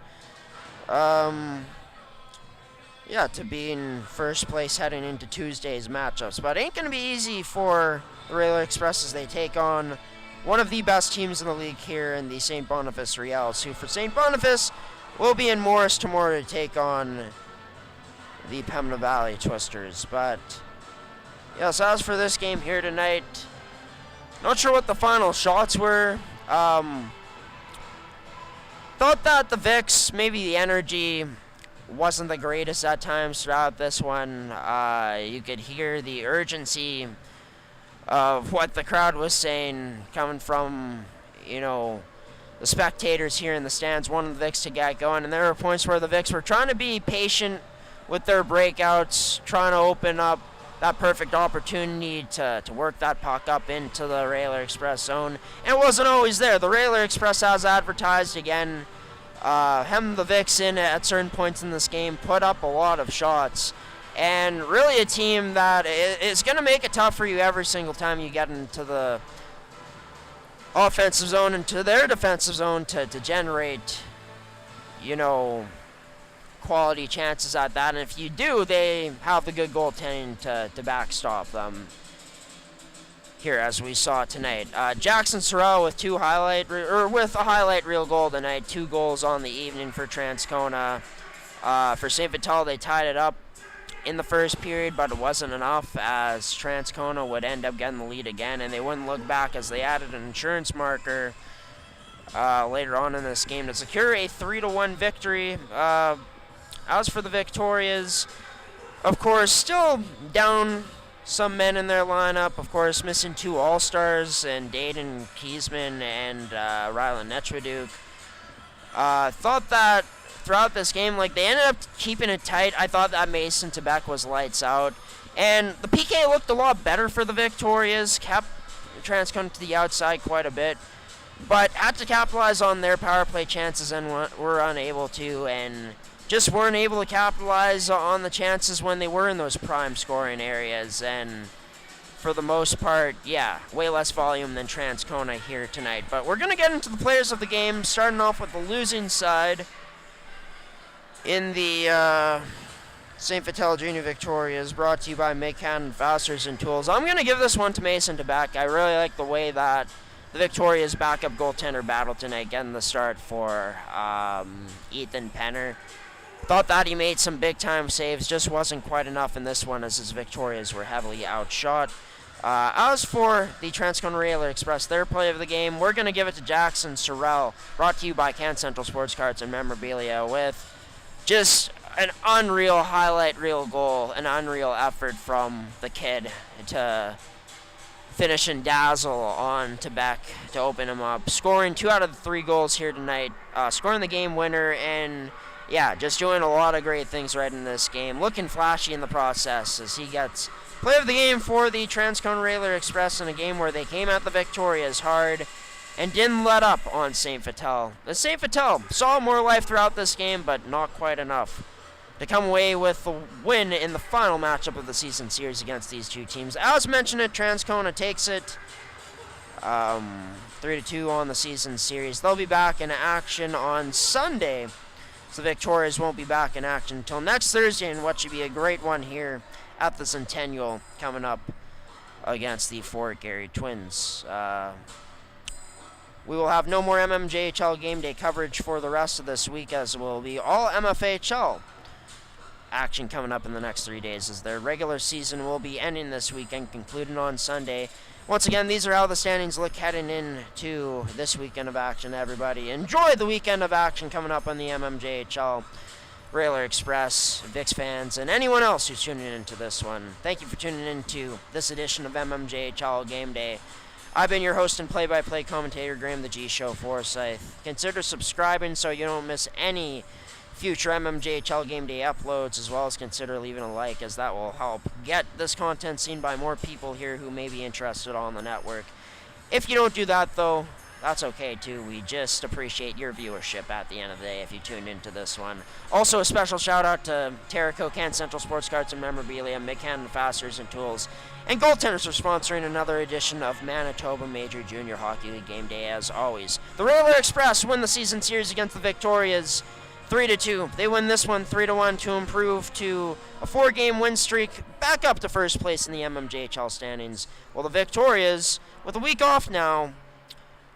Yeah, to be in 1st place heading into Tuesday's matchups. But it ain't going to be easy for the Railer Express as they take on one of the best teams in the league here in the St. Boniface Reals, who for St. Boniface will be in Morris tomorrow to take on the Pembina Valley Twisters. But yes, as for this game here tonight, not sure what the final shots were. Thought that the Vicks, maybe the energy wasn't the greatest at times throughout this one. You could hear the urgency of what the crowd was saying coming from, the spectators here in the stands, wanting the Vicks to get going. And there were points where the Vicks were trying to be patient with their breakouts, trying to open up that perfect opportunity to work that puck up into the Railer Express zone. And it wasn't always there. The Railer Express, as advertised again, hemmed the Vicks in at certain points in this game, put up a lot of shots. And really a team that is going to make it tough for you every single time you get into the offensive zone and to their defensive zone to generate, quality chances at that. And if you do, they have the good goaltending to backstop them here, as we saw tonight. Jackson Sorrell with with a highlight reel goal tonight. 2 goals on the evening for Transcona. For St. Vital, they tied it up in the first period, but it wasn't enough, as Transcona would end up getting the lead again, and they wouldn't look back as they added an insurance marker later on in this game to secure a 3-1 victory. As for the Victorias, of course, still down some men in their lineup. Of course, missing 2 All-Stars, and Dayton Kiesman and Rylan Netchwaduke. Thought that throughout this game, they ended up keeping it tight. I thought that Mason Quebec was lights out. And the PK looked a lot better for the Victorias, kept Transcona to the outside quite a bit. but had to capitalize on their power play chances and were unable to, and just weren't able to capitalize on the chances when they were in those prime scoring areas. And for the most part, yeah, way less volume than Transcona here tonight. But we're going to get into the players of the game, starting off with the losing side in the St. Vital Junior Victorias, brought to you by McCann Fasteners and Tools. I'm going to give this one to Mason DeBeck. I really like the way that the Victoria's backup goaltender battled tonight, getting the start for Ethan Penner. Thought that he made some big-time saves, just wasn't quite enough in this one as his Victorias were heavily outshot. As for the Transcona Railer Express, their play of the game, we're going to give it to Jackson Sorrell, brought to you by Can Central Sports Cards and Memorabilia, with just an unreal highlight reel goal, an unreal effort from the kid to finish and dazzle on Beck to open him up. Scoring 2 out of the 3 goals here tonight, scoring the game winner, and yeah, just doing a lot of great things right in this game. Looking flashy in the process as he gets play of the game for the Transcona Railer Express in a game where they came at the Victorias hard and didn't let up on St. Vital. The St. Vital saw more life throughout this game, but not quite enough to come away with the win in the final matchup of the season series against these two teams. As mentioned, Transcona takes it 3-2 on the season series. They'll be back in action on Sunday, so the Victorias won't be back in action until next Thursday in what should be a great one here at the Centennial coming up against the Fort Garry Twins. We will have no more MMJHL game day coverage for the rest of this week, as it will be all MFHL action coming up in the next 3 days, as their regular season will be ending this weekend, concluding on Sunday. Once again, these are how the standings look heading into this weekend of action, everybody. Enjoy the weekend of action coming up on the MMJHL, Railer Express, VIX fans, and anyone else who's tuning into this one. Thank you for tuning into this edition of MMJHL Game Day. I've been your host and play-by-play commentator, Graham the G Show Forsyth. Consider subscribing so you don't miss any future MMJHL Game Day uploads, as well as consider leaving a like, as that will help get this content seen by more people here who may be interested on the network. If you don't do that, though, that's okay too. We just appreciate your viewership at the end of the day if you tuned into this one. Also, a special shout out to Terrico, Can Central Sports Cards and Memorabilia, McCann Fasteners and Tools, and Goaltenders for sponsoring another edition of Manitoba Major Junior Hockey League Game Day. As always, the Railer Express win the season series against the Victorias 3-2. They win this one 3-1 to improve to a 4-game win streak, back up to first place in the MMJHL standings. While the Victorias, with a week off now,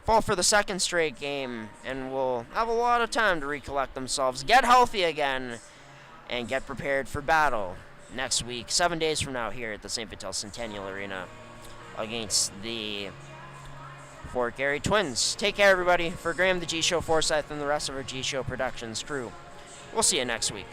fall for the second straight game and will have a lot of time to recollect themselves, get healthy again, and get prepared for battle next week, 7 days from now, here at the St. Vital Centennial Arena against the Fort Garry Twins. Take care, everybody. For Graham the G Show Forsyth and the rest of our G Show Productions crew, we'll see you next week.